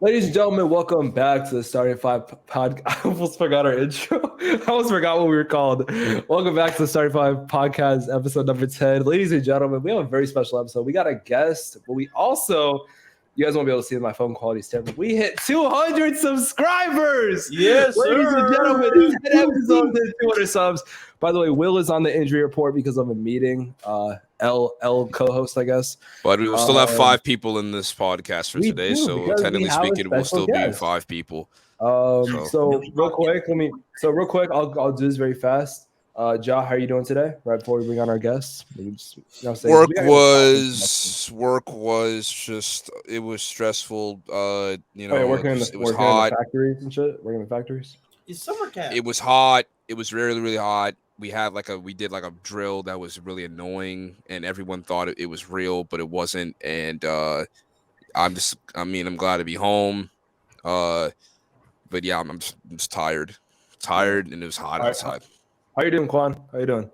Ladies and gentlemen, welcome back to the Starting Five pod. I almost forgot our intro. I almost forgot what we were called. Welcome back to the Starting Five podcast, episode number 10. Ladies and gentlemen, we have a very special episode. We got a guest, but we also, you guys won't be able to see my phone quality is terrible. We hit 200 subscribers. Yes, ladies sir. and gentlemen, 10 episodes and 200 subs. By the way, Will is on the injury report because of a meeting. L co-host, I guess. But we will still have 5 people in this podcast for today, so technically speaking, we'll still be 5 people. So real quick, I'll do this very fast. Ja, how are you doing today? Right before we bring on our guests, work was just it was stressful. Working in the factories and shit. Working in factories. It's summer camp. It was hot. It was really, really hot. We did a drill that was really annoying, and everyone thought it was real, but it wasn't. And I'm glad to be home. But yeah, I'm just tired, and it was hot outside. How you doing, Quan? How you doing?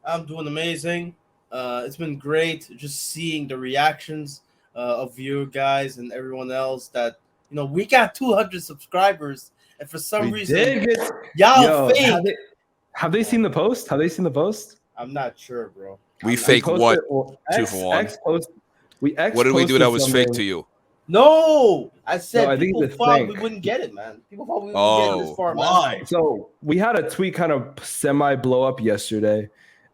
I'm doing amazing. It's been great just seeing the reactions of you guys and everyone else. That we got 200 subscribers, and for some reason, y'all fake. Have they seen the post? I'm not sure, bro. We faked what? 2 for 1. What did we do that was fake to you? No, I said I people thought we wouldn't get it, man. People thought we wouldn't get it this far. Why? So we had a tweet kind of semi blow up yesterday.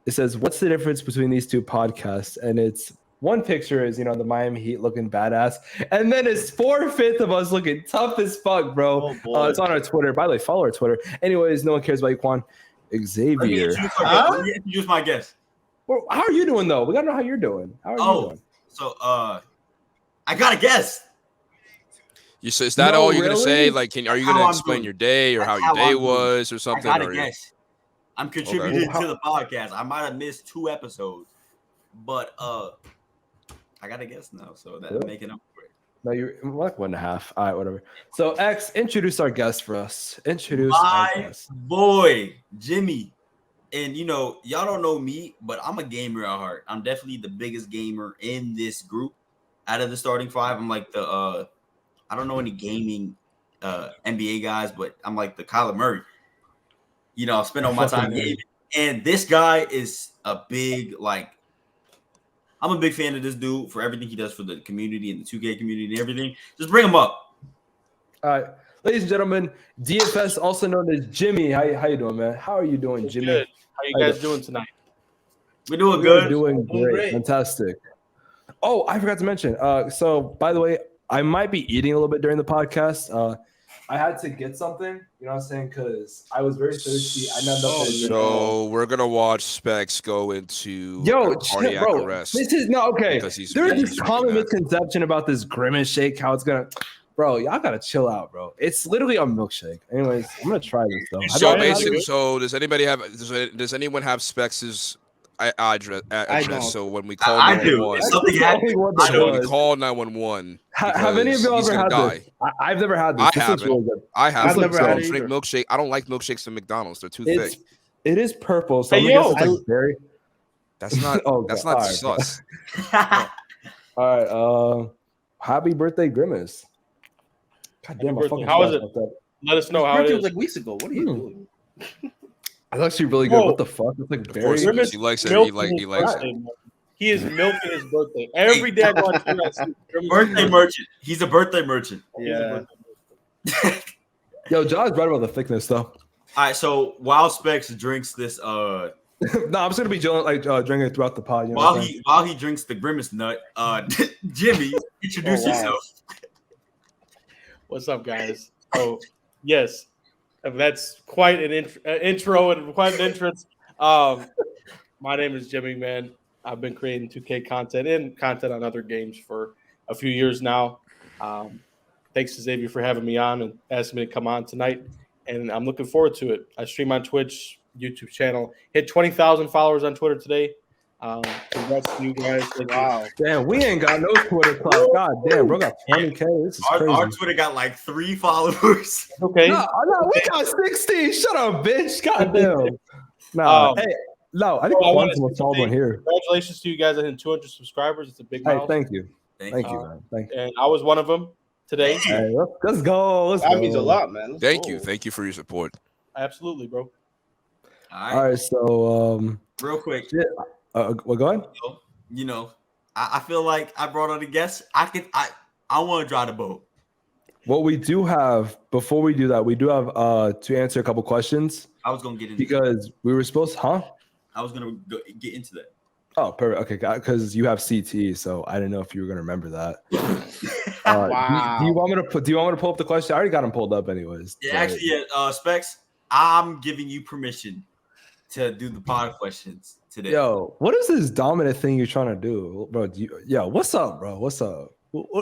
It says, "What's the difference between these two podcasts?" And it's one picture is the Miami Heat looking badass, and then it's 4/5 of us looking tough as fuck, bro. It's on our Twitter. By the way, follow our Twitter. Anyways, no one cares about you, Quan. Xavier. Let me introduce my guest. Well, how are you doing though? We gotta know how you're doing. How are you doing? So I got a guest. Is that all you're gonna say? Like, are you gonna explain your day or how your day was or something? I got a guest. I'm contributing to the podcast. I might have missed 2 episodes, but I got a guest now, so that's making up for it. No, you're like 1.5. All right, whatever. So X, introduce our guest for us. My boy, Jimmy. And y'all don't know me, but I'm a gamer at heart. I'm definitely the biggest gamer in this group. Out of the starting 5, I'm like the I don't know any gaming NBA guys, but I'm like the Kyler Murray. I spend all my time gaming. And this guy is I'm a big fan of this dude for everything he does for the community and the 2K community and everything. Just bring him up. All right. Ladies and gentlemen, DFS, also known as Jimmy. How you doing, man? How are you doing, Jimmy? Good. How you guys doing tonight? We're doing good. We're doing great. Fantastic. Oh, I forgot to mention. So, by the way, I might be eating a little bit during the podcast. I had to get something, you know what I'm saying? Because I was very thirsty. I know nothing. So we're gonna watch Specs go into cardiac arrest. This is okay. There's this common misconception about this Grimace shake. How it's gonna, bro. Y'all gotta chill out, bro. It's literally a milkshake. Anyways, I'm gonna try this though. So basically, does anyone have Specs' address? So when we call 911, when we call 911, have any of y'all ever had this? I've never had this. I haven't. Never had drink milkshake. I don't like milkshakes from McDonald's. They're too thick. It is purple. So berry. That's not. That's not sus. All right. Happy birthday, Grimace. God damn, how is it? Let us know how it is. Like weeks ago. What are you doing? That's actually really good. What the fuck? It's like berry. He likes it. He likes it. He is milking his birthday every day. I go on Twitter. Birthday merchant. He's a birthday merchant. Yeah. Yo, John's right about the thickness though. All right, so while Specs drinks this, no, I'm just gonna be drinking it throughout the pod. While he drinks the Grimace nut, Jimmy, introduce yourself. What's up, guys? Oh, yes. That's quite an intro and quite an entrance. My name is Jimmy, man. I've been creating 2K content and content on other games for a few years now. Thanks to Xavier for having me on and asking me to come on tonight. And I'm looking forward to it. I stream on Twitch, YouTube channel. Hit 20,000 followers on Twitter today. Congrats to you guys. Wow. Damn, we ain't got no Twitter clout. God damn, bro got 20K. This is crazy. Our Twitter got like 3 followers. Okay. No, we got 16. Shut up, bitch. God damn. Hey, no, I think Juan's the most one here. Congratulations to you guys on 200 subscribers. It's a big milestone. Thank you. Thank you, man. Thank you. And I was one of them. today. Hey, let's go. Let's That go. means a lot, man. Let's Thank go. you. Thank you for your support. Absolutely, bro. All right, so real quick. well, go ahead. You know, I feel like I brought on a guest. I want to drive the boat. What we do have before we do that, we do have to answer a couple questions. I was gonna get into because we were supposed, huh? I was gonna get into that. Oh, perfect. Okay, because you have CTE, so I didn't know if you were gonna remember that. Wow. Do you want me to pull up the question? I already got them pulled up, anyways. Yeah, but- actually, yeah. Specs, I'm giving you permission to do the pod questions today. Yo, what is this dominant thing you're trying to do, bro? What's up, bro? What's up?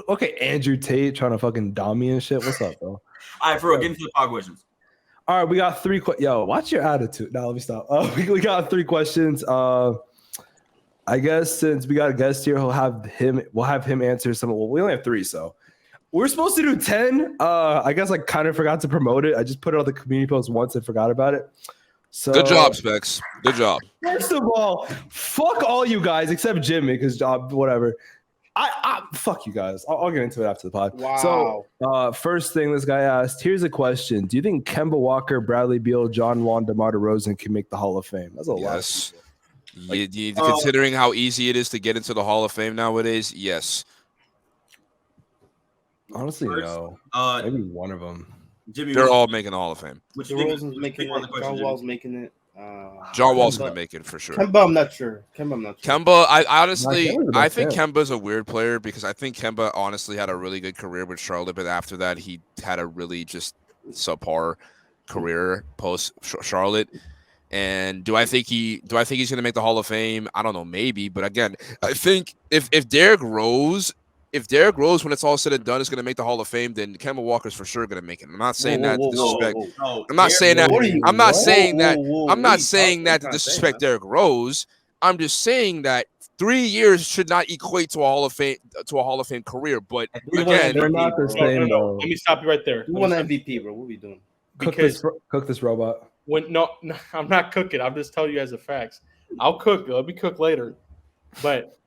Okay, Andrew Tate trying to fucking dom me and shit. What's up, bro? All right, for real, get into the pod questions. All right, we got 3 Yo, watch your attitude. Now let me stop. We got 3 questions. I guess since we got a guest here, we'll have him answer some. Well, we only have 3, so we're supposed to do 10. I guess I kind of forgot to promote it. I just put it on the community post once and forgot about it. So Good job, Specs. Good job. First of all, fuck all you guys except Jimmy, because whatever. I fuck you guys. I'll get into it after the pod. Wow. So first thing this guy asked, here's a question. Do you think Kemba Walker, Bradley Beal, John Wall, and DeMar DeRozan can make the Hall of Fame? That's a lot. Yes. Considering how easy it is to get into the Hall of Fame nowadays, yes. Honestly, First, no. Maybe one of them. Jimmy, They're all making the Hall of Fame. what you think? DeRozan's making on the it. question, John Jimmy? Wall's making it. John Wall's Kemba- going to make it for sure. Kemba, I'm not sure. Kemba, I honestly, Kemba's a I big think fan. Kemba's a weird player because I think Kemba honestly had a really good career with Charlotte, but after that, he had a really just subpar career post Charlotte. And do I think he's going to make the Hall of Fame? I don't know, maybe. But again, I think if Derrick Rose, when it's all said and done, is going to make the Hall of Fame, then Kemba Walker's for sure going to make it. I'm not saying that to disrespect. No, I'm not saying that. I'm not saying that. I'm not What saying that to disrespect Derrick Rose. I'm just saying that 3 years should not equate to a Hall of Fame career. But again, They're not the same, though. Let me stop you right there. Who won MVP, bro? What are we doing? Cook this robot. No, I'm not cooking. I'm just telling you as a facts. I'll cook. Let me cook later. But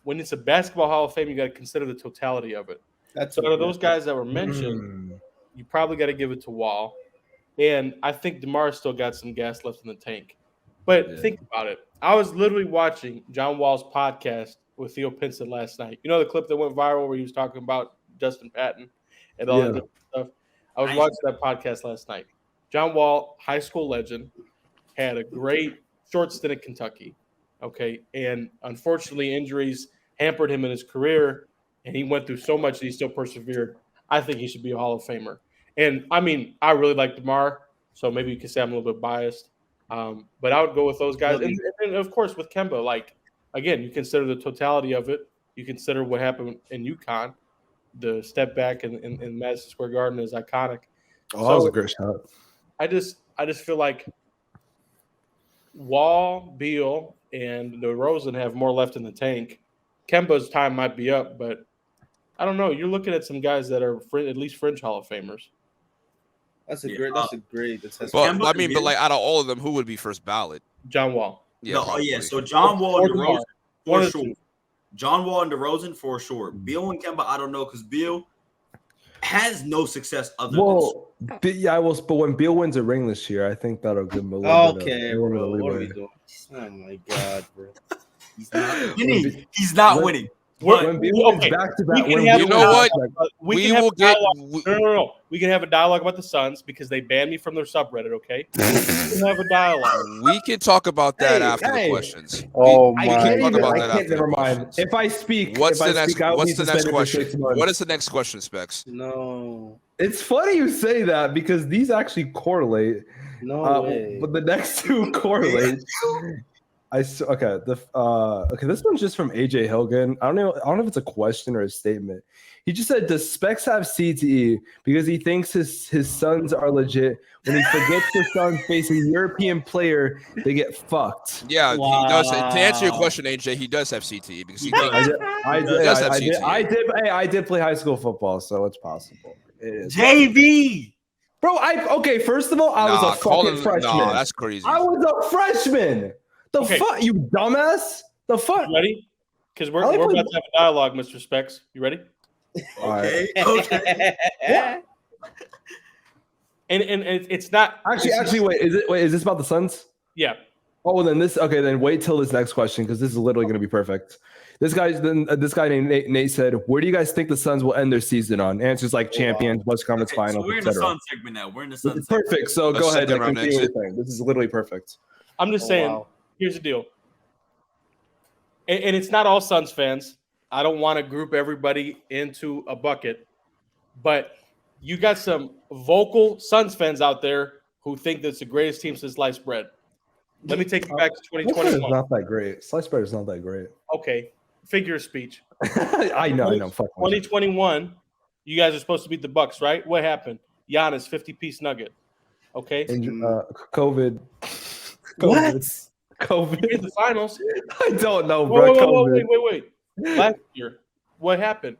when it's a basketball Hall of Fame, you got to consider the totality of it. That's So out of those guys that were mentioned, you probably got to give it to Wall. And I think DeMar still got some gas left in the tank. But think about it. I was literally watching John Wall's podcast with Theo Pinson last night. You know the clip that went viral where he was talking about Justin Patton and all that different stuff? I was watching that podcast last night. John Wall, high school legend, had a great short stint at Kentucky. Okay. And unfortunately, injuries hampered him in his career, and he went through so much that he still persevered. I think he should be a Hall of Famer. And I mean, I really like DeMar, so maybe you could say I'm a little bit biased. But I would go with those guys. And of course, with Kemba, like, again, you consider the totality of it. You consider what happened in UConn. The step back in Madison Square Garden is iconic. Oh, that was a great shot. I just feel like Wall, Beal, and DeRozan have more left in the tank. Kemba's time might be up, but I don't know. You're looking at some guys that are at least fringe Hall of Famers. That's a great. but I mean, but like out of all of them, who would be first ballot? John Wall. Yeah, So John Wall and DeRozan One for or sure. two. John Wall and DeRozan for sure. Beal and Kemba, I don't know, because Beal has no success other than but when Beal wins a ring this year, I think that'll give him a little bit of bro. leeway. What are we doing? Oh my god, bro. he's not winning. He's not winning. When Beal wins back-to-back, We can have you a know what? dialogue. We can have will a get. dialogue. No. We can have a dialogue about the Suns because they banned me from their subreddit. Okay, we can have a dialogue. We can talk about that after the hey. questions. Oh I my can't talk even. about I that can't. after Never the mind. questions. If I speak, What's if the I next? speak, I will What's be the next suspended for 6 question? months. What is the next question, Specs? No, It's funny you say that because these actually correlate. no way. But the next 2 correlate. Okay. This one's just from AJ Hilgen. I don't know if it's a question or a statement. He just said, "Does Specs have CTE because he thinks his sons are legit? When he forgets his sons face a European player, they get fucked." Yeah, he does. To answer your question, AJ, he does have CTE because he thinks I did play high school football, so it's possible. It is. JV. Bro, okay, first of all, I was a fucking freshman. Nah, that's crazy. I was a freshman. The Okay. fuck, you dumbass? The fuck? You ready? Because we're I like about when- to have a dialogue, Mr. Specs. You ready? Okay. Okay. And it's not Actually, wait, is this about the Suns? yeah. Oh, well, then wait till this next question because this is literally going to be perfect. This guy named Nate said, "Where do you guys think the Suns will end their season on?" Answers like champions, West Conference Okay, Finals, so we're in the etc. Sun segment now. We're in the Sun It's segment. perfect. So The go ahead second and round continue exit. your thing. This is literally perfect. I'm just saying, wow. here's the deal. And it's not all Suns fans. I don't want to group everybody into a bucket, but you got some vocal Suns fans out there who think that's the greatest team since sliced bread. Let me take you back to Sliced bread is 2021. not that great. Sliced bread is not that great. Okay, figure of speech. I know. Fuck. 2021, you guys are supposed to beat the Bucks, right? What happened? Giannis 50-piece nugget. Okay, COVID. What? COVID. you made the finals. I don't know, bro. Wait. Last year, what happened?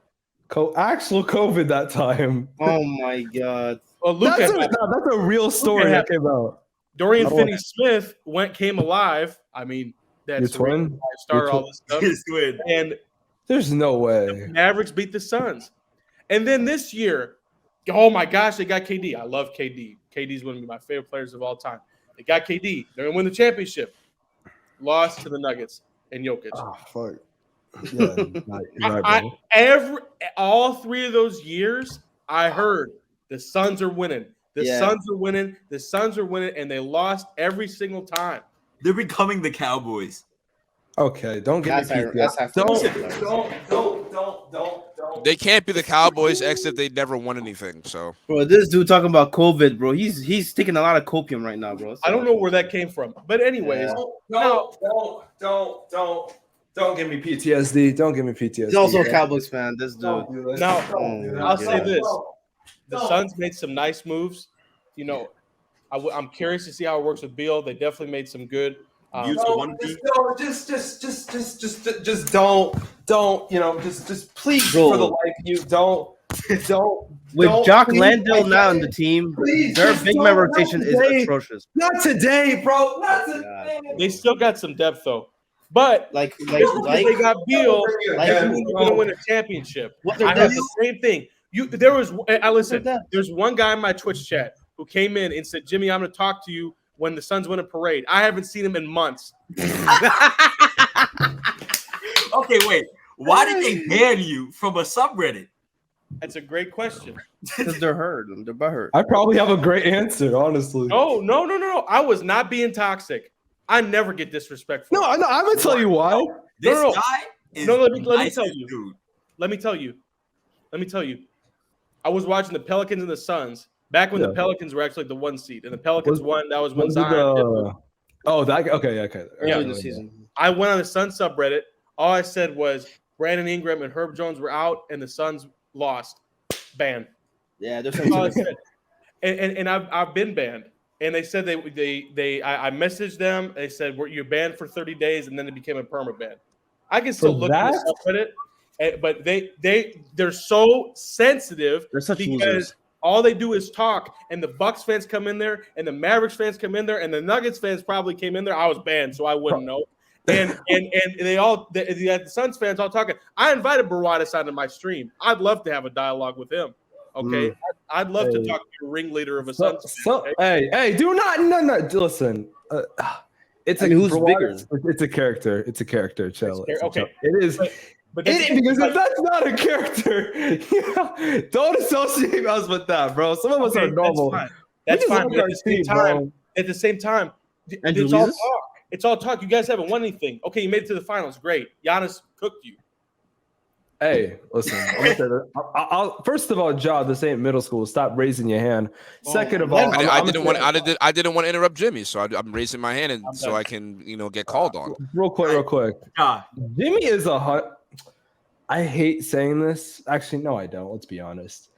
Actual COVID that time. Oh my god. Well, Luka That's a real story that came out. Dorian I don't Finney-Smith came alive. I mean, that's Your the reason twin? why I started all this stuff. His twin. And There's no the way. Mavericks beat the Suns. And then this year, oh my gosh, they got KD. I love KD. KD's one of my favorite players of all time. They got KD. They're going to win the championship. Lost to the Nuggets and Jokic. Oh, fuck. Yeah, you're right, bro. All 3 of those years, I heard the Suns are winning. The Yeah. Suns are winning. The Suns are winning, and they lost every single time. They're becoming the Cowboys. Okay, don't get That's me how- that's how- Don't. They can't be the Cowboys except they never won anything. So Bro, this dude talking about COVID, bro. He's taking a lot of copium right now, bro. I don't know where that came from. But anyways, Yeah. Don't give me PTSD. Don't give me PTSD. He's also a Cowboys fan. This dude. Don't do this. Now, Don't do I'll this. say this. The Suns made some nice moves. You know, I'm curious to see how it works with Beal. They definitely made some good. Just don't. You know, just please Bro. for the life of you, don't. With don't, Jock please, Landale I now beg in the team, Please, their just big don't, man not rotation is today. atrocious. Not today, bro. Not God. today. They still got some depth though, but Like they got Beal. like- They're going to win a championship. What I have the same thing. I listen. What's that? There's one guy in my Twitch chat who came in and said, "Jimmy, I'm going to talk to you when the Suns win a parade." I haven't seen him in months. Okay, wait. Why did they ban you from a subreddit? That's a great question. Because they're hurt. They're butthurt. I probably have a great answer, honestly. No. I was not being toxic. I never get disrespectful. No, I'm gonna tell you why. This No. guy is No, let me the nicest tell you. dude. Let me tell you. I was watching the Pelicans and the Suns back when the Yeah. Pelicans were actually the 1 seed, and the Pelicans won. That was when Was it Zion. the? Oh, that okay. Early Yeah. this season. I went on the Suns subreddit. All I said was Brandon Ingram and Herb Jones were out, and the Suns lost. Banned. Yeah, they're That's all I sensitive. said. And I've been banned. And they said I messaged them. They said you're banned for 30 days, and then it became a perma ban. I can still For look at the subreddit, but they're so sensitive They're such because losers. all they do is talk. And the Bucks fans come in there, and the Mavericks fans come in there, and the Nuggets fans probably came in there. I was banned, so I wouldn't know. And the Suns fans all talking. I invited Baradas onto my stream. I'd love to have a dialogue with him. Okay, I'd love to talk to the ringleader of a Suns. Hey, do not, no. Listen, it's who's bigger? It's a character. It's a character. Chill. Okay. It is. But Because if that's not a character, don't associate us with that, bro. Some of us are normal. That's We just fine. love But our team, bro. at the same time, Andrew it's all Leases? talk. It's all talk. You guys haven't won anything. Okay, you made it to the finals. Great. Giannis cooked you. Hey, listen. I'm gonna say that. I'll first of all, Ja, this ain't middle school. Stop raising your hand. Second of all, I didn't want to interrupt Jimmy, so I'm raising my hand so I can get called on. real quick. God, Jimmy is I hate saying this. Actually, no, I don't. Let's be honest.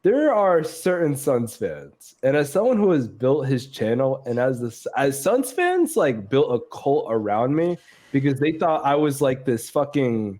There are certain Suns fans, and as someone who has built his channel, and as Suns fans like built a cult around me because they thought I was like this fucking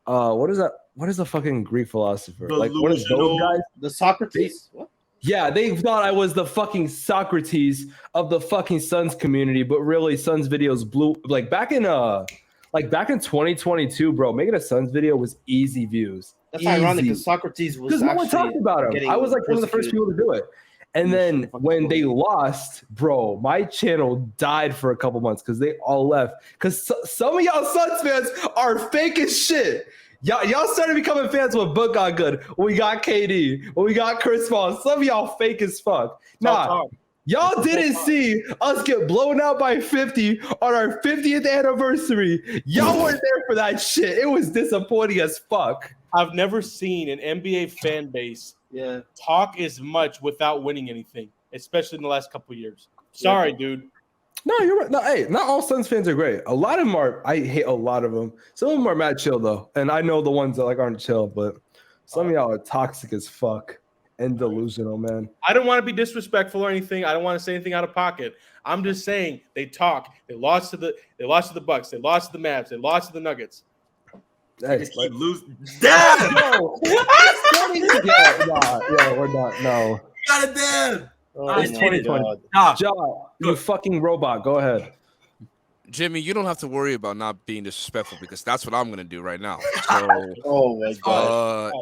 what is that? What is a fucking Greek philosopher? Like what is those guys? The Socrates. What? Yeah, they thought I was the fucking Socrates of the fucking Suns community, but really Suns videos blew back in 2022, bro. Making a Suns video was easy views. That's ironic Easy. because Socrates was Because no one actually talked about him. getting I was like one of the first persecuted. people to do it. And then when they lost, bro, my channel died for a couple months because they all left. Because some of y'all Suns fans are fake as shit. Y'all started becoming fans when Book got good. When we got KD. When we got Chris Paul. Some of y'all fake as fuck. Nah, y'all didn't see us get blown out by 50 on our 50th anniversary. Y'all weren't there for that shit. It was disappointing as fuck. I've never seen an NBA fan base talk as much without winning anything, especially in the last couple of years. Sorry, dude. No, you're right. No, hey, not all Suns fans are great. A lot of them are. I hate a lot of them. Some of them are mad chill though, and I know the ones that like aren't chill, but some of y'all are toxic as fuck and delusional, man. I don't want to be disrespectful or anything. I don't want to say anything out of pocket. I'm just saying they talk. They lost to the Bucks. They lost to the Mavs. They lost to the Nuggets. Hey, Just keep losing. Damn! no. Yeah, we're not. No, Got it down. Oh, it's my 2020. God. Nah, Ja, you fucking robot. Go ahead. Jimmy, you don't have to worry about not being disrespectful because that's what I'm gonna do right now. So, Oh my God.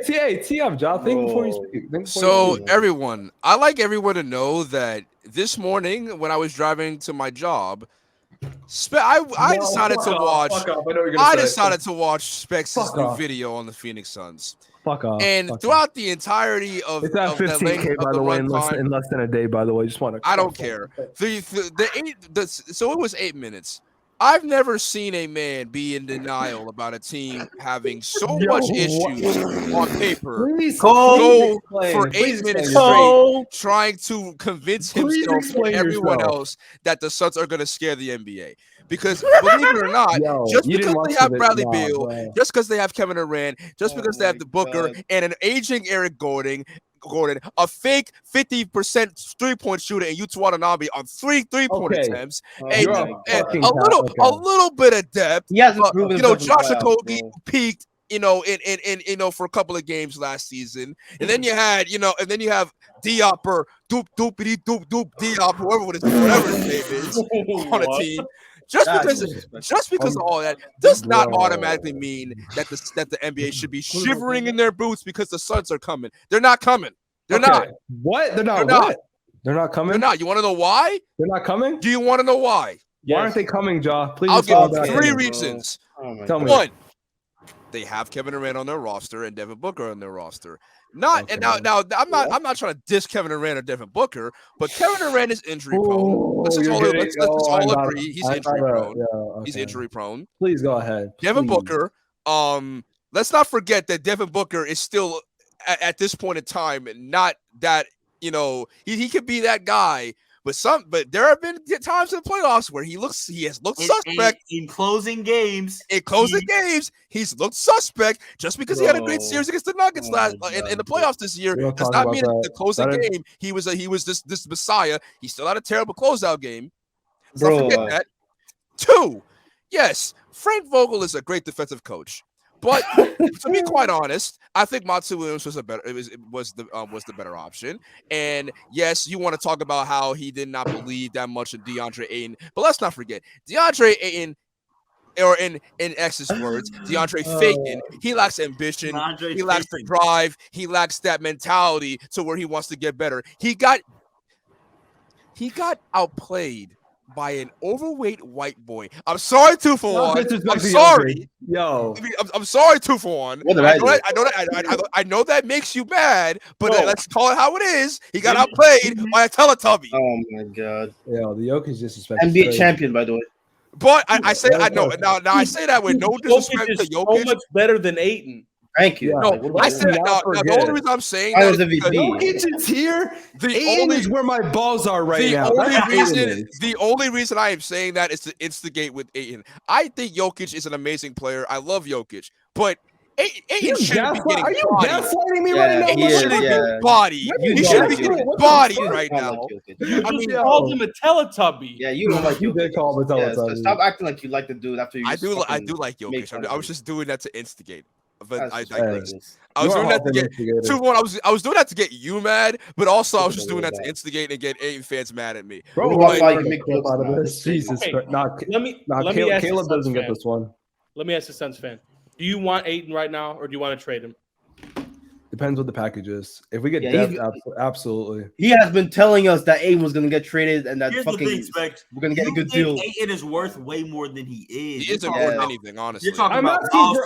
Tee up, Ja. Think before you Bro. speak. Think before so you speak. everyone, I like everyone to know that this morning when I was driving to my job, I decided to watch. Fuck off. I know what you're gonna I say. decided to watch Specs' Fuck new off. video on the Phoenix Suns, Fuck off. and Fuck off. throughout the entirety of, It's at of the 15K length of by the the way, in runtime, less than a day. By the way, just want to. I don't care. So it was 8 minutes. I've never seen a man be in denial about a team having so much issues on paper. Please Go explain. for Please 8 minutes explain. straight, trying to convince Please himself explain and everyone yourself. else that the Suns are going to scare the NBA. Because believe it or not, Yo, just you because didn't they watch have the Bradley video. Beal, Nah, bro. just because they have Kevin Durant, just Oh because they have the my Booker God. and an aging Eric Gordon, a fake 50% three-point shooter, and Yuta Watanabe on three-point Okay. attempts, Oh and, You're my a God. fucking a cat. a little bit of depth. He hasn't proven You know, himself in Josh the playoffs, Okogie bro. peaked, for a couple of games last season, and then you had, and then you have Diop or Doop Diop, whatever his name is, on a team. Just because of all that does not Bro. automatically mean that the NBA should be shivering in their boots because the Suns are coming. They're not coming. They're Okay. not. What? They're not. They're not. What? They're not coming. They're not. You want to know why? They're not coming. Do you want to know why? Why aren't they coming, Ja? Please. I'll explain give that you to 3 me. reasons. Oh my Tell God. me. One, they have Kevin Durant on their roster and Devin Booker on their roster. And now I'm not trying to diss Kevin Durant or Devin Booker, but Kevin Durant is injury prone. Let's just all agree he's injury prone. He's injury prone. Please go ahead. Devin Please. Booker. Let's not forget that Devin Booker is still at this point in time not that, he could be that guy. But there have been times in the playoffs where he has looked suspect in closing games. In closing games, he's looked suspect. Just because he had a great series against the Nuggets in the playoffs this year We don't does talk not mean about that the closing That is- game he was this messiah. He still had a terrible closeout game. Let's Bro, not forget that. 2, yes, Frank Vogel is a great defensive coach. But to be quite honest, I think Monty Williams was the better option. And yes, you want to talk about how he did not believe that much in DeAndre Ayton, but let's not forget DeAndre Ayton, or in X's words, DeAndre Fagan. He lacks ambition. DeAndre He lacks the Fagan. drive. He lacks that mentality to where he wants to get better. He got outplayed by an overweight white boy. I'm sorry, 2 for Don't 1. disrespect I'm the sorry. Yo. I'm sorry, 2 for 1. What did I I know do? I know that makes you mad, but No. let's call it how it is. He got outplayed by a Teletubby. Oh my God. Yo, the Jokic disrespect. is NBA crazy. champion, by the way. But I say I know now I say that with no disrespect Jokic to is so Jokic. much better than Ayton. Thank you. Yeah. No, Like, what I about said you? not now the forget. only reason I'm saying I that was is because MVP. Jokic is here. the Ayton only is where my balls are right the now. only That's reason Ayton. the only reason I am saying that is to instigate with Ayton. I think Jokic is an amazing player. I love Jokic, but Ayton shouldn't be getting Are you bodied. gaslighting me Yeah, right now? he is, motherfucker? yeah. Bodied. You He don't shouldn't like be getting Jokic. bodied You right don't now. like Jokic. You I just mean, called him a Teletubby. Yeah, you don't like You Jokic. did call him a Yeah, so Teletubby. stop acting like you like the dude after you. I just do fucking like make Jokic. fun I of was him. just doing that to instigate. But That's I just digress. ridiculous. I was You are doing that to often get instigated. 2-1. I was doing that to get you mad, but also I was just Look doing at that to that. instigate and get Ayton fans mad at me. Bro, What why about are you you make clip jokes out of now? this? Jesus Okay. Christ. Nah, Let me Caleb, ask the Caleb Suns doesn't get fan. this one. Let me ask the Suns fan. Do you want Ayton right now, or do you want to trade him? Depends what the package is. If we get Yeah, depth, absolutely. He has been telling us that Aiden was gonna get traded and that Here's the fucking thing, Specs. we're gonna get a You good think deal. Ayton is worth way more than he is. He isn't You're more than talking anything, honestly. You're talking I'm about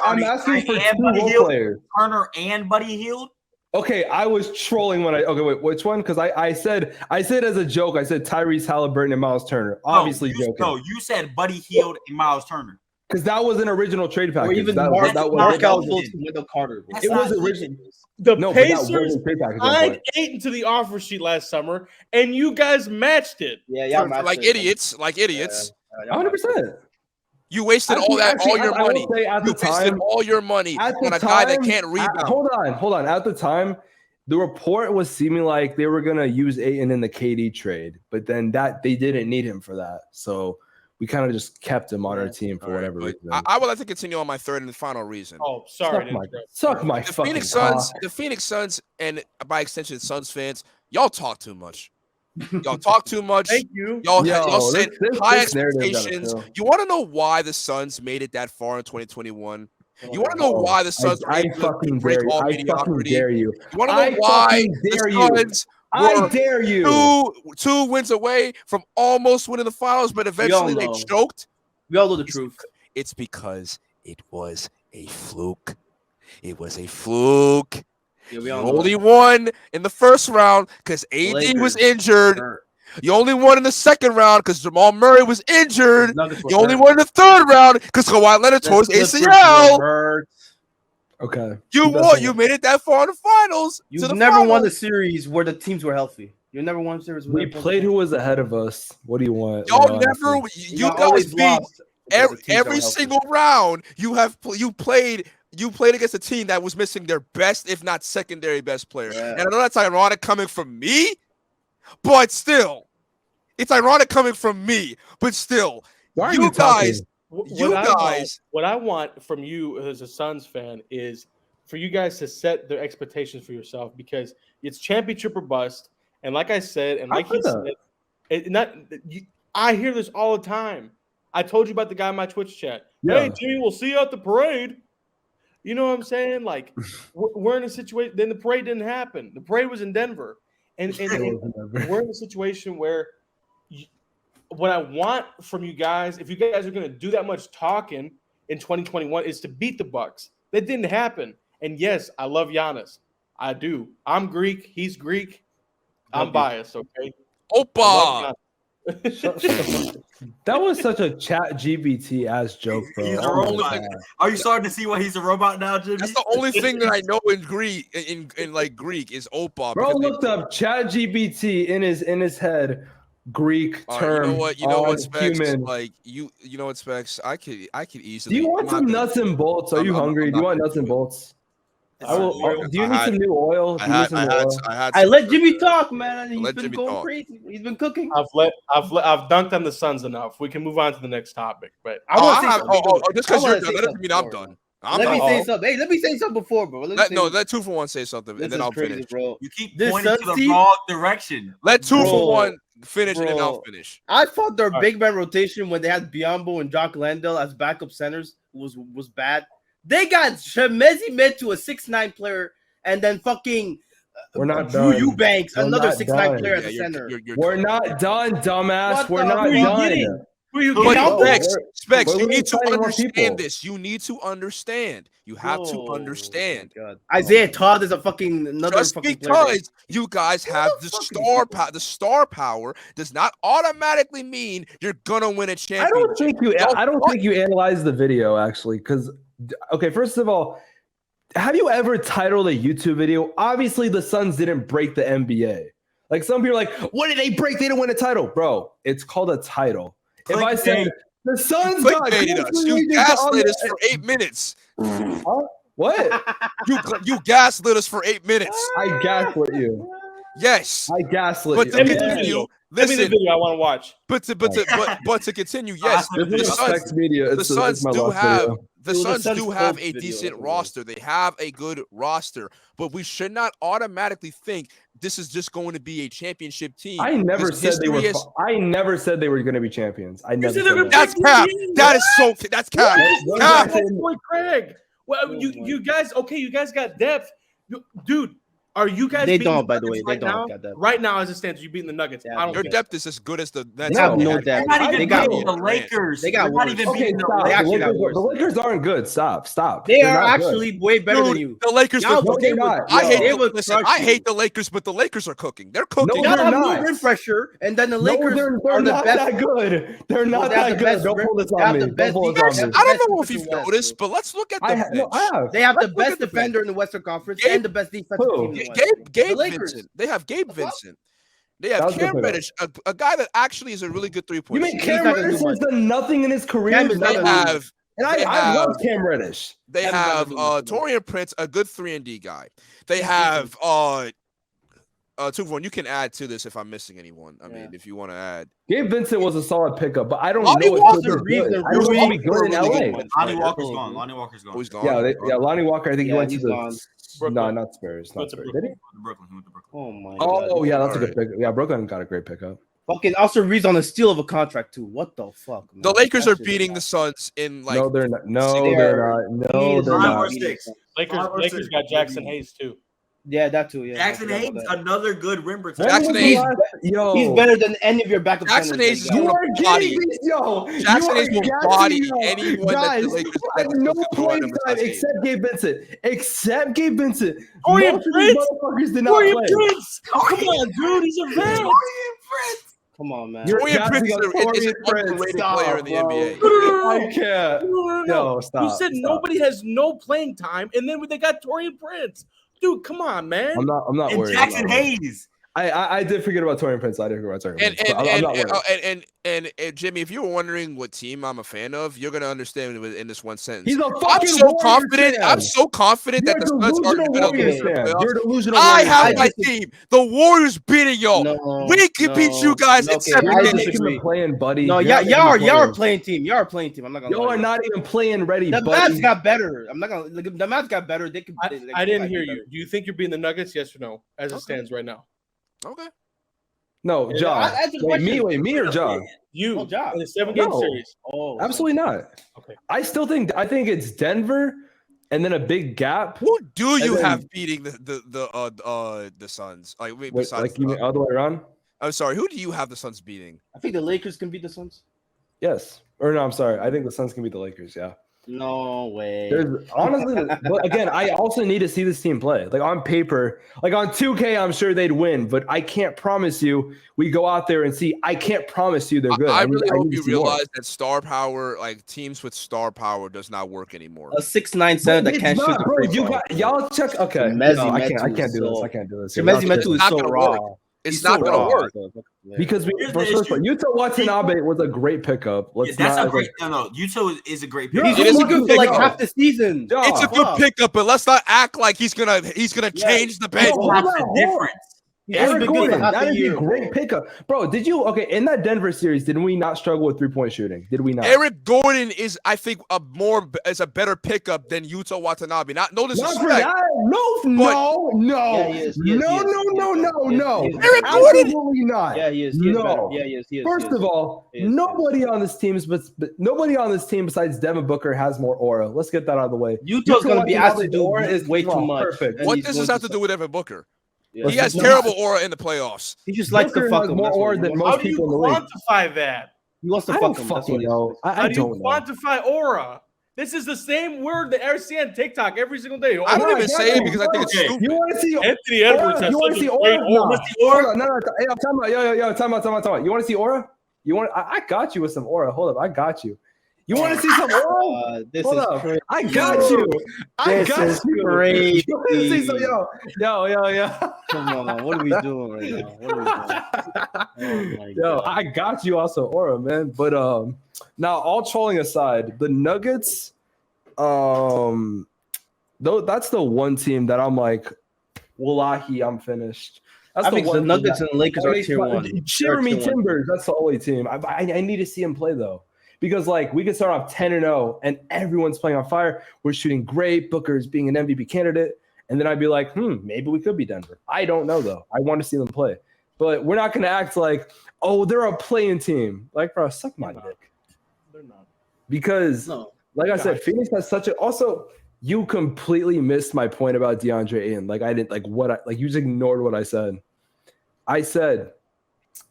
I'm asking for and two Buddy role Hield, players. Turner and Buddy Hield. Okay, I was trolling when wait, which one? Because I said as a joke, I said Tyrese Halliburton and Miles Turner. Obviously joking. No, you said Buddy Hield and Miles Turner. Because that was an original trade Or package. even that Mark was Fultz and Wendell Carter. Bro. That's it was not original. The No, but that Pacers wasn't trade package. signed Ayton to the offer sheet last summer, and you guys matched it. Yeah, Like idiots. 100%. You wasted all your money. At You the wasted time, all your money at on the a guy that time- can't rebound. Hold on. At the time, the report was seeming like they were gonna use Ayton in the KD trade, but then they didn't need him for that. So we kind of just kept him on our team for All right, whatever but reason. I would like to continue on my third and final reason. Oh, sorry. Suck my The fucking Phoenix Suns, cock. the Phoenix Suns, and by extension, Suns fans, y'all talk too much. Y'all talk too much. Thank you. Y'all set high this narrative gotta expectations. kill. You want to know why the Suns made it that far in 2021? You want to know why the Suns were I able to fucking break dare you. all I fucking mediocrity? dare you. You want to I know why fucking the dare you. Suns I were dare you. two wins away from almost winning the finals, but eventually they know. choked? We all know the truth. It's because it was a fluke. It was a fluke. Yeah, we You all know. only won in the first round because AD was Lakers injured. hurt. You only won in the second round because Jamal Murray was injured. Nuggets were You only hurt. won in the third round because Kawhi Leonard tore his The Clippers ACL. were hurt. Okay. You won. You made it that far in the finals. You've never won the series where the teams were healthy. You never won a series. We played who was ahead of us. What do you want? Y'all You know, never. honestly. You guys beat every single round. You played against a team that was missing their best, if not secondary best player. Yeah. And I know that's ironic coming from me, but still, it's ironic coming from me. But still, Why are you you talking? guys. You guys. What I want from you as a Suns fan is for you guys to set the expectations for yourself, because it's championship or bust. And like I said, and like he said, I hear this all the time. I told you about the guy in my Twitch chat. Yeah. Hey, Jimmy, we'll see you at the parade. You know what I'm saying? Like, we're in a situation. Then the parade didn't happen. The parade was in Denver, and we're in a situation where what I want from you guys, if you guys are going to do that much talking in 2021, is to beat the Bucks. That didn't happen. And yes, I love Giannis. I do. I'm Greek. He's Greek. I'm biased. Okay. Opa. That was such a chat GBT ass joke, bro. He's a Oh my robot. God. Are you starting to see why he's a robot now, Jimmy? That's the only thing that I know in Greek, in like Greek, is Opa. Bro because they- looked up chat GBT in his head. Greek All right, term. you know what, Specs? Human. Like you know what, Specs? I could easily. Do you want some nuts and bolts? Are you hungry? Do you want nuts and bolts? It's I will. oil. Do you need some new oil? Do you need some new oil? I let Jimmy talk, man. He's Let been Jimmy going talk. crazy. He's been cooking. I've dunked on the Suns enough. We can move on to the next topic. But I want to say something. Just because I you're wanna done, say that doesn't mean I'm something done. Let me done. say something. Hey, let me say something before, bro. Let 2 for 1 say something, This and then is I'll crazy, finish. bro. You keep This pointing to Suns the team- wrong direction. Let 2 Bro, for 1 finish, and then I'll bro. finish. I thought their All right. big man rotation when they had Biyombo and Jock Landale as backup centers was bad. They got Shemezi Med to a 6'9" player, and then fucking We're not Drew done. Eubanks, We're another not 6'9" done. player at Yeah, the center. We're not done, dumbass. What We're the not fuck are you done. getting? who you But Biyombo? Specs, We're you need to signing more understand people. this. You need to understand. You have to Oh, understand. my God. Isaiah Todd is a fucking another Just fucking player. because you guys have the star power does not automatically mean you're gonna win a I championship. don't think you analyzed the video actually, because okay, first of all, have you ever titled a YouTube video? Obviously, the Suns didn't break the NBA. Like some people are like, what did they break? They didn't win a title, bro. It's called a title. If I said the Suns got Clickbaited us. good You reasons gaslit on us for 8 minutes. what? You gaslit us for 8 minutes. I gaslit you. Yes. I gaslit But you. to Send me the continue, video. Send me the listen. video. I want to watch. But to continue, yes, This the is Suns Specs Media. the It's Suns my do lost have video. the It was a Suns Suns do have Colts a video, decent that's what it was. roster. They have a good roster, but we should not automatically think this is just going to be a championship team. I never Because said they were. history is- I never said they were going to be champions. I never said said they were that. That's cap. That is so. That's cap. What did Cap. I say? Boy, Craig. Well, you guys, okay, you guys got depth, dude. Are you guys? They beating don't, by the Nuggets way. right They don't now? got depth. Right now, as it stands, you beating the Nuggets. Yeah, I don't Your care. depth is as good as the Nets. They have no had. depth. They're not even They got beating the worse. Lakers. They got They're not worse. even Okay, beating the stop. They The actually got Lakers, worse. the Lakers aren't good. Stop. They They're are not good. actually way better than Dude, you. the Lakers. Y'all, No, they they're would- not. I No. hate. They would Listen, crush I hate you. the Lakers, but the Lakers are cooking. They're cooking. No, Y'all they're have not. no rim pressure, and then the No, Lakers they're are the not best. that good. They're not They have that the good. best Don't rim- pull this they on have me. the Don't best pull this defense. on me. I don't Best know if defense you've in the West, noticed, dude. but let's look at the I bench. have. They have the Let's look best at the defender in the Western Conference Gabe- and the best defensive Who? team in the West. Gabe The Lakers. Vincent. They have Gabe What's up? Vincent. They That have was a good Cam pickup. Reddish, a guy that actually is a really good You three-point mean shooter. Cam not gonna Reddish do has much. done nothing in his career? Cam is not They gonna do have And they I love have- Cam Reddish. they Cam's not have gonna do much. Torian Prince, a good 3-and-D guy. They have Tuvon, you can add to this if I'm missing anyone. I mean, if you want to add. Gabe Vincent was a solid pickup, but I don't Lonnie know if Walker he's good. Reeves and I don't know if Rui he's good in were really LA. good ones. Lonnie Walker's gone. Lonnie Walker's gone. Oh, he's gone. Yeah, Lonnie Walker. I think he Yeah, went to he's the gone. no, not Spurs. Not Went to Spurs. Brooklyn. Did he? He went to Brooklyn. He went to Brooklyn. Oh my god. Oh yeah, that's a Alright. good pick. Yeah, Brooklyn got a great pickup. Fucking also Reeves on a steal of a contract too. What the fuck? Man? The Lakers That are shit beating is the Suns in like No, they're not. No, They they're are- not. No, they're Five not. or six. Lakers, Five or Lakers six. got Jackson Hayes too. Yeah, that too. Yeah, Jackson I forgot Hayes, about that. another good rim protector. Jackson When was the Hayes- last- Yo, He's better than any of your backup Jackson centers Hayes is that you You got. gonna are body. getting me, yo. Jackson you Hayes are will gassing body me up. anyone that Guys, the Lakers at that no took the point in number time, size except Gabe Vincent. Except Gabe Vincent. Torian Most of these Prince? motherfuckers did not Torian play. Prince, come on, dude, he's a vet. Come on, man. You're Torian gassing Prince up is an Torian Prince. underrated Stop, player in the bro. NBA. I can't. No. Yo, stop. You said stop. nobody has no playing time, and then they got Torian Prince. Dude, come on, man. I'm not And worried. Jackson Hayes. I did forget about Torian Prince. I did forget about Torian And Prince. but I'm not worried. and Jimmy, if you were wondering what team I'm a fan of, you're gonna understand it in this one sentence. He's a I'm fucking so Warriors confident. fan. I'm so confident You're that a the Suns are delusional gonna Warriors lose the fan. playoffs. You're a delusional I Warriors have fan. my team. The Warriors beating y'all. No, We can beat you guys in okay, seven You're I just games. making disagree. the playing, buddy. No, You're y'all not making are the y'all are playing. playing team. Y'all are playing team. I'm not gonna Y'all lie. are not even playing ready, The buddy. Mavs got better. I'm not gonna. Like, the Mavs got better. They could. I didn't hear you. Do you think you're beating the Nuggets? Yes or no? As it stands right now, Okay. No, Yeah, John. I- answer the Wait, question. me or John? you Oh, Ja. in a 7-game No. series. Oh, Absolutely not. Okay. I think it's Denver, and then a big gap. Who do you then- have beating the Suns? Like wait, Wait, besides like you mean other way around? I'm sorry. Who do you have the Suns beating? I think the Lakers can beat the Suns. Yes. Or no, I'm sorry. I think the Suns can beat the Lakers. Yeah. No way. There's honestly, but again, I also need to see this team play. Like on paper, like on 2K, I'm sure they'd win, but I can't promise you. We go out there and see. I can't promise you they're good. I need- really hope need to you see more. realize that star power, like teams with star power, does not work anymore. A 6'9" center that It's can't shoot not, the bro. free You throw. got y'all check. Okay, Chimezie no, I Metu can't is do this. so- I can't do this. Chimezie Y'all Metu is not so gonna raw. work. It's He's not so gonna raw. work. Yeah. because Here's the first issue. of all, Yuta Watanabe was a great pickup. Yeah, Let's that's not a great. No, Utah is a great pick. You're He's It is only a good good for like pickup. half the season. Dog. It's a good Fuck. pickup, but let's not act like he's gonna change the bench. No, That's hold the on, difference. He's Eric only been good Gordon, for half that the is year. a great pickup, bro. Did you in that Denver series? Did we not struggle with 3-point shooting? Did we not? Eric Gordon is, I think, a better pickup than Yuta Watanabe. No Not for disrespect. that. No. Yeah, he is. No. Eric Gordon. Absolutely not. Yeah, he is. He is No. better. Yeah, he is. He is. First of all, He is. nobody on this team, nobody on this team besides Devin Booker has more aura. Let's get that out of the way. Utah's going to be asked to Watanabe's do aura is way too much. perfect. and What he's does going this have to do with Evan Booker? Yeah. He has No. terrible aura in the playoffs. He just likes Booker to fuck has him. more That's what aura he than wants. most How do you people in the league. quantify that? He wants to I fuck don't him. That's fucking what he know. wants. I How do you don't know. quantify aura? This is the same word that I see on TikTok every single day. I don't Yeah, even say it because I think it's Okay. stupid. You want to see Anthony Edwards aura? has You want such to a see great aura? aura. Hold on, no. Hey, time out. Yo, time out. You want to see aura? You want? I got you with some aura. Hold up, I got you. You want to see some aura? This Hold is up. crazy. I got you. I This got is you. crazy. You want to see some? Yo. Come on, what are we doing right now? What are we doing? Oh my Yo, God. I got you also aura, man. But now all trolling aside, the Nuggets, though that's the one team that I'm like, wallahi, I'm finished. That's I think the one team Nuggets that- and Lakers are tier one. Shiver me They're tier one. timbers. That's the only team. I need to see him play though, because like we could start off 10-0 and everyone's playing on fire. We're shooting great. Booker's being an MVP candidate, and then I'd be like, maybe we could be Denver. I don't know though. I want to see them play, but we're not going to act like, oh, they're a playing team. Like, bro, suck my dick. They're not. Because, No. like I said, Phoenix has such a. Also, you completely missed my point about DeAndre Ayton. Like I didn't you just ignored what I said. I said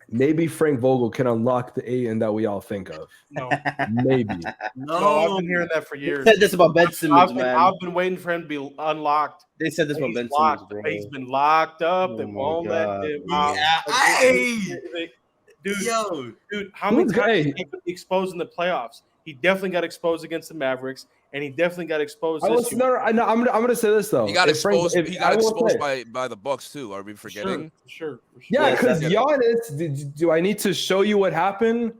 maybe Frank Vogel can unlock the Ayton that we all think of. No, Maybe. no, I've been hearing that for years. They said this about Ben Simmons, man. I've been waiting for him to be unlocked. They said this about He's Ben locked. Simmons, bro. He's been locked up. Oh They my won't God. let him out. Dude, Yo, how many Who's times gay? did he get exposed in the playoffs? He definitely got exposed against the Mavericks, and he definitely got exposed. I'm gonna say this though. He got If Frank- exposed. if- He I got will exposed say- by the Bucks too. Are we forgetting? For sure. Yeah, Yeah, because definitely. Giannis. Do I need to show you what happened?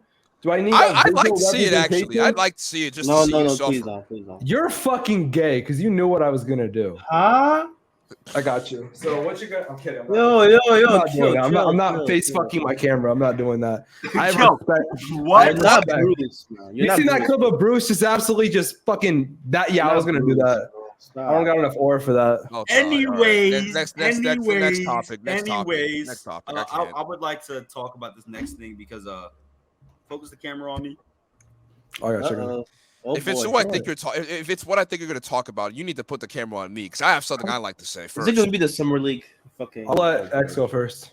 Do I need? I'd visual like to see it actually. representation? I'd like to see it just No, to see no, you no, suffer. please don't, please don't. You're fucking gay because you knew what I was gonna do. Huh? I got you. So what you got? I'm kidding. I'm not- Yo, I'm not chill, doing that. I'm not chill, face chill. fucking my camera. I'm not doing that. I have Yo, respect. what? You're not respect. Bruce. No, you're You not seen that Bruce. clip of Bruce just absolutely just fucking that? Yeah, I was gonna do that. I don't got enough aura for that. Oh, God. All right. Anyways, next topic. Next topic. I can't. I would like to talk about this next thing because focus the camera on me. Oh, I got you. Uh-oh. Oh, If it's boy. what I think you're talking, if it's what I think you're going to talk about, you need to put the camera on me because I have something I like to say Is first. it going to be the Summer League? Fucking. I'll let X go first.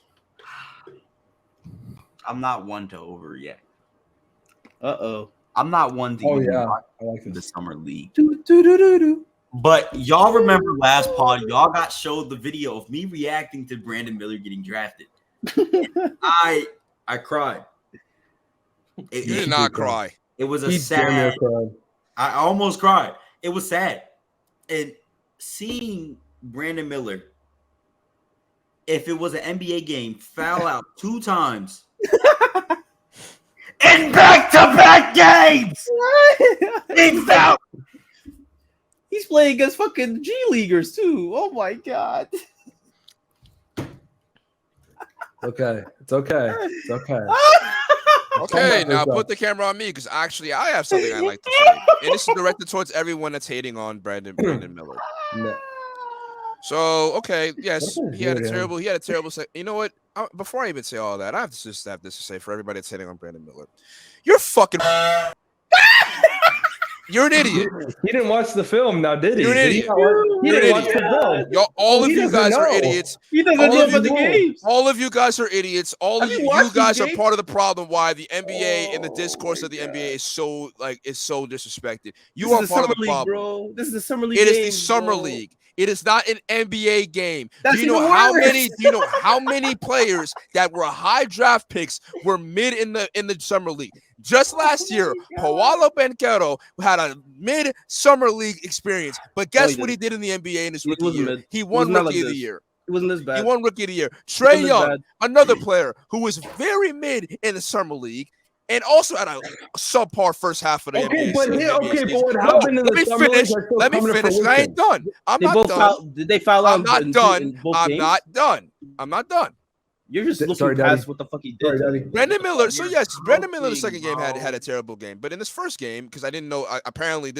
I'm not one to overreact. Uh-oh. I'm not one to Oh even yeah, watch I like the this. summer league. Do, do, do, do, do. But y'all remember last pod, y'all got showed the video of me reacting to Brandon Miller getting drafted. I cried. You did not cry. It was a He damn near sad. cried. I almost cried. It was sad. And seeing Brandon Miller, if it was an NBA game, foul out 2 times in back-to-back games. He fouled. He's playing against fucking G Leaguers too. Oh my god. Okay, it's okay. It's okay. Okay, Calm now down. put the camera on me because actually I have something I like to say, and this is directed towards everyone that's hating on Brandon Miller. No. So okay, yes, What is he had a weird, terrible. He had a terrible. You know what? Before I even say all that, I have to just have this to say for everybody that's hating on Brandon Miller. You're fucking. You're an idiot. He didn't watch the film, now did he? You're an Did he idiot. not watch- He You're didn't an watch the idiot. film. Y'all, all of He you doesn't guys are know. idiots. He doesn't All know of about the you- games. All of you guys are idiots. All Have of you you watched guys these are games? part of the problem why the NBA and the Oh discourse my of the NBA God. is so disrespected. You This are is the part of Summer the League, problem. bro. This is the Summer League. It is the games, summer bro. league. It is not an NBA game. That's Do you know even how worse. many? Do you know how many players that were high draft picks were mid in the summer league? Just last year, Paolo Banchero had a mid summer league experience. But guess he what he did in the NBA in his He rookie wasn't year? mid. He He won was not rookie like of the this. year. It wasn't this bad. He won rookie of the year. It Trey wasn't this Young, bad. another player who was very mid in the summer league and also had a subpar first half of the Okay, NBA. but season. what happened in Let the me summer finish. league are still Let me coming to finish. I ain't fruition. done. I'm They not both done. foul. Did they foul out? I'm not in done. both I'm games? not done. I'm not done. You're just looking Sorry, past Daddy. what the fuck he Sorry, did. Daddy. Brandon Miller. So yes, Brandon Miller, the joking, second game had bro. a terrible game, but in his first game, because I didn't know. Apparently,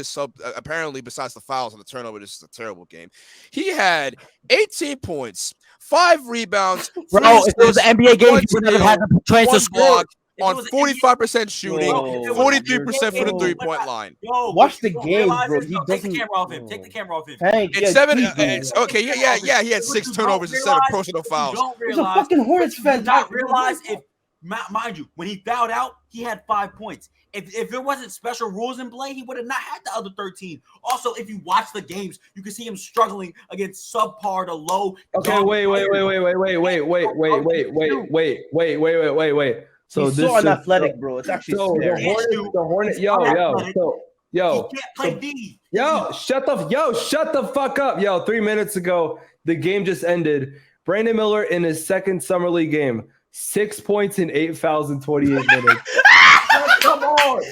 besides the fouls and the turnover, this is a terrible game. He had 18 points, 5 rebounds, Bro, if it was an NBA game, one you would never steal, had the chance to 1 score. block If it on was an 45% shooting, Whoa, 43% from the you're- 3-point line. Yo, Watch but the you don't games, realize bro. this? He No, take doesn't- the camera off him. Take the camera off him. Hank, It's yeah, 7. please, bro. Okay, yeah. He had 6 turnovers and 7 personal fouls. Don't He's a realize. fucking Hornets You fan. do not realize if, mind you, when he fouled out, he had 5 points. If there wasn't special rules in play, he would have not had the other 13. Also, if you watch the games, you can see him struggling against subpar to low. Okay, young wait. So He's this so is unathletic, bro. It's actually so scary. the Hornets, He's unathletic. He yo, can't play D. shut the fuck up. Yo, 3 minutes ago, the game just ended. Brandon Miller in his second summer league game, 6 points and 8 fouls in 28 minutes. Come on.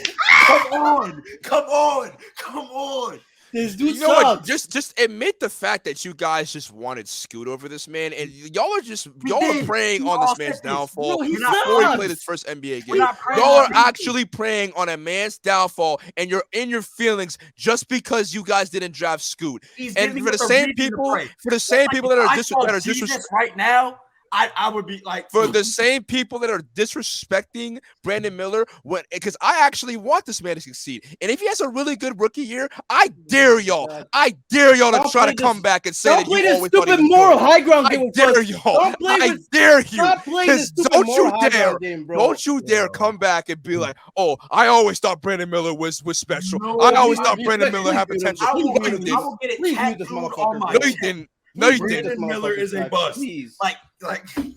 This dude You know what? sucks. Just admit the fact that you guys just wanted Scoot over this man, and y'all are preying on this man's downfall No, he before he sucks. played his first NBA We're game. not praying Y'all are on him. actually preying on a man's downfall, and you're in your feelings just because you guys didn't draft Scoot. He's And giving for the us a same reason to people, pray. that are I saw Jesus disrespectful. right now. I would be like for the same people that are disrespecting Brandon Miller, because I actually want this man to succeed. And if he has a really good rookie year, I dare y'all. I dare y'all to try to come back and say Don't that play you this always thought he stupid was moral good. high ground I game with dare us. y'all. Don't play I with- dare you. Stop playing this Because stupid don't you moral high dare. ground game, bro. Don't you dare come back and be like, oh, I always thought Brandon Miller was special. No, I always you- thought you- Brandon Miller had please, potential. I will, Please No, you mute didn't. I will get it Please mute this tattooed motherfucker. on my No, you chest. didn't. No, you Please mute didn't. this Miller is a motherfucker, bust. Please. Like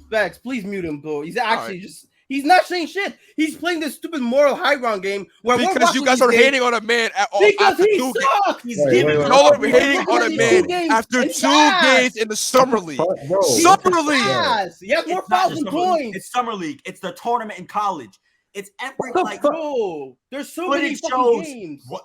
Specs, please mute him, bro. He's actually right. just. He's not saying shit. He's playing this stupid moral high ground game where we're Because you watching guys these are games hating on a man because after he 2 games. sucks. He's Wait, giving wait, Y'all wait. are up. hating He's on a playing man 2 games after and 2 ass. games in the summer league. Bro, Summer league. Ass. He has more it's not fouls just than summer league. points. It's summer league. It's the tournament in college. It's every What the like fuck? Bro, there's so But many it fucking shows games. what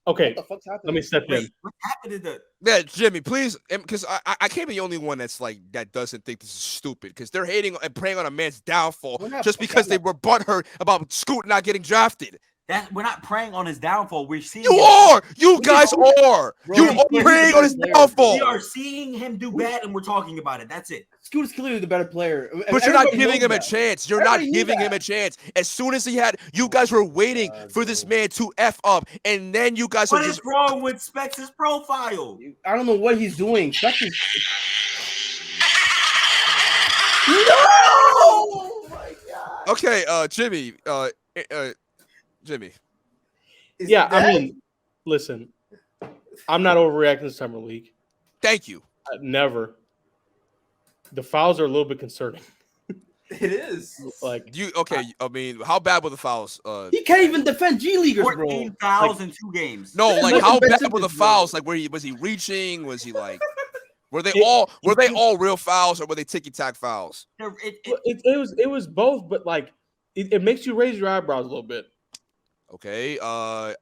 Okay, What the fuck's happening? let me step in. wait, what happened to the Yeah, Jimmy, please, because I can't be the only one that's like that doesn't think this is stupid because they're hating and preying on a man's downfall We're not- just because they were butthurt about Scoot not getting drafted. that we're not preying on his downfall. We're seeing You him- are, you guys are, Bro, you he's are playing preying the on his best player. downfall. We are seeing him do bad and we're talking about it. That's it. Scoot is clearly the better player. But you're not Everybody giving knows him a that. chance. You're Everybody not knew giving him that. a chance. As soon as he had, you guys were waiting for this man to F up, and then you guys are What just. is wrong with Specs' profile? I don't know what he's doing. Specs is Oh my god. Okay, Jimmy, Jimmy. Yeah, I mean, listen, I'm not overreacting to summer league. Thank you. Never. The fouls are a little bit concerning. It is. Like, You okay? I mean, how bad were the fouls? he can't even defend G Leaguers, bro. 14 fouls in 2 games. No, This is like like how the Ben bad were the Simmons, bro. fouls? Like, was he reaching? Was he like? Were they It- all real fouls or were they ticky tack fouls? it was both, but like, it makes you raise your eyebrows a little bit. Okay.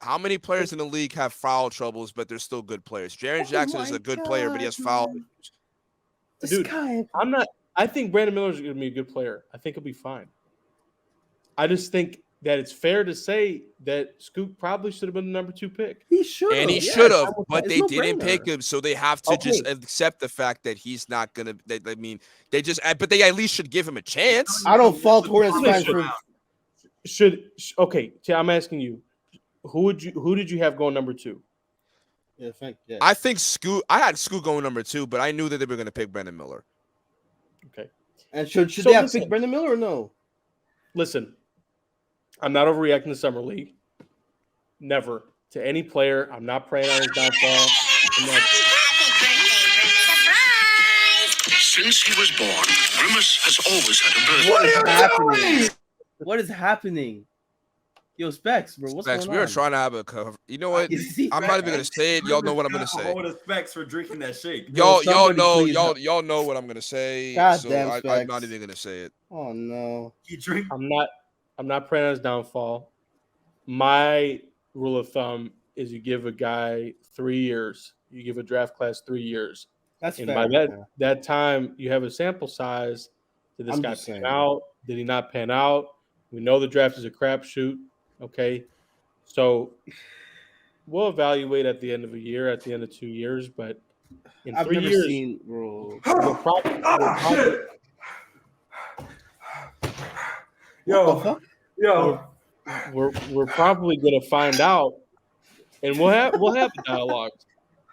How many players in the league have foul troubles, but they're still good players? Jaren Jackson is my a good player, but he has God, foul. man. This Dude, guy. I'm not. I think Brandon Miller's going to be a good player. I think he'll be fine. I just think that it's fair to say that Scoot probably should have been the number 2 pick. He should. And he should have, but they didn't pick him, so they have to just accept the fact that he's not gonna. I mean, they just, but they at least should give him a chance. I don't fault Hornets fans for. Okay, I'm asking you, who did you have going number 2? Yeah, yeah. I think Scoot. I had Scoot going number 2, but I knew that they were gonna pick Brandon Miller. Okay. And should So they have listen. picked Brandon Miller or no? Listen, I'm not overreacting to summer league. Never to any player. I'm not preying on his downfall. I'm not- Since he was born, Grimace has always had a birthday. What is happening? What is happening? Yo, Specs, bro. What's Specs, going we on? were trying to have a cover. You know what? Is he- I'm not even gonna say it. Y'all know what I'm gonna say. Hold the Specs for drinking that shake. Y'all somebody know, please help. y'all know what I'm gonna say. God so damn, I'm Specs. not even gonna say it. Oh no. He drink. I'm not preying on his downfall. My rule of thumb is you give a guy 3 years. You give a draft class 3 years. That's And fair. by yeah. that time, you have a sample size. Did this I'm guy just pan saying. out? Did he not pan out? We know the draft is a crapshoot. Okay. So we'll evaluate at the end of a year, at the end of 2 years, but in I've 3 never years, seen, bro. we're probably, What the fuck? we're probably going to find out, and we'll have the dialogue.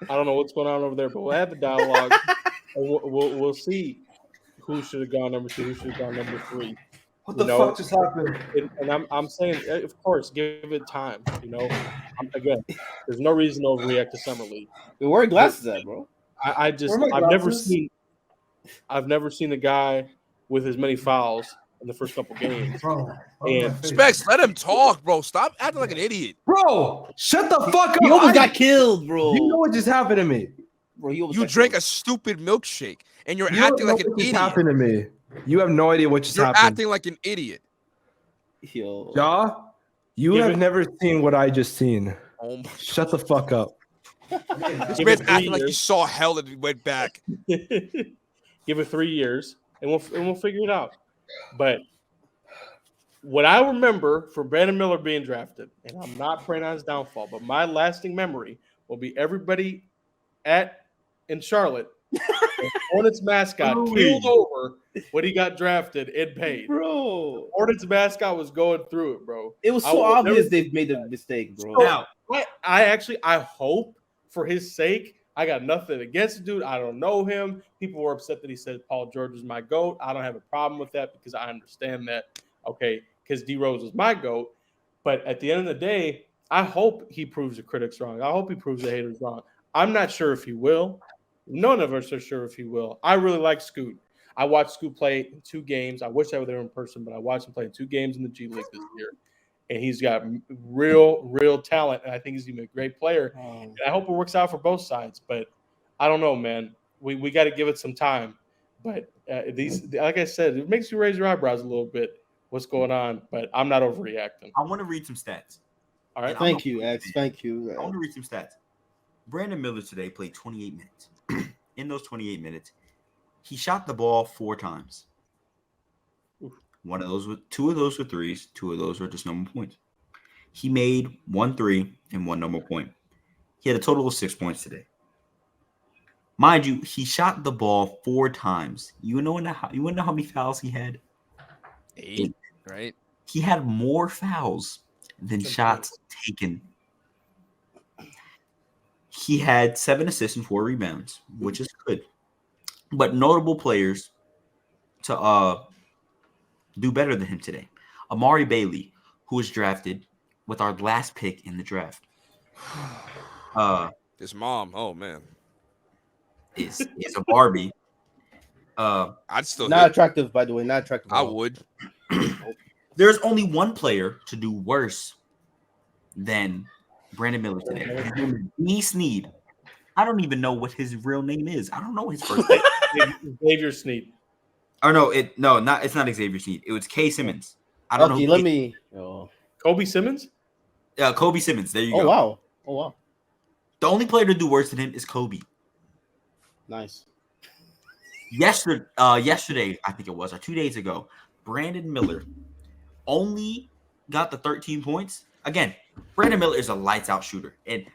I don't know what's going on over there, but we'll have the dialogue, and we'll see who should have gone number 2, who should have gone number 3. What the fuck just happened? And I'm saying, of course, give it time. You know, again, there's no reason to overreact to summer league. Where are your glasses at, bro? I just Where are my glasses? I've never seen a guy with as many fouls in the first couple games. And Specs, let him talk, bro. Stop acting like an idiot. Bro, shut the fuck up. He almost I- got killed, bro. You know what just happened to me? Bro, he almost You got drank killed. a stupid milkshake, and you're You don't acting know like an what just idiot. happened to me. You have no idea what just You're happened. acting like an idiot. Yo. Ja, you Give have it- never seen what I just seen. Oh my! Shut the fuck up. This Give man's it 3 acting like he years. saw hell and he went back. Give it 3 years, and we'll figure it out. But what I remember from Brandon Miller being drafted, and I'm not praying on his downfall, but my lasting memory will be everybody in Charlotte Hornets mascot keeled over when he got drafted and paid. Bro. Hornets mascot was going through it, bro. It was I so will obvious never they've made a mistake, bro. Now, I hope for his sake. I got nothing against the dude. I don't know him. People were upset that he said Paul George was my GOAT. I don't have a problem with that because I understand that. Okay, because D Rose was my GOAT. But at the end of the day, I hope he proves the critics wrong. I hope he proves the haters wrong. I'm not sure if he will. None of us are sure if he will. I really like Scoot. I watched Scoot play in 2 games. I wish I were there in person, but I watched him play in 2 games in the G League this year. And he's got real talent. And I think he's going to be a great player. And I hope it works out for both sides. But I don't know, man. We got to give it some time. But like I said, it makes you raise your eyebrows a little bit. What's going on? But I'm not overreacting. I want to read some stats. All right. Thank you, X. Thank you. I want to read some stats. Brandon Miller today played 28 minutes. In those 28 minutes, he shot the ball 4 times. Two of those were threes. 2 of those were just normal points. He made 1 3 and 1 normal point. He had a total of 6 points today. Mind you, he shot the ball 4 times. You want to know how many fouls he had? 8, right? He had more fouls than shots taken. He had 7 assists and 4 rebounds, which is good. But notable players to do better than him today. Amari Bailey, who was drafted with our last pick in the draft. His mom, oh man, is a Barbie. I'd still Not attractive, by the way. Not attractive. I would. There's only one player to do worse than Brandon Miller today. His name is D. Sneed. I don't even know what his real name is. I don't know his first name. Xavier Sneed. Oh no, it's not Xavier Sneed. It was K. Simmons. I don't know. Let me. Oh. Kobe Simmons? Kobe Simmons. There you Oh go. wow. Oh wow. The only player to do worse than him is Kobe. Nice. Yesterday, I think it was, or 2 days ago, Brandon Miller only got the 13 points. Again, Brandon Miller is a lights out shooter, and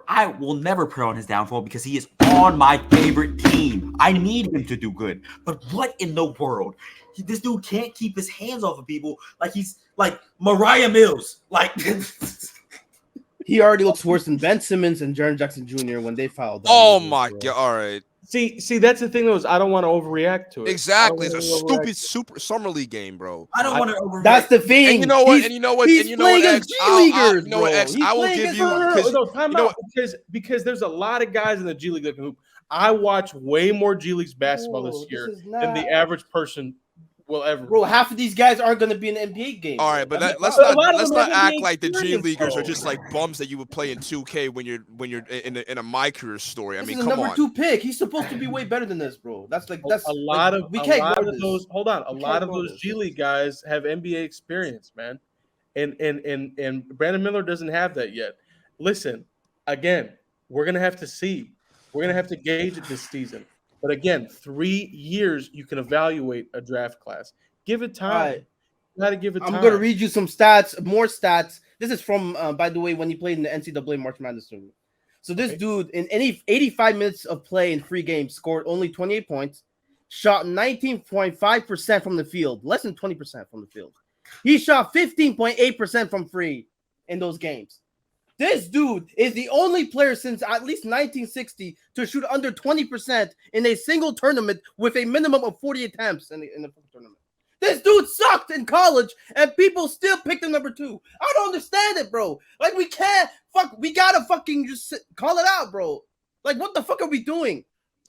I will never put on his downfall because he is on my favorite team. I need him to do good, but what in the world? This dude can't keep his hands off of people like he's like Mariah Mills. Like He already looks worse than Ben Simmons and Jaren Jackson Jr. when they fouled. Oh my god! All right. See, that's the thing though, is I don't want to overreact to it. Exactly. It's a stupid super summer league game, bro. I don't want to overreact. That's the thing. And you know what? He's playing against G-Leaguers, you know what, X? bro. I will He's give playing you against- No, time out, because there's a lot of guys in the G League that can hoop. I watch way more G Leagues basketball this year than the average person will ever. Bro, half of these guys aren't going to be in the NBA game. All right, but let's a lot not of them have act NBA like the G experience, leaguers bro. are just like bums that you would play in 2K when you're in a My Career story. I This mean, is a come number on. 2 pick. He's supposed to be way better than this, bro. That's a lot of we can't go those. this. Hold on, a We lot can't of go those this. G League guys have NBA experience, man, and Brandon Miller doesn't have that yet. Listen, again, we're gonna have to see. We're gonna have to gauge it this season. But again, 3 years you can evaluate a draft class. Give it time. Right. You gotta give it time. I'm going to read you some stats, more stats. This is from, by the way, when he played in the NCAA March Madness tournament. So this dude, in any 85 minutes of play in 3 games, scored only 28 points, shot 19.5% from the field, less than 20% from the field. He shot 15.8% from free in those games. This dude is the only player since at least 1960 to shoot under 20% in a single tournament with a minimum of 40 attempts in the tournament. This dude sucked in college, and people still picked him number 2. I don't understand it, bro. Like, we gotta fucking just call it out, bro. Like, what the fuck are we doing?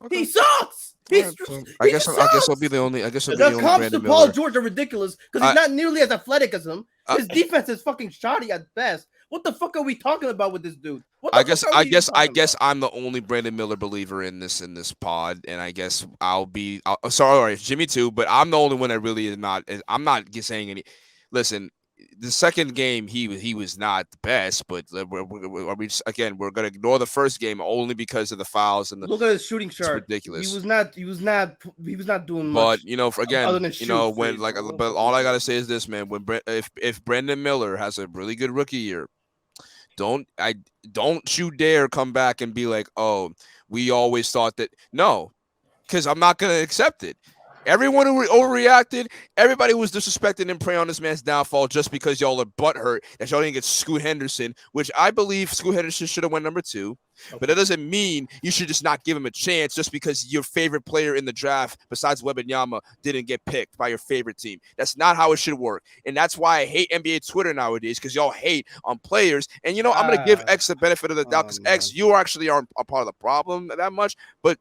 Okay. He sucks. I guess I'll be the only. I guess I'll be the The only comps Brandon to Paul Miller. George are ridiculous because he's not nearly as athletic as him. His defense is fucking shoddy at best. What the fuck are we talking about with this dude? I guess I'm the only Brandon Miller believer in this pod, and I guess sorry, Jimmy too, but I'm the only one that really is not. I'm not saying any. Listen, the second game he was not the best, but we're gonna ignore the first game only because of the fouls and the. Look at his shooting chart. It's ridiculous. He was not doing much. But other than shoot. when but all I gotta say is this, man. If Brandon Miller has a really good rookie year, don't you dare come back and be like, oh, we always thought that. No, because I'm not gonna accept it. Everyone who overreacted, everybody who was disrespecting and praying on this man's downfall just because y'all are butthurt that y'all didn't get Scoot Henderson, which I believe Scoot Henderson should have went number 2. But that doesn't mean you should just not give him a chance just because your favorite player in the draft, besides Wembanyama, didn't get picked by your favorite team. That's not how it should work. And that's why I hate NBA Twitter nowadays, because y'all hate on players. And, I'm going to give X the benefit of the doubt because X, you actually aren't a part of the problem that much. But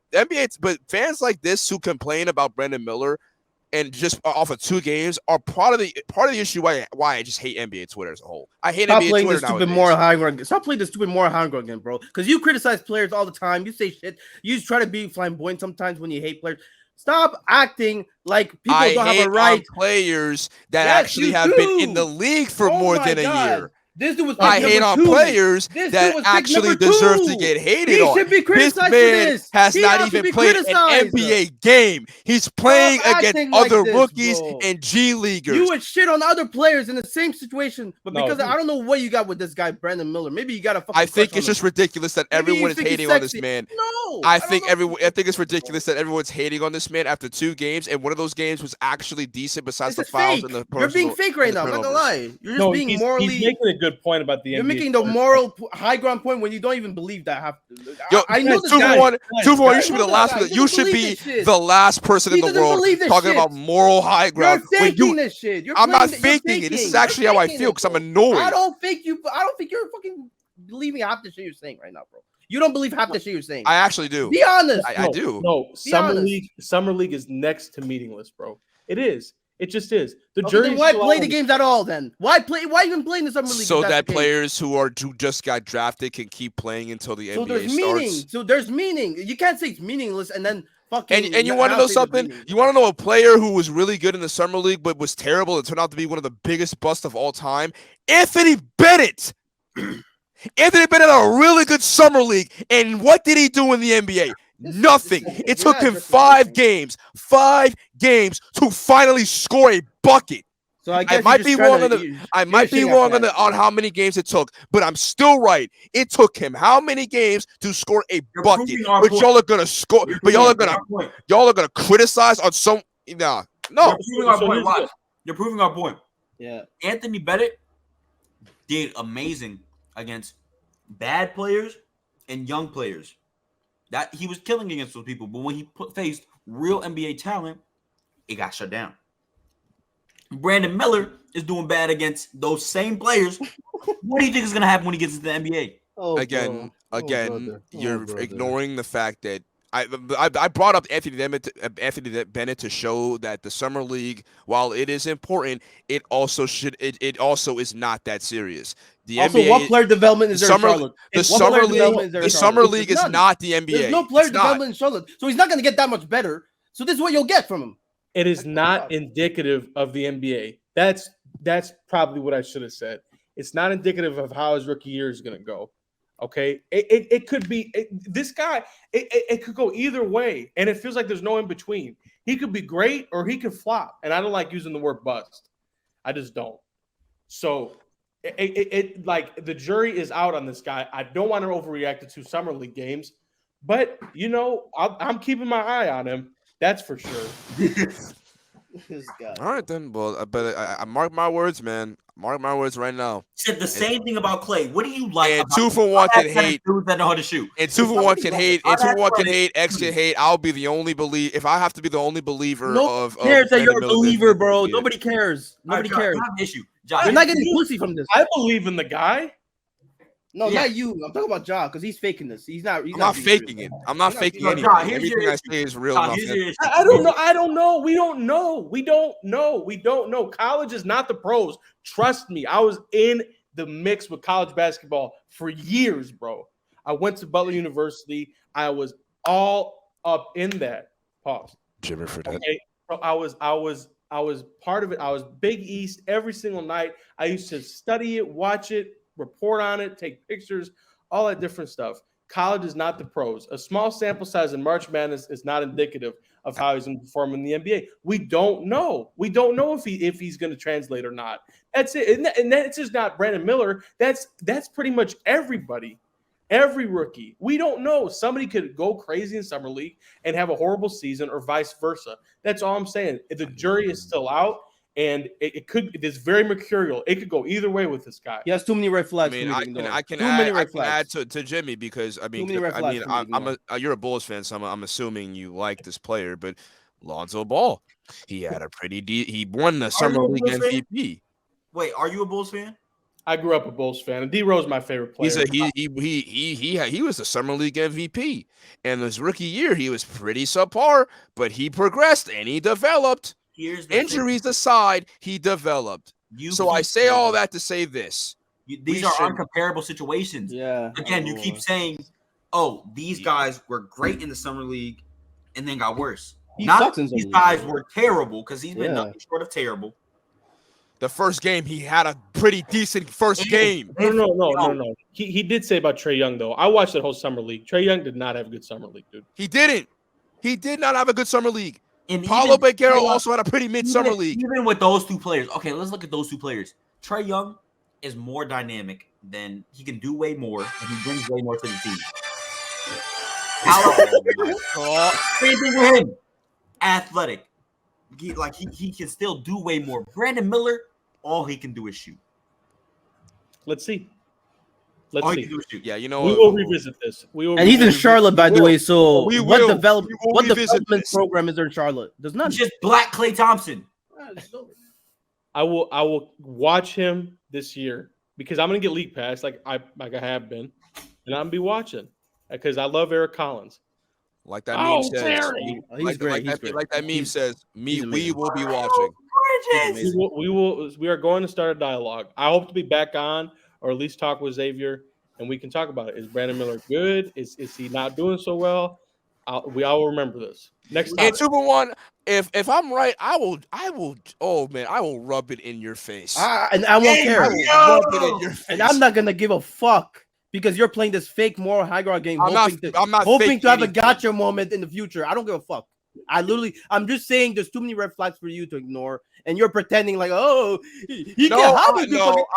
fans like this who complain about Brandon Miller and just off of 2 games are part of the issue why I just hate NBA Twitter as a whole. I hate Stop NBA playing Twitter the stupid nowadays. moral high ground. Stop playing the stupid moral high ground again, bro. Because you criticize players all the time. You say shit. You just try to be flamboyant sometimes when you hate players. Stop acting like people don't have a right. On players that Yes, actually you have do. been in the league for Oh more my than a God. year. This dude was I hate on players This dude that was pick actually number deserve 2. to get hated He on. should be This criticized for man this. has He not has to even be played an criticized. NBA game. He's playing against acting like other this, rookies bro. and G leaguers. You would shit on other players in the same situation, but No, because dude. I don't know what you got with this guy, Brandon Miller. Maybe you got a fucking I think crush it's on just ridiculous that Maybe you everyone is think he's hating on this sexy. man. him. No, I don't think know. I think it's ridiculous that everyone's hating on this man after 2 games, and one of those games was actually decent besides This the is fouls fake. and the You're being personal- fake right and the now. I'm not gonna turnovers. lie. You're just No, being he's morally. making a good point about the You're NBA making the Twitter. moral high ground point when you don't even believe that. Yo, I know this 2 guy. for 1. 2 for 1. You I should be know the this last. guy. He You doesn't should believe be this shit. the last person He in the doesn't world believe this talking shit. about moral high You're ground. When faking you, this shit. You're I'm not playing- you're faking it. This is faking. actually You're how I faking feel it, because I'm bro. annoyed. I don't think you're fucking believing half the shit you're saying right now, bro. You don't believe half the shit you're saying. I actually do. Be honest. I do. No, Be summer honest. league is next to meaningless, bro. It is. It just is. The Okay, jury's then why still play out the on games at all? Then why even play in the summer league? So if that's that the case? players who just got drafted can keep playing until the So NBA there's starts. meaning. So there's meaning. You can't say it's meaningless and then fucking. And you want to know something? You want to know a player who was really good in the summer league but was terrible and turned out to be one of the biggest busts of all time? Anthony Bennett. Anthony Bennett had a really good summer league, and what did he do in the NBA? Nothing. It took him 5 games to finally score a bucket. So I guess might be wrong on how many games it took, but I'm still right. It took him how many games to score a bucket? proving our But point. y'all are gonna score. But y'all are gonna criticize on some. No. You're proving our So point. here's Watch. the- You're proving our point. Yeah. Anthony Bennett did amazing against bad players and young players. That he was killing against those people, but when he faced real NBA talent, it got shut down. Brandon Miller is doing bad against those same players. What do you think is going to happen when he gets into the NBA? Oh, Again, brother. you're brother. ignoring the fact that I brought up Anthony Bennett to show that the summer league, while it is important, it also is not that serious. The Also, NBA, what player development is there in Charlotte? the What summer player league, development is there in the Charlotte? summer league is None. not the NBA. There's no player It's not. development in Charlotte, so he's not going to get that much better. So this is what you'll get from him. It is not indicative of the NBA. That's probably what I should have said. It's not indicative of how his rookie year is going to go. Okay, it could be this guy. It could go either way, and it feels like there's no in between. He could be great or he could flop, and I don't like using the word bust. I just don't. So it like the jury is out on this guy. I don't want to overreact to 2 summer league games, but I'm keeping my eye on him. That's for sure. This guy. All right then. Well, but I mark my words, man. Mark my words right now. Said the same thing about Clay. What do you like? And about 2 for 1 can hate. dudes that know how to shoot. And 2 for 1 can hate. And 2 for 1 can That's hate. X can hate. I'll be the only if I have to be the only believer Nobody of cares that Brandon you're a Miller, believer, then bro. yeah. Nobody cares. Nobody All right, cares. Josh, I have an issue. Josh, You're not getting pussy from this. I believe in the guy. No, Yeah. not you. I'm talking about Ja because he's faking this. He's not. I'm not faking it. I'm not You're not faking faking anything. it. Here's your Everything I issue. say is real. Josh, and here's authentic. your issue. I don't know. I don't know. We don't know. We don't know. We don't know. College is not the pros. Trust me. I was in the mix with college basketball for years, bro. I went to Butler University. I was all up in that. Pause. Jimmy for that. Okay. So I was part of it. I was Big East every single night. I used to study it, watch it, report on it, take pictures, all that different stuff. College is not the pros. A small sample size in March Madness is not indicative of how he's going to perform in the NBA. We don't know. We don't know if he's going to translate or not. That's it. And that's just not Brandon Miller. That's pretty much everybody. Every rookie. We don't know. Somebody could go crazy in summer league and have a horrible season, or vice versa. That's all I'm saying. The jury is still out, and it is very mercurial. It could go either way with this guy. He has too many red flags. I mean, I can add to Jimmy because you're a Bulls fan, so I'm assuming you like this player, but Lonzo Ball, he had a he won the summer league MVP. Wait, are you a Bulls fan? I grew up a Bulls fan, and D Rose my favorite player. He was the summer league MVP, and his rookie year he was pretty subpar, but he progressed and he developed. Injuries aside, he developed. So I say all that to say this: these are uncomparable situations. Yeah. Again, you keep saying, "Oh, these guys were great in the summer league, and then got worse." Not these guys were terrible, because he's been nothing short of terrible. The first game, he had a pretty decent first game. No. He did say about Trae Young, though. I watched that whole summer league. Trae Young did not have a good summer league, dude. He didn't. He did not have a good summer league. And Paolo Banchero also had a pretty mid-summer league. Even with those two players. Okay, let's look at those two players. Trae Young is more dynamic than he can do way more, and he brings way more to the team. Same thing with him. Athletic. He can still do way more. Brandon Miller, all he can do is shoot. Let's see. He can do is shoot. Yeah, you know, we will revisit this. And he's in Charlotte, by the way. So what development this program is there in Charlotte? There's none. It's just black Klay Thompson. I will watch him this year because I'm gonna get league pass like I have been, and I'm gonna be watching because I love Eric Collins. Like that meme says, he's great. Like that meme says, we will be watching. We are going to start a dialogue. I hope to be back on, or at least talk with Xavier, and we can talk about it. Is Brandon Miller good? Is he not doing so well? We all remember this. Next time. And Super One, if I'm right, I will. Oh man, I will rub it in your face. And I won't care. Rub it in your face. And I'm not gonna give a fuck. Because you're playing this fake moral high ground game, hoping to have a gotcha moment in the future. I don't give a fuck. I'm just saying there's too many red flags for you to ignore, and you're pretending like, oh,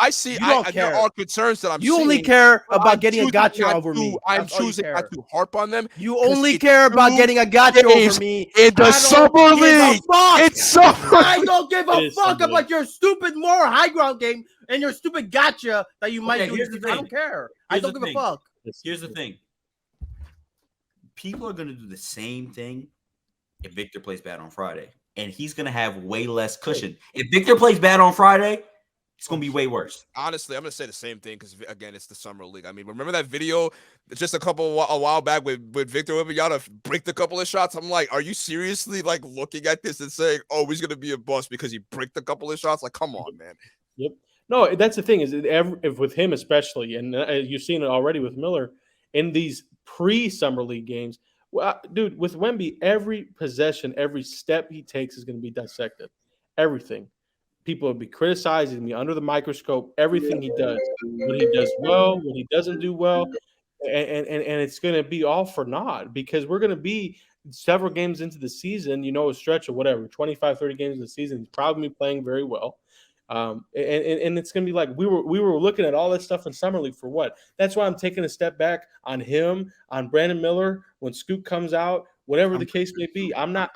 I see. There are concerns that you only care about getting a gotcha over me. I'm choosing not to harp on them. You only care about getting a gotcha over me in the summer league. It's summer. I don't give a fuck about your stupid moral high ground game and your stupid gotcha that you might do. I don't care. I don't give a fuck. Here's the thing. People are going to do the same thing if Victor plays bad on Friday. And he's going to have way less cushion. If Victor plays bad on Friday, it's going to be way worse. Honestly, I'm going to say the same thing because, again, it's the summer league. I mean, remember that video just a while back with Victor Wembanyama bricked a couple of shots? I'm like, are you seriously, like, looking at this and saying, oh, he's going to be a bust because he bricked a couple of shots? Like, come on, man. Yep. No, that's the thing is if with him especially, and you've seen it already with Miller in these pre-summer league games. Well, dude, with Wemby, every possession, every step he takes is going to be dissected. Everything. People will be criticizing me under the microscope. Everything he does, what he does well, what he doesn't do well, and it's going to be all for naught because we're going to be several games into the season. A stretch of whatever 25, 30 games of the season. He's probably playing very well. And it's gonna be like we were looking at all this stuff in summer league for what? That's why I'm taking a step back on him, on Brandon Miller when Scoot comes out, whatever the case may be. I'm not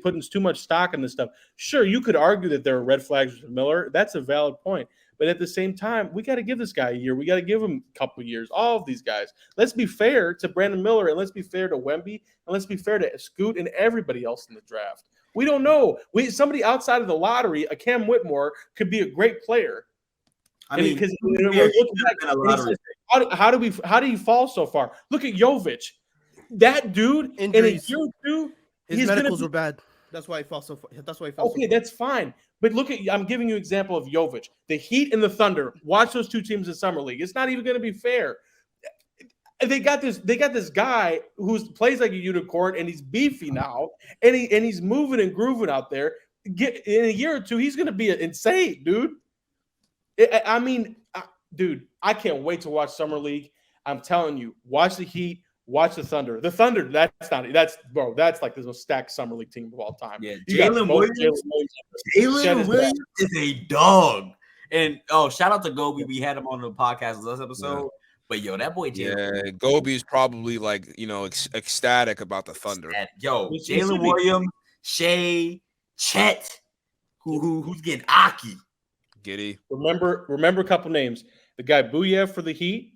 putting too much stock in this stuff. Sure, you could argue that there are red flags with Miller. That's a valid point. But at the same time, we got to give this guy a year. We got to give him a couple of years. All of these guys. Let's be fair to Brandon Miller, and let's be fair to Wemby, and let's be fair to Scoot and everybody else in the draft. We don't know. Somebody outside of the lottery, a Cam Whitmore, could be a great player. I mean, because how do you fall so far? Look at Jovic. That dude Injuries. In a year or two, his medicals were bad. That's why he fell so far. Okay, that's fine. But I'm giving you an example of Jovic. The Heat and the Thunder. Watch those two teams in summer league. It's not even going to be fair. They got this guy who plays like a unicorn, and he's beefy now, and he's moving and grooving out there. In a year or two, he's going to be insane, dude. Dude, I can't wait to watch summer league. I'm telling you, watch the Heat, watch the Thunder. The Thunder, that's like the most stacked summer league team of all time. Yeah, Jalen Williams is a dog. And shout out to Gobi. We had him on the podcast last episode. But yo, that boy Jalen. Yeah, Gobe's probably like ecstatic about the Thunder. Yo, He should Jalen be. Williams, Shea, Chet, who's getting Aki. Giddy. Remember a couple names. The guy Booyev for the Heat,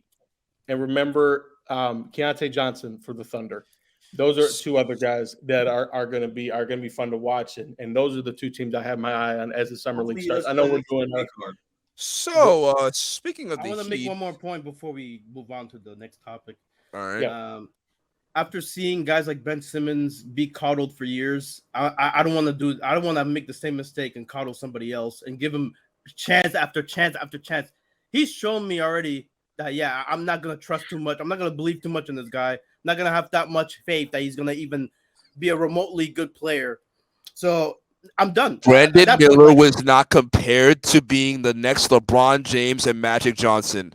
and remember Keontae Johnson for the Thunder. Those are two other guys that are going to be fun to watch, and those are the two teams I have my eye on as the summer league starts. I know we're doing. So, speaking of I the want to make Heat, one more point before we move on to the next topic. all right. Yeah. After seeing guys like Ben Simmons be coddled for years, I don't want to make the same mistake and coddle somebody else and give him chance after chance after chance. He's shown me already that I'm not gonna trust too much. I'm not gonna believe too much in this guy. I'm not gonna have that much faith that he's gonna even be a remotely good player. So I'm done. Brandon Miller was not compared to being the next LeBron James and Magic Johnson.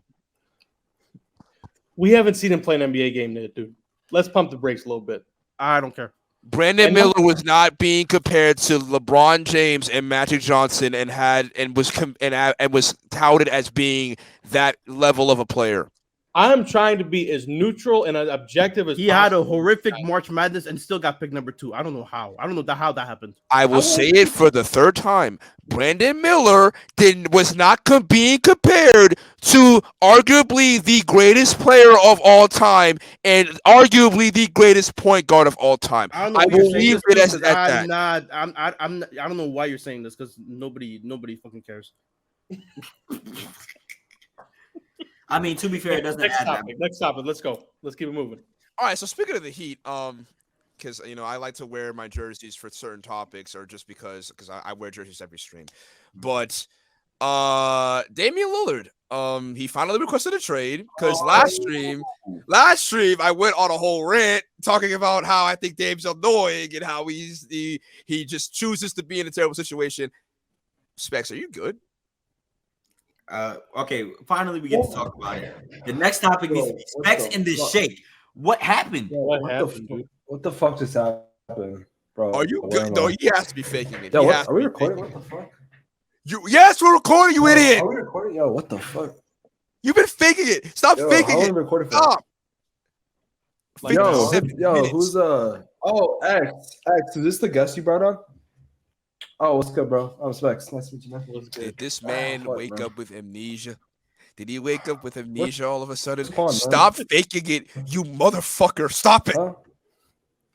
We haven't seen him play an NBA game yet, dude. Let's pump the brakes a little bit. I don't care. Brandon Miller was not being compared to LeBron James and Magic Johnson and was touted as being that level of a player. I'm trying to be as neutral and as objective as He possible. had a horrific March Madness and still got picked number 2. I don't know how. I don't know how that happened. I will say it for the third time. Brandon Miller was not being compared to arguably the greatest player of all time and arguably the greatest point guard of all time. I don't know. I Why you're saying believe this, it as because that. I don't know why you're saying this because nobody fucking cares. I mean, to be fair, it doesn't Next add that. topic. Next topic. Let's go. Let's keep it moving. All right, so speaking of the Heat, because I like to wear my jerseys for certain topics, or just because I wear jerseys every stream. But Damian Lillard, he finally requested a trade because last stream I went on a whole rant talking about how I think Dame's annoying and how he just chooses to be in a terrible situation. Specs, are you good? Okay, finally we get to talk about it. The next topic needs to be Specs in the shake. What happened? What the fuck just happened, bro? Are you good? No, he has to be faking it. Yo, He has are we to be recording? faking What the fuck? it. Yes, we're recording, you idiot. Are we recording? Yo, what the fuck? You've been faking it. Stop Yo, faking how it. are we recording for? Stop. Like, Yo, 57 yo, minutes. who's X? Is this the guest you brought on? Oh, what's good, bro? I'm Specs. Nice to meet you, man. Did this man what, wake bro? up with amnesia? Did he wake up with amnesia all of a sudden? Come on, man. Stop faking it, you motherfucker. Stop it. Huh?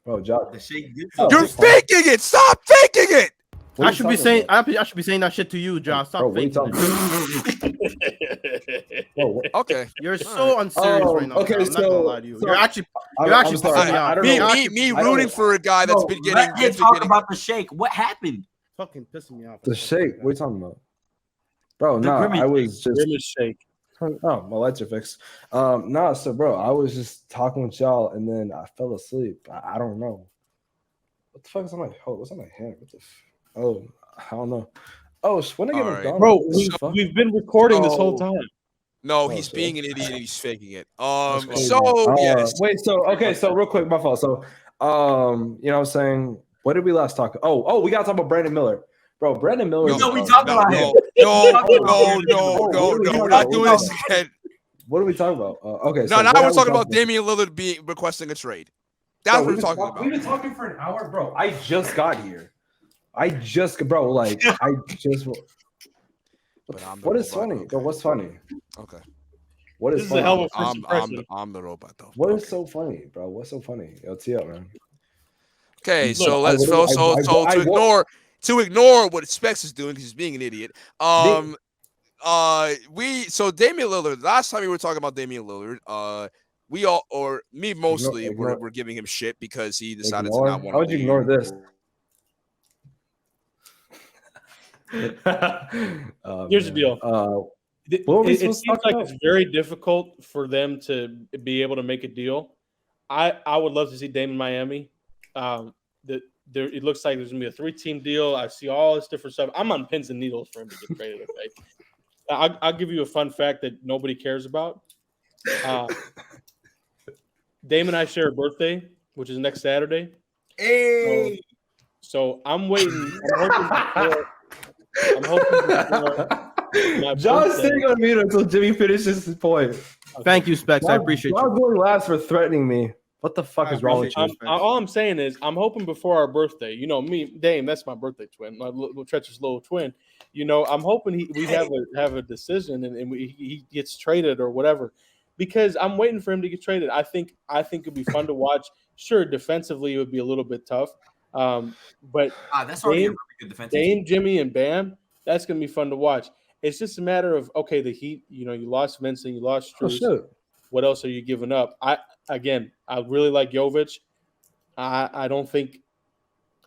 Bro, Josh. The shake. Oh, You're it's fine. faking it. Stop faking it. What are I you should be talking saying about? I should be saying that shit to you, Josh. Stop Bro, what are you faking talking it. about? Bro, what? Okay. You're so unserious Oh, right now. okay, I'm not gonna so- lie to you. so- You're actually I'm pissing sorry. me off. I don't Me, know. me I rooting don't- for a guy that's Bro, been let getting. him talk about the shake. What happened? fucking pissing me off. The shake. What are you talking about? Bro, The nah, Grimmy I was just. Grimace shake. Oh, my lights are fixed. Nah, so bro, I was just talking with y'all and then I fell asleep. I don't know. What the fuck is on my what's on my hand? What the oh, I don't know. Oh, when I get All right. McDonald's. Bro, What the fuck? we've been recording this whole Oh. time. No, Oh, he's so being an that's- idiot and he's faking it. That's crazy. So yes. Wait, so okay, so real quick, my fault. So you know what I'm saying? What did we last talk? Oh, we gotta talk about Brandon Miller. Bro, Brandon Miller. No, we talked about him. No, we're not doing this again. What are we talking about? Okay, No, now what we're are we talking about Damian Lillard requesting a trade. That's Bro, what we're talking about. We've been talking for an hour, bro. I just got here. Bro, like, I just. But I'm the What is robot, funny? okay. Bro, what's funny? Okay. What This is is funny? a hell of a first impression. I'm the robot though. What is Okay. so funny, bro? What's so funny? Yo, tee up, man. Okay, Look, so I let's literally- to ignore what Specs is doing because he's being an idiot. So Damian Lillard. Last time we were talking about Damian Lillard, we all, or me mostly, Ignore- were giving him shit because he decided Ignore? to not want. How would you ignore this? Here's the deal. What were we It supposed to seems talk like about? it's very difficult for them to be able to make a deal. I would love to see Dame in Miami. It looks like there's gonna be a 3-team deal. I see all this different stuff. I'm on pins and needles for him to get traded. Okay, I'll give you a fun fact that nobody cares about. Dame and I share a birthday, which is next Saturday. Hey, So I'm waiting. I'm hoping before my John's birthday. staying on mute until Jimmy finishes his point. Thank you, Specs. I Y'all- appreciate y'all you. going last for threatening me. What the fuck I is wrong with you? appreciate All I'm saying is, I'm hoping before our birthday. You know, me, Dame, that's my birthday twin, my little treacherous little twin. You know, I'm hoping we have a decision and he gets traded or whatever, because I'm waiting for him to get traded. I think it'd be fun to watch. Sure, defensively it would be a little bit tough, but That's already a Dame, really good defensive team. Dame, Jimmy, and Bam, that's gonna be fun to watch. It's just a matter of, okay, the Heat. You know, you lost Vincent, you lost Oh, Strus. shit. What else are you giving up? I really like Jovic. I don't think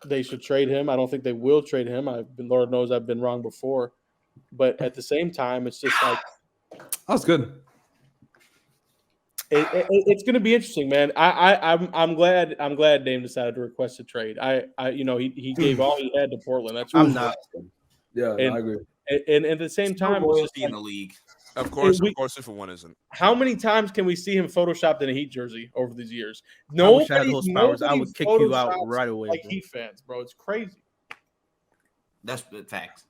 they should trade him. I don't think they will trade him. Lord knows I've been wrong before, but at the same time, it's just like That was good. it's going to be interesting, man. I'm glad Dame decided to request a trade. He gave all he had to Portland. That's I'm not. Yeah, And- I agree. and at the same There's no time, it's just loyalty in like, the league. Of course, we- of course, if one isn't. how many times can we see him photoshopped in a Heat jersey over these years? I wish I had those powers. I nobody would kick you out photoshops right away. like bro. Heat fans, bro. It's crazy. That's the facts.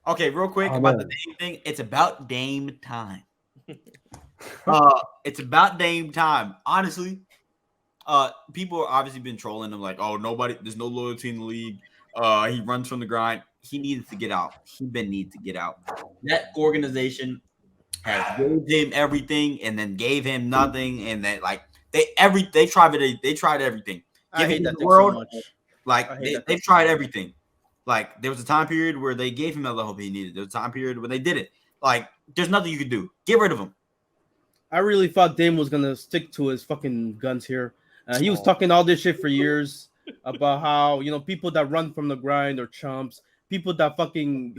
Okay, real quick Oh, about man. the Dame thing. It's about Dame time. It's about Dame time. Honestly, people are obviously been trolling him like, oh, there's no loyalty in the league. He runs from the grind. He needs to get out. He needs to get out. That organization has gave him everything and then gave him nothing, and then like they tried everything. I Give hate him that the thing world. so much. Like I hate that they've so tried much. everything. Like there was a time period where they gave him all the help he needed. There was a time period when they did it. Like there's nothing you could do. Get rid of him. I really thought Dame was gonna stick to his fucking guns here. He was talking all this shit for years about how people that run from the grind are chumps, people that fucking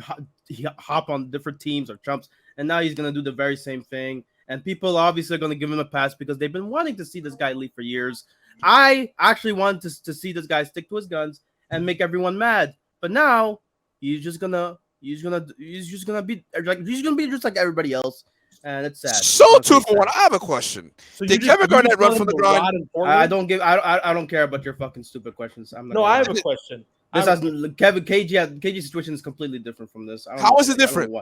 hop on different teams are chumps, and now he's gonna do the very same thing. And people obviously are gonna give him a pass because they've been wanting to see this guy leave for years. I actually wanted to see this guy stick to his guns and make everyone mad, but now he's just gonna be just like everybody else. And it's sad. So, It's honestly 2 for 1, sad. I have a question. So Did you Kevin just Garnett run want from the him to grind? rot in Portland? I don't care about your fucking stupid questions. I'm not No, gonna I have lie. a question. This I- has KG's situation is completely different from this. How is it different?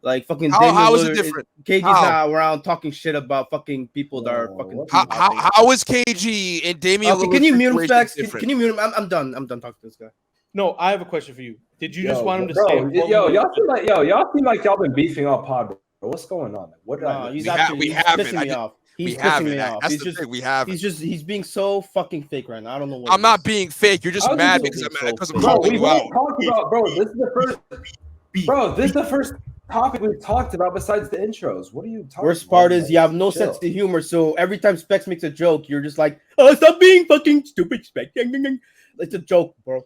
Like fucking How Damian is it Lillard, different? KG's How? not around talking shit about fucking people that are fucking. what? team hopping. How is KG and Damian Okay, Lillard can you mute him, situation Specs? different? Can you mute him? I'm done. I'm done talking to this guy. No, I have a question for you. Did you just Yo, want him to bro, stay? in Portland? y'all seem like y'all been beefing up Pod, bro. What's going on? What did I No, miss? he's We actually haven't. pissing me off. He's We pissing haven't. me off. That's He's the just thing. We haven't. he's being so fucking fake right now. I don't know what. I'm it not is. being fake. You're just I was mad just because being I'm so calling Bro, you we've out. already talked about, bro. This is the first, bro. This is the first topic we've talked about besides the intros. What are you talking? Worst part about? is you have no Chill. sense of humor. So every time Specs makes a joke, you're just like, "Oh, stop being fucking stupid, Specs." It's a joke, bro.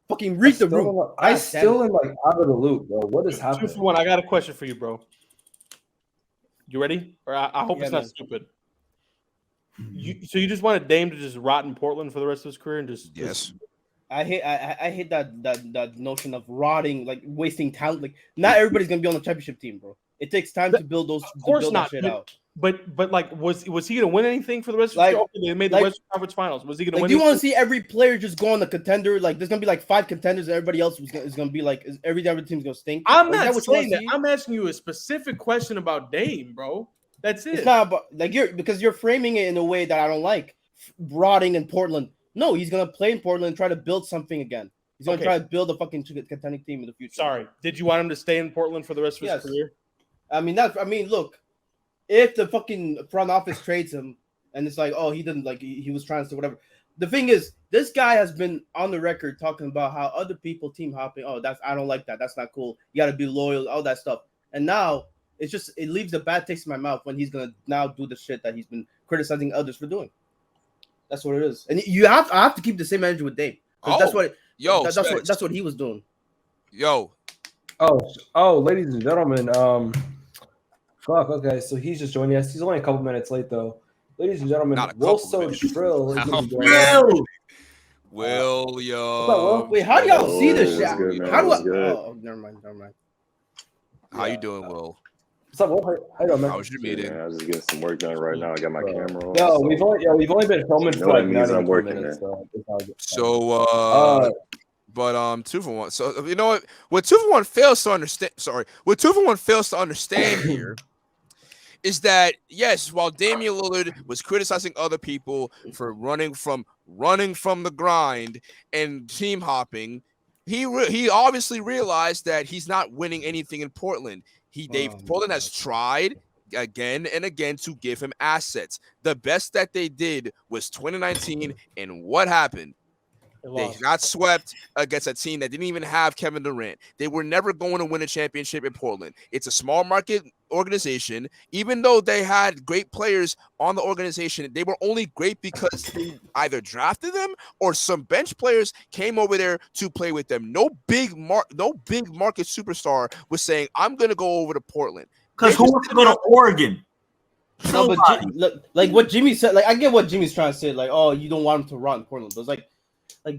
Fucking read the room. I God still am like out of the loop, bro. What is 2 happening? for 1. I got a question for you, bro. You ready? Or I hope Yeah, it's not man. stupid. So you just wanted Dame to just rot in Portland for the rest of his career and just Yes. I hate that notion of rotting, like wasting talent. Like not everybody's gonna be on the championship team, bro. It takes time to build those. Of course to build not, That shit out. But like was he gonna win anything for the rest of Like- his career? Okay, they made the like- Western Conference Finals. Was he gonna Like, win? do you want to anything? see every player just go on the contender? Like, there's gonna be like 5 contenders, and everybody else is gonna be like, every other team's gonna stink. I'm Like, is not that what you wanna saying that. see? I'm asking you a specific question about Dame, bro. That's it. It's not about like you're framing it in a way that I don't like. Rotting in Portland. No, he's gonna play in Portland and try to build something again. He's gonna Okay. try to build a fucking contending team in the future. Sorry. Did you want him to stay in Portland for the rest of Yes. his career? I mean, look, if the fucking front office trades him and it's like, oh, he didn't like he was trying to say whatever. The thing is, this guy has been on the record talking about how other people team hopping. Oh, I don't like that. That's not cool. You got to be loyal, all that stuff. And now it leaves a bad taste in my mouth when he's gonna now do the shit that he's been criticizing others for doing. That's what it is. And I have to keep the same energy with Dave. 'Cause that's what that's what he was doing. Yo, Oh, ladies and gentlemen. Fuck. Okay, so he's just joining us. He's only a couple minutes late though. Ladies and gentlemen, Not a Will couple So minutes. Shrill is gonna be joining us. Will! William. Wait, how do y'all see this shit? What's good, man? How do I? What's good? Oh, never mind. How you doing, Will? What's up, Will? How you doing, man? How was your Shit, meeting? man, I was just getting some work done right now. I got my camera on. Yo, so- we've only been filming You for know like that means 90 I'm working, minutes. man. So, it's all good. So, but 2 for 1. So you know what 2 for 1 fails to understand. Sorry, what 2 for 1 fails to understand here is that yes, while Damian Lillard was criticizing other people for running from the grind and team hopping, he obviously realized that he's not winning anything in Portland. Portland has tried again and again to give him assets. The best that they did was 2019, and what happened? They got swept against a team that didn't even have Kevin Durant. They were never going to win a championship in Portland. It's a small market organization. Even though they had great players on the organization, they were only great because they either drafted them or some bench players came over there to play with them. No big market superstar was saying, I'm going to go over to Portland. Because who wants to go to Oregon? No, but like what Jimmy said, like I get what Jimmy's trying to say, like, oh, you don't want him to run Portland. But it's like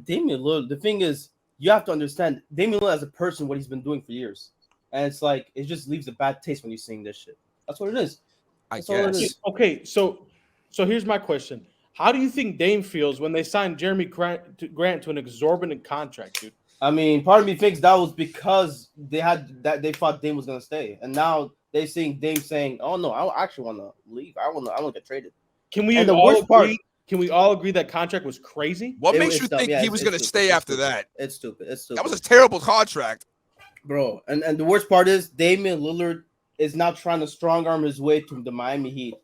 Damian Lillard, the thing is, you have to understand Damian Lillard as a person, what he's been doing for years. And it's like, it just leaves a bad taste when you sing this shit. That's what it is. That's all it is. Okay, so here's my question. How do you think Dame feels when they signed Jeremy Grant to an exorbitant contract, dude? I mean, part of me thinks that was because they thought Dame was going to stay. And now they're seeing Dame saying, oh, no, I actually want to leave. I want to get traded. Can we all agree that contract was crazy? What makes you think he was going to stay after that? It's stupid. That was a terrible contract. Bro, and the worst part is Damian Lillard is now trying to strong arm his way to the Miami Heat.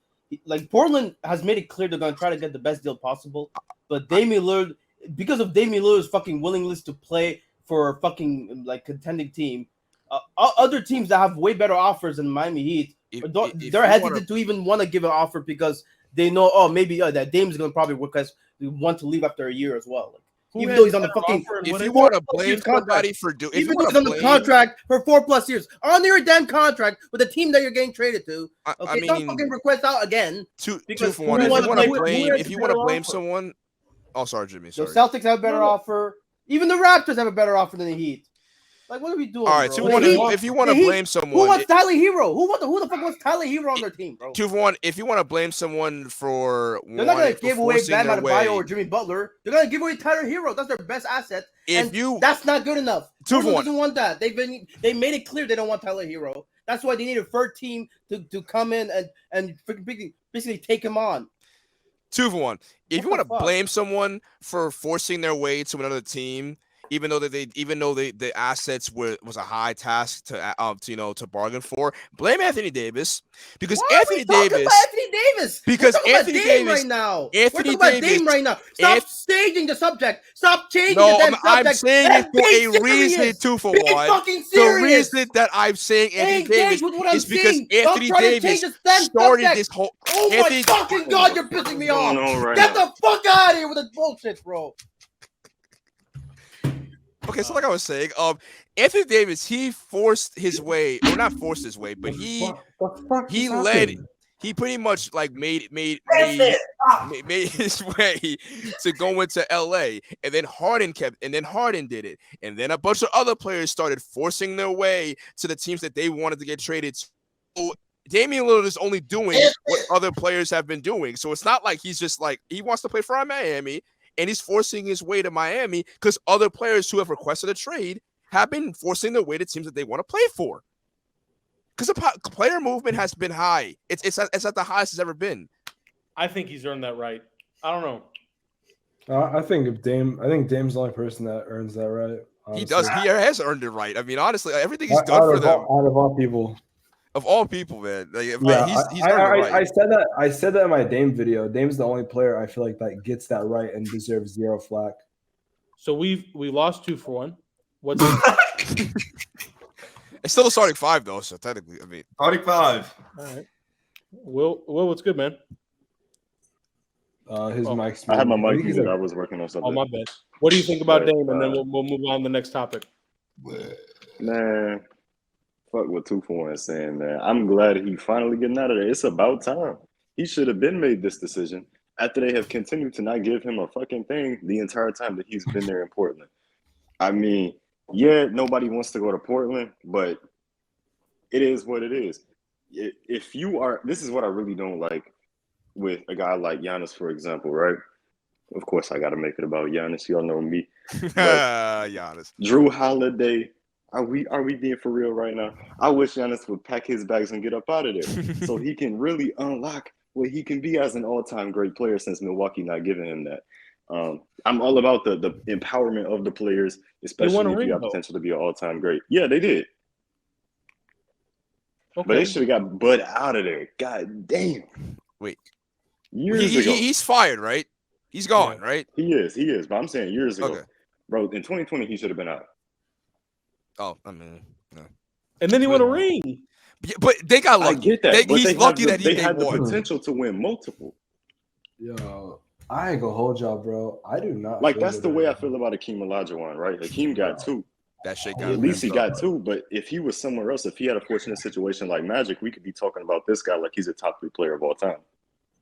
Like, Portland has made it clear they're going to try to get the best deal possible. But Damian Lillard, because of Damian Lillard's fucking willingness to play for a fucking, like, contending team, other teams that have way better offers than Miami Heat, they're hesitant to even want to give an offer because they know, oh, maybe that Dame's going to probably request want to leave after a year as well. Like, even though he's on the fucking, if you want to blame somebody for doing, even though he's on the contract for 4+ years, on your damn contract with the team that you're getting traded to, okay, I mean, don't fucking request out again. Two for one. If you want to blame someone, oh, sorry, Jimmy. Sorry. The Celtics have a better offer. Even the Raptors have a better offer than the Heat. Like, what are we doing? All right, bro? If you want to blame someone, who wants Tyler Hero? Who the fuck wants Tyler Hero on their team, bro? 2 for 1. If you want to blame someone for, they're not gonna give away Bam Adebayo or Jimmy Butler. They're gonna give away Tyler Hero. That's their best asset. That's not good enough. 2 for 1 doesn't want that. They made it clear they don't want Tyler Hero. That's why they need a third team to come in and basically take him on. 2 for 1. If you want to blame someone for forcing their way to another team, even though the assets was a high task to bargain for, blame Anthony Davis because Anthony Davis right now. Stop staging the subject. Stop changing the damn subject. I'm saying it for a reason. 2 for 1. The reason that I'm saying Anthony Davis is because Anthony Davis started this whole. Oh my fucking god, you're pissing me off. Get the fuck out of here with this bullshit, bro. Okay, so like I was saying, Anthony Davis, he forced his way, or not forced his way, but he pretty much like made his way to go into LA, and then Harden did it, and then a bunch of other players started forcing their way to the teams that they wanted to get traded to. So Damian Lillard is only doing what other players have been doing, so it's not like he's just like he wants to play for Miami. And he's forcing his way to Miami because other players who have requested a trade have been forcing their way to teams that they want to play for. Because the player movement has been high. It's at the highest it's ever been. I think he's earned that right. I don't know. I think Dame's the only person that earns that right. Honestly. He does. He has earned it right. I mean, honestly, everything he's done for them. Out of all people. Of all people, man. Like, he's right. I said that in my Dame video. Dame's the only player I feel like that gets that right and deserves zero flack. So we lost 2 for 1. What's it's still a starting 5 though, so technically, I mean, starting 5. All right. Will, what's good, man? His mic's. I had my mic muted. I was working on something. Oh, my bad. What do you think about Dame? And then we'll move on to the next topic. Man. Fuck what 2 for 1 is saying, man. I'm glad he finally getting out of there. It's about time. He should have been made this decision after they have continued to not give him a fucking thing the entire time that he's been there in Portland. I mean, yeah, nobody wants to go to Portland, but it is what it is. If you are, this is what I really don't like with a guy like Giannis, for example, right? Of course, I got to make it about Giannis. Y'all know me. Giannis. Drew Holiday Are we being for real right now? I wish Giannis would pack his bags and get up out of there so he can really unlock what he can be as an all-time great player since Milwaukee not giving him that. I'm all about the empowerment of the players, especially won a if ring, you have though. potential to be an all-time great. Yeah, they did. Okay. But they should have got Bud out of there. God damn. Wait. Years ago. He's fired, right? He's gone, right? He is. But I'm saying years ago. Okay. Bro, in 2020, he should have been out. Oh, I mean, no. And then he won a ring. But they got I lucky. get that. but He's lucky that they he had the won. potential to win multiple. Yo, I ain't gonna hold y'all, bro. I do not Like, feel that's good the way right I feel about Hakeem Olajuwon, right? Hakeem got two. That shit got At least he messed up. got two. But if he was somewhere else, if he had a fortunate situation like Magic, we could be talking about this guy like he's a top 3 player of all time.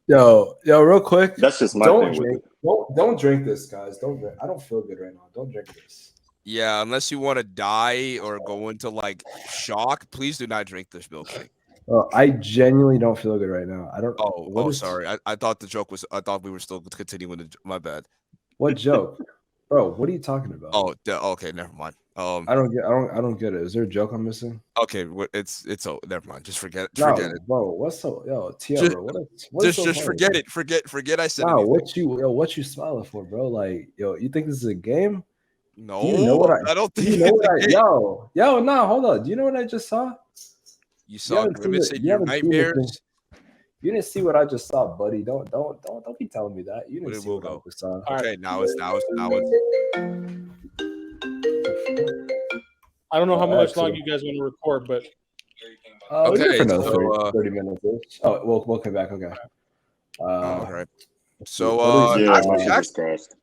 Yo, real quick. That's just my Don't thing drink. with it. Don't drink this, guys. Don't drink. I don't feel good right now. Don't drink this. Yeah, unless you want to die or go into like shock, please do not drink this milkshake. I genuinely don't feel good right now. I don't. Oh, sorry. I thought the joke was. I thought we were still continuing. My bad. What joke, bro? What are you talking about? Oh, okay. Never mind. I don't get it. Is there a joke I'm missing? Okay, it's never mind. Just forget No, it. bro. What's so yo, Tia, Just- bro? What is so Just funny, forget bro? it. Forget I said Wow, anything. what you smiling for, bro? Like, yo, you think this is a game? No, Do you know what I don't Do think you know it's what a game. yo, nah, hold on. Do you know what I just saw? You saw haven't seen Grimace it- in you your haven't seen the thing. nightmares. You didn't see what I just saw, buddy. Don't be telling me that. You But didn't it see will what I go. just saw. All right. Okay, now it's. I don't know how Oh, much longer actually. you guys want to record, but We Okay, got another so, 30 minutes. Oh, we'll come back. Okay. All right. So, what is- Yeah, my actually, shit just crashed.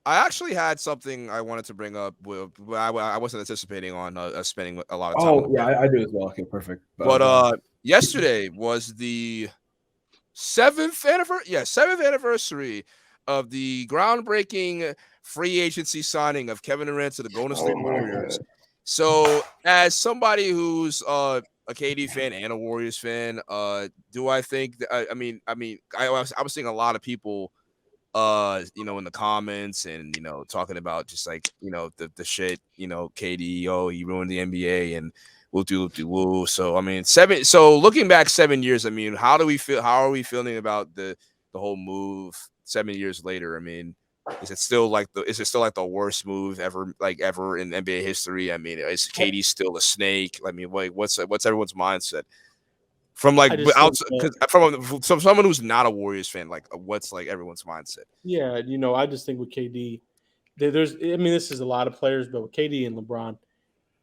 I actually had something I wanted to bring up. I wasn't anticipating on spending a lot of time. Oh on yeah, it. I do as well. Okay, perfect. But yesterday was the seventh anniversary of the groundbreaking free agency signing of Kevin Durant to the Golden State Oh my Warriors. God. So, as somebody who's a KD fan and a Warriors fan, do I think that, I was seeing a lot of people, in the comments and talking about just like the shit, KD, he ruined the NBA and woo. So So looking back 7 years, how do we feel? How are we feeling about the whole move 7 years later? Is it still like the worst move ever in NBA history? Is KD still a snake? What's everyone's mindset? From I just think from someone who's not a Warriors fan, what's everyone's mindset? yeah, I just think with KD, this is a lot of players, but with KD and LeBron,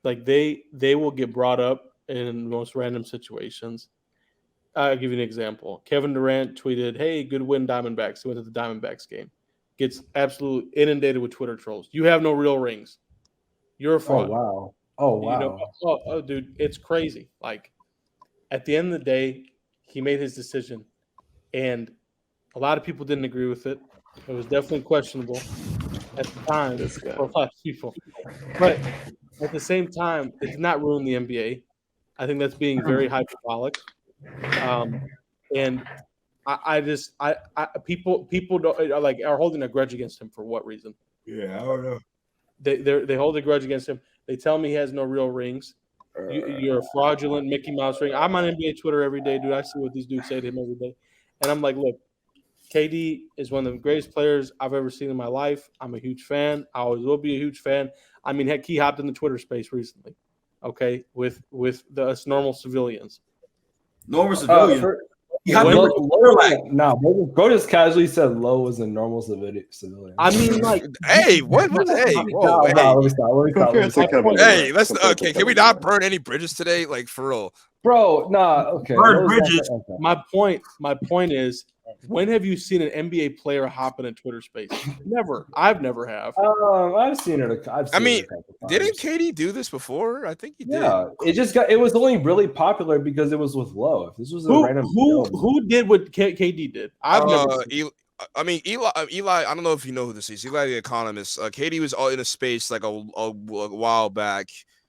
they will get brought up in the most random situations. I'll give you an example. Kevin Durant tweeted, "Hey, good win, Diamondbacks." He went to the Diamondbacks game. Gets absolutely inundated with Twitter trolls. You have no real rings. You're a oh fraud. wow, oh wow. Dude, it's crazy. At the end of the day, he made his decision, and a lot of people didn't agree with it. It was definitely questionable at the time for a lot of people. But at the same time, it did not ruin the NBA. I think that's being very hyperbolic. And people don't are holding a grudge against him for what reason? Yeah, I don't know. They hold a grudge against him. They tell me he has no real rings. You're a fraudulent Mickey Mouse ring. I'm on NBA Twitter every day, dude. I see what these dudes say to him every day, and I'm like, look, KD is one of the greatest players I've ever seen in my life. I'm a huge fan. I always will be a huge fan. Heck, he hopped in the Twitter space recently, okay, with us normal civilians. Normal civilian. Bro just casually said Lowe was a normal civilian. Hey, what? Hey, whoa, hey. Let me stop. Compared to Kevin Hey, Durant, let's compared to okay. Can Kevin we not Durant. burn any bridges today? For real. Bro, nah, okay. Burn Lowe's not bridges. that- okay. My point is, when have you seen an NBA player hop in a Twitter space? Never. I've never have. I've seen it. I've seen it a couple times. Didn't KD do this before? I think he did. Yeah, it was only really popular because it was with Lowe. If this was a random Who did what KD did? I've never. Eli. I don't know if you know who this is. Eli the Economist. KD was all in a space a while back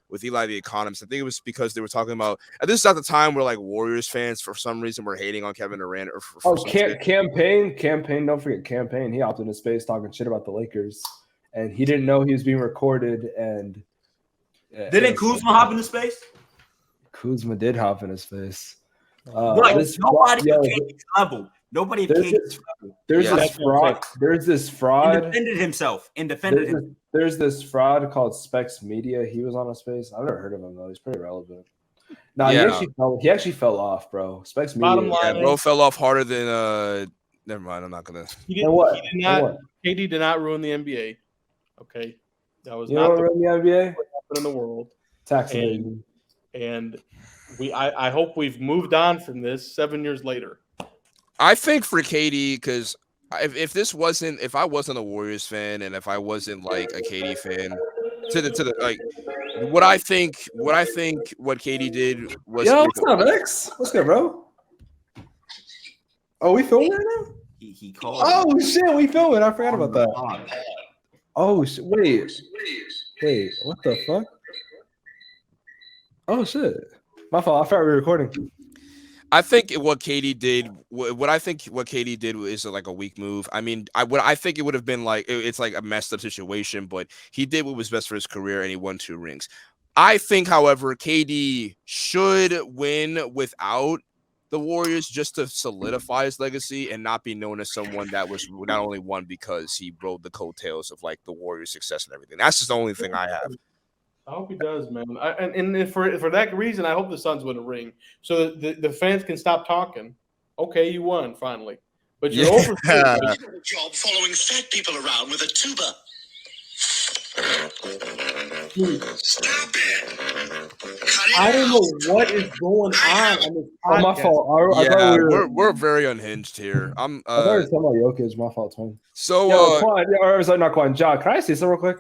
with Eli the Economist. I think it was because they were talking about. And this is at the time where Warriors fans for some reason were hating on Kevin Durant or campaign. Don't forget campaign. He opted into space talking shit about the Lakers, and he didn't know he was being recorded. And Didn't Kuzma hop into space? Kuzma did hop in his face. Right. Nobody yo, at KD's level. Nobody at there's KD's level. There's Yeah. this fraud. There's this fraud. And defended himself. There's this fraud called Specs Media. He was on a space. I've never heard of him though. He's pretty relevant. No, Yeah. he actually fell off, bro. Specs Media. Bottom line, Yeah, bro fell off harder than never mind, I'm not gonna. He And what? did not. And what? KD did not ruin the NBA. Okay, that was You not know the what in the NBA? best in the world. Tax And- evasion. And I hope we've moved on from this 7 years later. I think for KD, because if I wasn't a Warriors fan and if I wasn't like a KD fan, to the like what KD did was Yo, what's up, X? What's good, bro? Oh, we filming right now? He called. Oh shit, we filming. I forgot about that. Oh shit! Wait, what the fuck? Oh shit! My fault. I forgot we were recording. I think what KD did is like a weak move. I mean, I think it would have been like it's like a messed up situation, but he did what was best for his career and he won 2 rings. I think, however, KD should win without the Warriors just to solidify his legacy and not be known as someone that was not only won because he rode the coattails of like the Warriors' success and everything. That's just the only thing I have. I hope he does, man. And for that reason, I hope the Suns win a ring so that the fans can stop talking. Okay, you won finally, but you're over. Job following fat people around with a tuba. Stop it. Cut it I don't out. know what is going on this Oh, my podcast. fault. I Yeah, thought we were. we're very unhinged here. I thought we were talking about Jokic. My fault, twin. So Yo, Quan, or sorry, not Quan. John, can I say something real quick?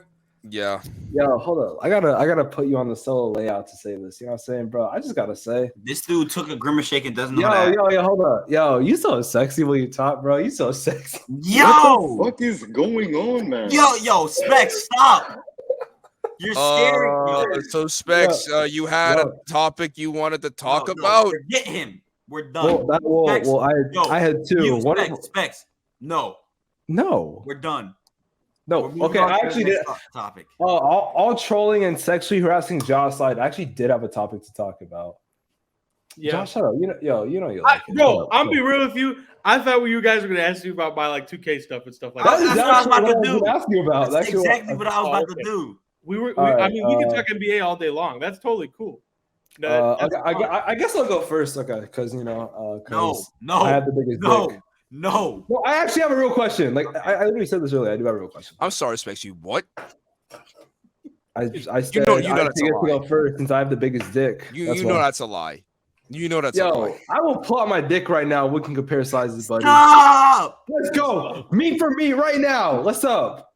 yeah. Yo, hold up. I gotta put you on the solo layout to say this. You know what I'm saying, bro? I just gotta say. This dude took a grimace shake and doesn't know how to Yo, hold up. Yo, you so sexy when you talk, bro. You so sexy. Yo! What is going on, man? Yo, Specs, stop! You're scary. So Specs, you had Yo. a topic you wanted to talk No, about. forget him. We're done. Specs, I had two. you, One Specs, Specs. No, no, we're done. no. We're moving Okay, on I to the actually next did. topic. All trolling and sexually harassing Josh Slide. I actually did have a topic to talk about. Yeah, Josh, shut up. You know you like it. bro, Shut up. I'm be real with you. I thought you guys were gonna ask you about my like 2K stuff and stuff like That that. is That's what I was actually about to what I was do. gonna ask you about. That's Actually exactly what I was about to okay. do. We All right, I mean, we can talk NBA all day long. That's totally cool. That's fine. I guess I'll go first, okay? Because No, 'cause no, I have the biggest no, dick. no. No, I actually have a real question. Like I literally said this earlier. I do have a real question. I'm sorry, Specs. You what? I said You know I that's a get to lie. go first since I have the biggest dick. You That's know why. that's a lie. You know that's a Yo, lie. I will pull out my dick right now. We can compare sizes, buddy. Stop! Let's go. Meat for meat right now. What's up?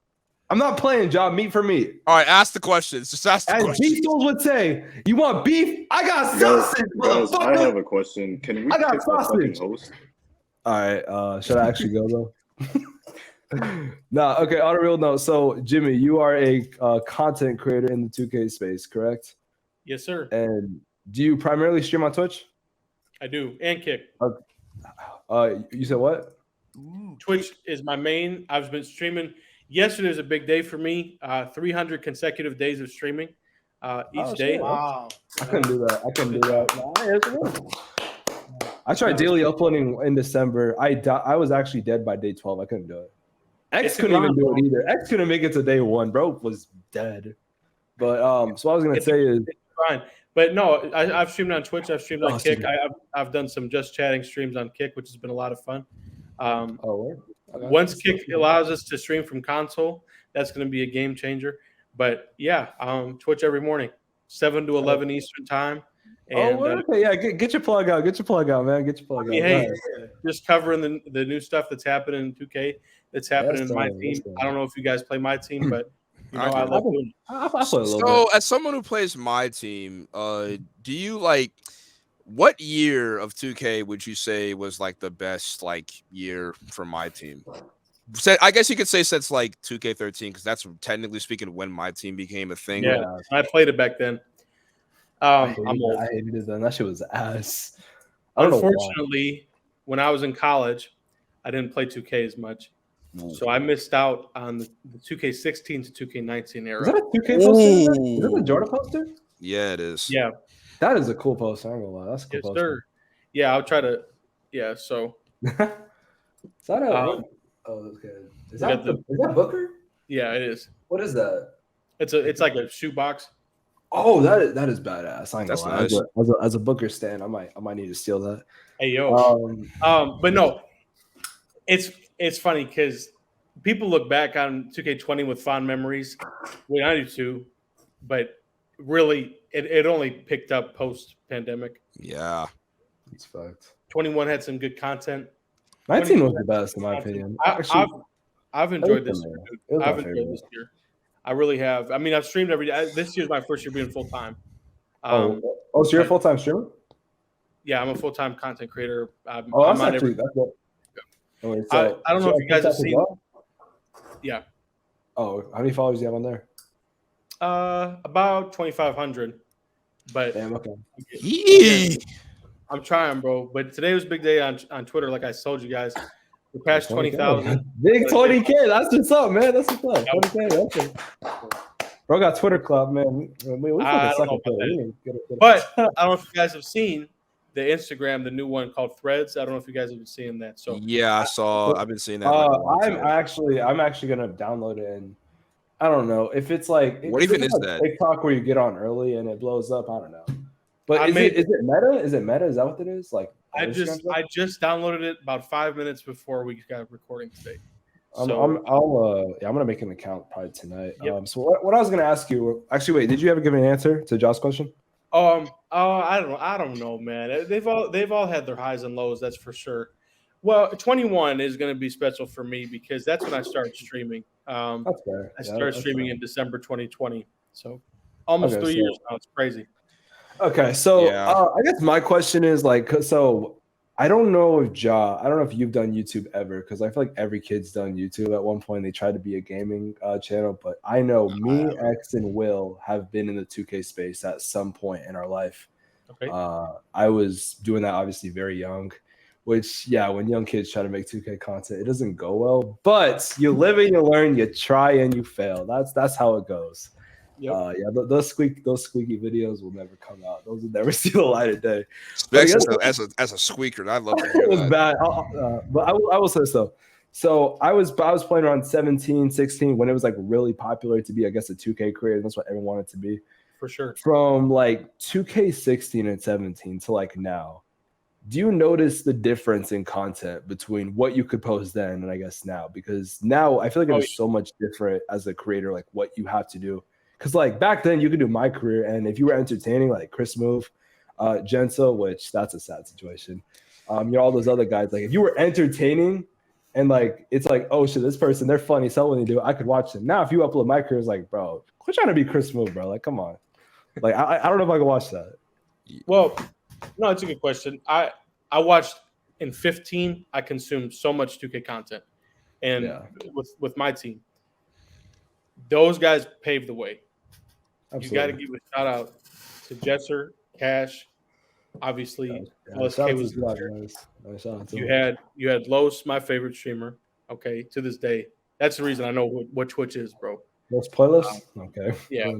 I'm not playing, Job. Meat for meat. All right, ask the questions. Just ask the As questions. Beef Souls would say, you want beef? I got Guys, sausage, guys, I motherfucker. have a question. Can we I got pick the fucking sausage. host? All right. Should I actually go though? Nah. Okay. On a real note, so Jimmy, you are a content creator in the 2K space, correct? Yes, sir. And do you primarily stream on Twitch? I do. And kick. You said what? Twitch is my main. I've been streaming. Yesterday was a big day for me. 300 consecutive days of streaming each day. shit. Wow. I couldn't do that. I couldn't do that. I tried daily uploading in December. I was actually dead by day 12. I couldn't do it. X It's couldn't even gone, do it either. X couldn't make it to day 1. Bro was dead. But so what I was gonna say is Fine. But no, I've streamed on Twitch. I've streamed on Oh, Kick. stream. I've done some just chatting streams on Kick, which has been a lot of fun. word? Okay. Once Kick allows us to stream from console, that's going to be a game changer. But yeah, Twitch every morning, 7 to 11 Eastern time. And word? Okay, yeah, get your plug out. Get your plug out, man. Get your plug out. hey, Nice. just covering the new stuff that's happening in 2K, that's happening Yes, in my sir. team. Yes, sir. I don't know if you guys play my team, but you know I I do. love doing it. I play a little So, bit. as someone who plays my team, do you like what year of 2K would you say was like the best like year for my team? I guess you could say since like 2K13 because that's technically speaking when my team became a thing. Yeah, I played it back then. I'm old. I hated it then. That shit was ass. I don't know why. Unfortunately, when I was in college, I didn't play 2K as much. So I missed out on the 2K16 to 2K19 era. Is that a 2K poster? Is that a Jordan poster? Yeah, it is. Yeah. That is a cool poster. I'm gonna lie. That's a cool Yes, poster. sir. Yeah, I'll try to. Yeah, so Is that a? Um, okay. Is we that got is that Booker? yeah, it is. What is that? It's like a shoebox. Oh, that is badass. I ain't That's gonna lie. nice. As a Booker stan, I might need to steal that. Hey yo. But no, it's funny because people look back on 2K20 with fond memories. Well, I do too, but really, it only picked up post pandemic. Yeah. It's fact. 21 had some good content. 19 was the best in my opinion. I've enjoyed this. It Year, was dude. my I've enjoyed favorite. this year. I really have. I mean, I've streamed every day. This year's my first year being full time. So you're a full time streamer? Yeah, I'm a full time content creator. I'm That's on actually every. that's what. Oh, wait, I don't know if you guys have TikTok as seen. well? Yeah, Oh, how many followers do you have on there? about 2,500. But Damn, okay. Yee. I'm trying, bro. But today was a big day on Twitter, like I told you guys. We passed 20,000. Big 20K. That's what's up, man. That's what's up. 20K. That's it. Bro got Twitter club, man. We I fucking don't know suck at about Twitter. We need to get it. But I don't know if you guys have seen the Instagram, the new one called Threads. I don't know if you guys have been seeing that. So Yeah, I've been seeing that. like a lot, I'm too. actually gonna download it, and I don't know if it's like What if even it's is like that? TikTok where you get on early and it blows up. I don't know. But I is made- it Meta? Is it Meta? Is that what it is? Like I Instagram stuff? just downloaded it about 5 minutes before we got recording today. I'm So gonna make an account probably tonight. Yep. So what I was gonna ask you, actually, wait, did you ever give an answer to Josh's question? I don't know, man. They've all had their highs and lows, that's for sure. Well, 21 is going to be special for me because that's when I started streaming. That's fair. I started that's streaming fair. in December 2020, so almost Okay, 3 so- years now. It's crazy. Okay, so Yeah. I guess my question is like, so I don't know if you've done YouTube ever, because I feel like every kid's done YouTube at one point. They tried to be a gaming channel, but I know me, X, and Will have been in the 2K space at some point in our life. Okay. I was doing that obviously very young, which when young kids try to make 2K content, it doesn't go well. But you live and you learn, you try and you fail. That's how it goes. Yep. Those squeaky videos will never come out. Those will never see the light of day. Especially as a squeaker, I love to hear It was that. bad. But I will say so. So I was playing around 17, 16 when it was like really popular to be, I guess, a 2K creator. That's what everyone wanted to be. For sure. From like 2K16 and 17 to like now, do you notice the difference in content between what you could post then and I guess now? Because now I feel like it is so much different as a creator, like what you have to do. Because like back then you could do my career, and if you were entertaining like Chris Move, Jenso, which that's a sad situation. All those other guys, like if you were entertaining and like it's like, oh shit, this person, they're funny, so when they do, I could watch them. Now if you upload my career, it's like, bro, quit trying to be Chris Move, bro. Like, come on. Like I don't know if I can watch that. Well, no, it's a good question. I watched in 15. I consumed so much 2K content, and with my team, those guys paved the way. Absolutely. You got to give a shout out to Jesser, Cash, obviously. Shout LSK out to was Zlatan, guys. Shout out to you him. had Los, my favorite streamer. Okay, to this day, that's the reason I know what Twitch is, bro. Those playlists? Okay. Yeah,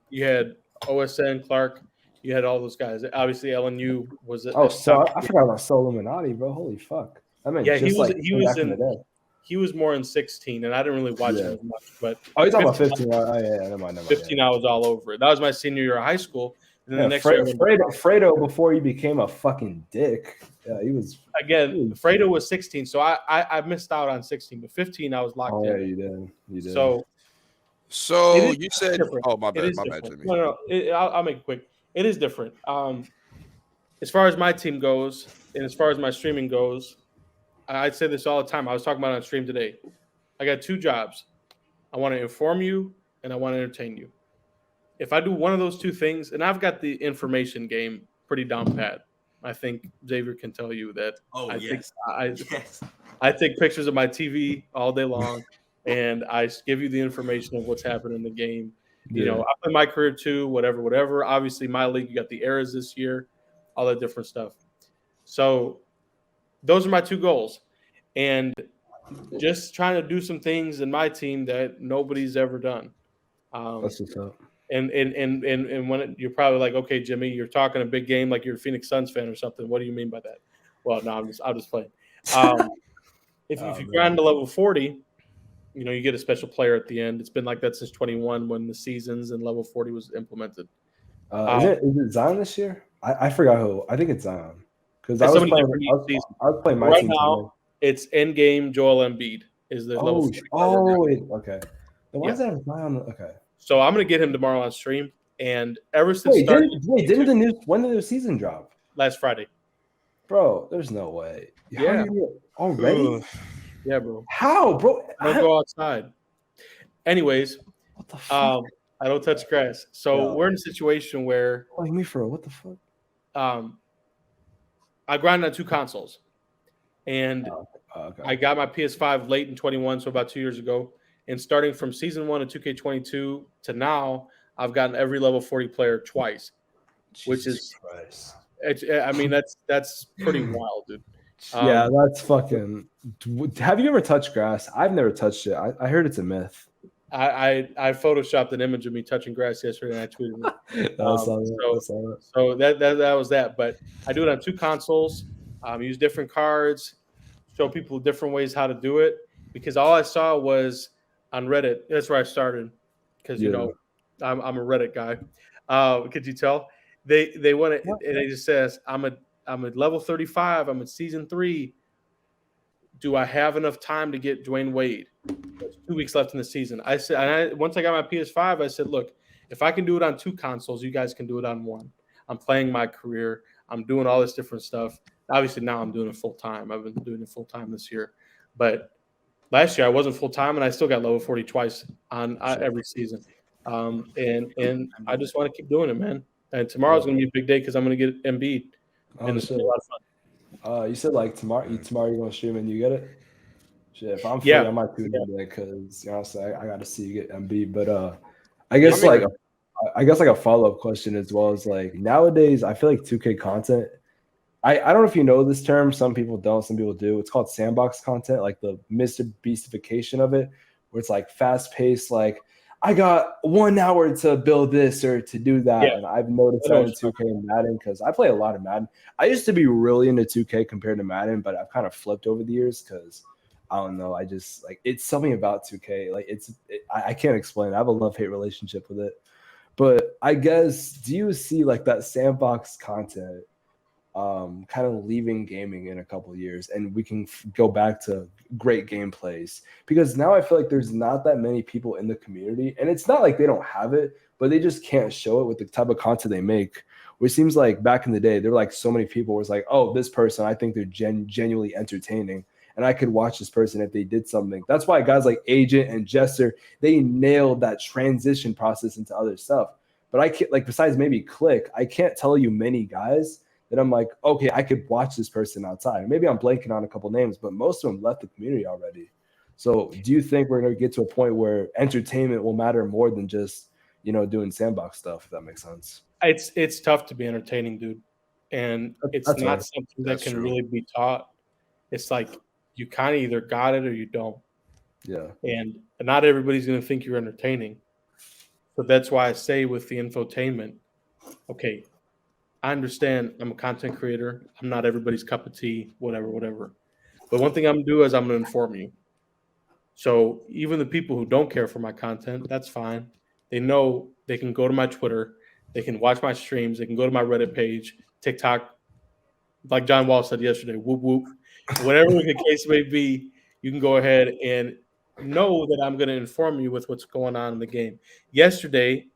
you had OSN, Clark. You had all those guys. Obviously, LNU was. Oh, so I forgot about Soul Illuminati, bro. Holy fuck! I mean, Yeah, just like he was back in the day. He was more in 16, and I didn't really watch him as much. But Oh, you're talking about 15? Oh, yeah, never mind. 15, I was all over it. That was my senior year of high school. And then Yeah, the next year, Fredo, before he became a fucking dick. Yeah, he was. again, Fredo was 16, so I missed out on 16, but 15, I was locked Oh, yeah, in. you did. You did. So So It is you said, different. oh my it bad, is my bad, different. Jimmy. No, I'll make it quick. It is different. As far as my team goes, and as far as my streaming goes, I'd say this all the time. I was talking about it on stream today. I got two jobs. I want to inform you and I want to entertain you. If I do one of those two things, and I've got the information game pretty down pat. I think Xavier can tell you that. Oh, I yes. Yes. I take pictures of my TV all day long, and I give you the information of what's happening in the game. You know, I play my career too, whatever. Obviously, my league, you got the eras this year, all that different stuff. So those are my two goals. And just trying to do some things in my team that nobody's ever done. That's what's up. And when you're probably like, okay, Jimmy, you're talking a big game like you're a Phoenix Suns fan or something. What do you mean by that? Well, no, I'm just playing. If you grind to level 40, you get a special player at the end. It's been like that since 21 when the seasons and level 40 was implemented. Is it Zion this year? I forgot who. I think it's Zion because I It's was somebody playing. different I each season. was playing my Right team now, today. It's end game Joel Embiid is the level 40 player. Okay. Then why is that Zion? Okay. So I'm gonna get him tomorrow on stream. And ever since Didn't the news? When did the season drop? last Friday? Bro, there's no way. How Yeah. you already? Yeah, bro. How, bro? Don't go outside. Anyways, What the fuck? I don't touch grass. So Yeah. we're in a situation where Like me for what the fuck? I grind on 2 consoles. And Okay. I got my PS5 late in 21, so about 2 years ago. And starting from season 1 of 2K22 to now, I've gotten every level 40 player twice, which is Christ. that's pretty wild, dude. Yeah, that's fucking. Have you ever touched grass? I've never touched it. I heard it's a myth. I photoshopped an image of me touching grass yesterday and I tweeted it. So that was that. But I do it on 2 consoles. Use different cards, show people different ways how to do it. Because all I saw was on Reddit. That's where I started. Because I'm a Reddit guy. Could you tell? They want it, and it just says I'm at level 35. I'm at season 3. Do I have enough time to get Dwayne Wade? There's 2 weeks left in the season. I said, once I got my PS5, I said, look, if I can do it on 2 consoles, you guys can do it on 1. I'm playing my career. I'm doing all this different stuff. Obviously, now I'm doing it full time. I've been doing it full time this year, but last year I wasn't full time, and I still got level 40 twice on every season. And I just want to keep doing it, man. And tomorrow's gonna be a big day because I'm gonna get Embiid, and it's gonna be a lot of fun. You said like tomorrow you're gonna stream and you get it. Shit, if I'm free, I might tune in because what I'm saying, I got to see you get Embiid. But I guess like a follow up question as well is like nowadays I feel like 2K content. I don't know if you know this term. Some people don't. Some people do. It's called sandbox content, like the Mr. Beastification of it, where it's like fast paced. Like I got 1 hour to build this or to do that, and I've noticed that in 2K and Madden because I play a lot of Madden. I used to be really into 2K compared to Madden, but I've kind of flipped over the years because I don't know. I just like it's something about 2K. Like I can't explain. I have a love-hate relationship with it. But I guess do you see like that sandbox content? Kind of leaving gaming in a couple of years and we can go back to great gameplays because now I feel like there's not that many people in the community and it's not like they don't have it, but they just can't show it with the type of content they make, which seems like back in the day, there were like so many people where it's like, oh, this person, I think they're genuinely entertaining and I could watch this person if they did something. That's why guys like Agent and Jester, they nailed that transition process into other stuff. But I can't, like, besides maybe Click, I can't tell you many guys that I'm like, okay, I could watch this person outside. Maybe I'm blanking on a couple names, but most of them left the community already. So do you think we're going to get to a point where entertainment will matter more than just, doing sandbox stuff, if that makes sense? It's tough to be entertaining, dude. And it's That's not right. something that can really be taught. It's like you kind of either got it or you don't. Yeah. And not everybody's going to think you're entertaining. So that's why I say with the infotainment, okay, I understand I'm a content creator. I'm not everybody's cup of tea, whatever. But one thing I'm going to do is I'm going to inform you. So even the people who don't care for my content, that's fine. They know they can go to my Twitter. They can watch my streams. They can go to my Reddit page, TikTok. Like John Wall said yesterday, whoop, whoop. Whatever the case may be, you can go ahead and know that I'm going to inform you with what's going on in the game. Yesterday,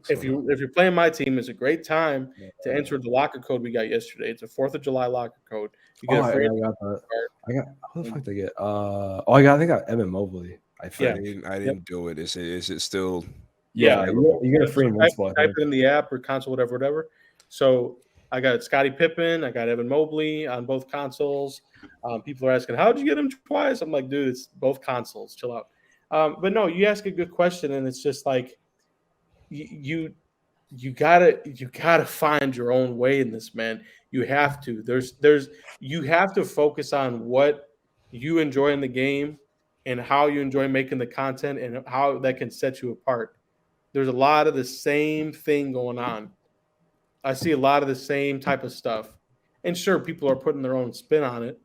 if you're playing my team, it's a great time to enter the locker code we got yesterday. It's a 4th of July locker code. You get I got that. Who the fuck did I get? I think I got Evan Mobley. I think. I didn't do it. Is it still? Yeah, you get a free one spot. Type it in the app or console, whatever. So I got Scottie Pippen. I got Evan Mobley on both consoles. People are asking, "How'd you get him twice?" I'm like, dude, it's both consoles. Chill out. But no, you ask a good question, and it's just like. You gotta find your own way in this, man. You have to. You have to focus on what you enjoy in the game and how you enjoy making the content and how that can set you apart. There's a lot of the same thing going on. I see a lot of the same type of stuff. And sure, people are putting their own spin on it.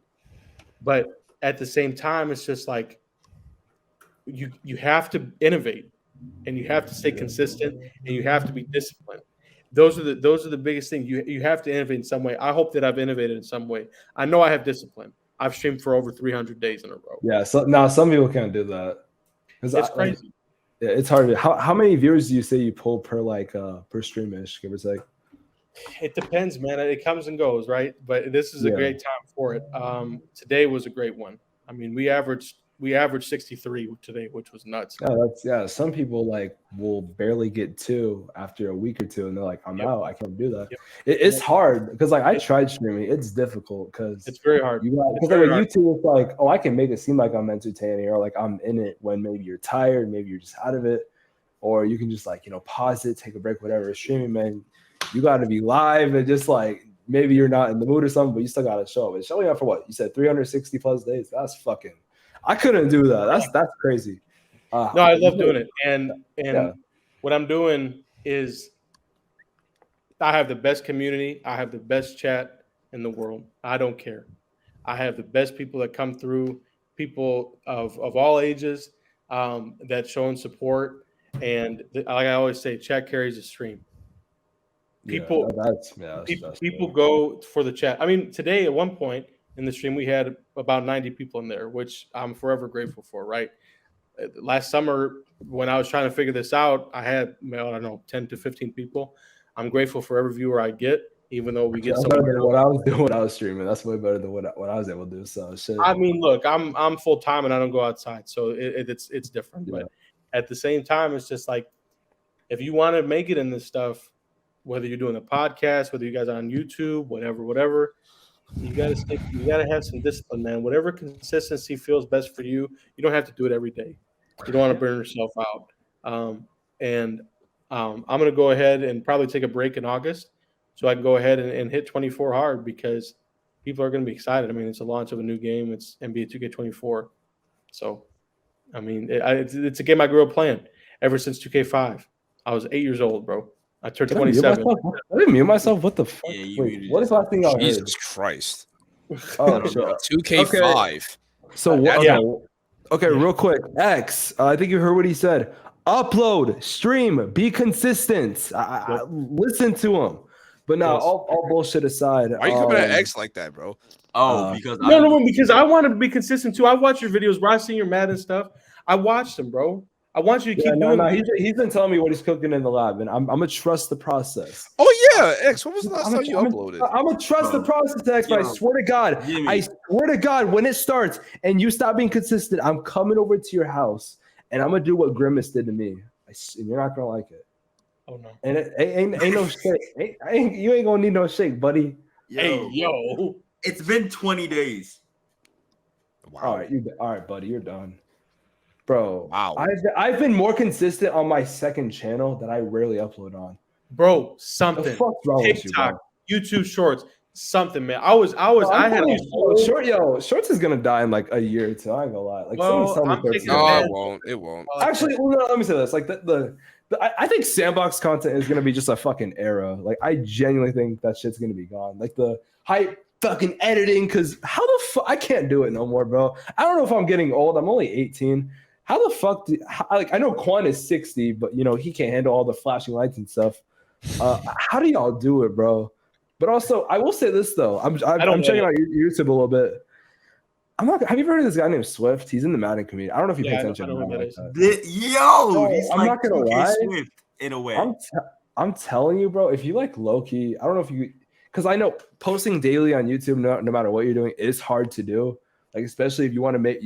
But at the same time, it's just like you have to innovate and you have to stay consistent and you have to be disciplined. Those are the biggest things. You have to innovate in some way. I hope that I've innovated in some way. I know I have discipline. I've streamed for over 300 days in a row. Yeah. So now some people can't do that. It's crazy. It's hard. How many viewers do you say you pull per per stream-ish, give or take? It depends, man. It comes and goes, right? But this is a great time for it. Today was a great one. I mean, we averaged 63 today, which was nuts. Yeah, some people will barely get 2 after a week or 2, and they're like, "I'm out. I can't do that." Yep. It's hard because I tried streaming. It's difficult because it's very hard. Because YouTube is like, oh, I can make it seem like I'm entertaining or like I'm in it when maybe you're tired, maybe you're just out of it, or you can just pause it, take a break, whatever. Streaming, man, you got to be live and just maybe you're not in the mood or something, but you still got to show up. It's showing up for what you said, 360 plus days. That's fucking. I couldn't do that. That's crazy. No, I love doing it. And what I'm doing is I have the best community. I have the best chat in the world. I don't care. I have the best people that come through, people of all ages that showing support. And like I always say, chat carries the stream. People, people go for the chat. I mean, today at one point in the stream, we had about 90 people in there, which I'm forever grateful for, right? Last summer, when I was trying to figure this out, I had, I don't know, 10 to 15 people. I'm grateful for every viewer I get, even though we get some. Better than what I was doing when I was streaming. That's way better than what I was able to do. So shit. I mean, look, I'm full time and I don't go outside, so it's different. Yeah. But at the same time, it's just like if you want to make it in this stuff, whether you're doing a podcast, whether you guys are on YouTube, whatever. You gotta have some discipline, man. Whatever consistency feels best for you. You don't have to do it every day. You don't want to burn yourself out. I'm gonna go ahead and probably take a break in August, so I can go ahead and hit 24 hard because people are gonna be excited. I mean, it's a launch of a new game. It's NBA 2K24. So, I mean, it's a game I grew up playing ever since 2K5. I was 8 years old, bro. I turned 27. I didn't mute myself. What the fuck? Yeah, Wait, what is the last thing I heard? Jesus Christ. Oh, sure. 2K5. Okay. So what? Okay, real quick. X, I think you heard what he said. Upload, stream, be consistent. I listen to him. But now, all bullshit aside. Why are you coming at X like that, bro? Because because I want to be consistent too. I watch your videos, where I see your Madden stuff. I watch them, bro. I want you to keep doing it. He's been telling me what he's cooking in the lab, and I'm gonna trust the process. Oh yeah, X. When was the last time you uploaded? I'm gonna trust the process, X. But I swear to God, when it starts and you stop being consistent, I'm coming over to your house and I'm gonna do what Grimace did to me. And you're not gonna like it. Oh no! And it ain't no shake. You ain't gonna need no shake, buddy. Yo, it's been 20 days. Wow. All right, buddy, you're done. Bro, wow. I've been more consistent on my second channel that I rarely upload on. Bro, something. The fuck's wrong with you, bro? YouTube Shorts, something, man. I had Shorts is gonna die in like a year or two. I ain't gonna lie. Like, it won't. Actually, let me say this. Like I think sandbox content is gonna be just a fucking era. Like, I genuinely think that shit's gonna be gone. Like the hype. Fucking editing, because how the fuck I can't do it no more, bro. I don't know if I'm getting old. I'm only 18. How the fuck I know Quan is 60, but he can't handle all the flashing lights and stuff. How do y'all do it, bro? But also, I will say this though. I'm checking out YouTube a little bit. Have you ever heard of this guy named Swift? He's in the Madden community. I don't know if you pay attention to him. I'm not gonna lie. Swift in a way. I'm telling you, bro. If you like low key, I don't know if you. Because I know posting daily on YouTube, no matter what you're doing, is hard to do. Like, especially if you want to be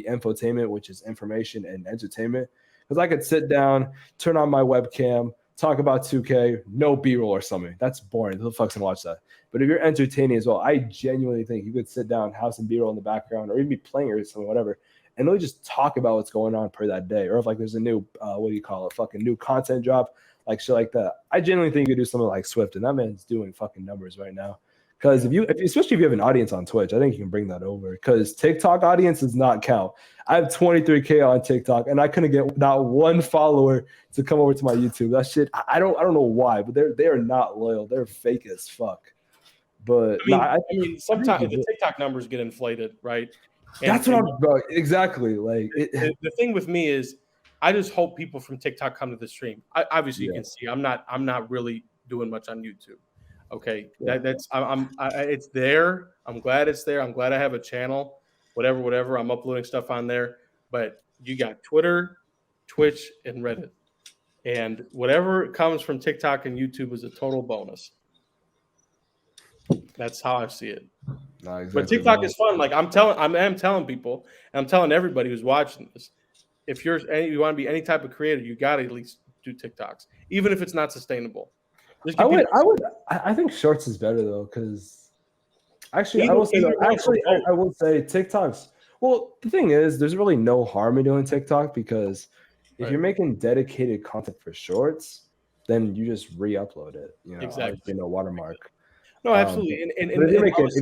infotainment, which is information and entertainment. Because I could sit down, turn on my webcam, talk about 2K, no B-roll or something. That's boring. Who the fuck's gonna watch that? But if you're entertaining as well, I genuinely think you could sit down, have some B-roll in the background, or even be playing or something, whatever, and really just talk about what's going on per that day. Or if there's a new fucking new content drop. Like shit like that. I genuinely think you could do something like Swift, and that man's doing fucking numbers right now. Because especially if you have an audience on Twitch, I think you can bring that over. Because TikTok audience does not count. I have 23K on TikTok, and I couldn't get not one follower to come over to my YouTube. That shit, I don't know why, but they are not loyal. They're fake as fuck. But I mean, sometimes the TikTok numbers get inflated, right? That's what I'm about. Exactly. Like the thing with me is, I just hope people from TikTok come to the stream. Obviously, you can see I'm not really doing much on YouTube. Okay, it's there. I'm glad it's there. I'm glad I have a channel. Whatever. I'm uploading stuff on there. But you got Twitter, Twitch, and Reddit, and whatever comes from TikTok and YouTube is a total bonus. That's how I see it. Exactly, but TikTok is fun. Like I'm telling people, and I'm telling everybody who's watching this, if you want to be any type of creator, you got to at least do TikToks, even if it's not sustainable. I think shorts is better though, because actually I will say TikToks. Well, the thing is, there's really no harm in doing TikTok, because if you're making dedicated content for shorts, then you just re-upload it. Exactly. Watermark. No, absolutely. And if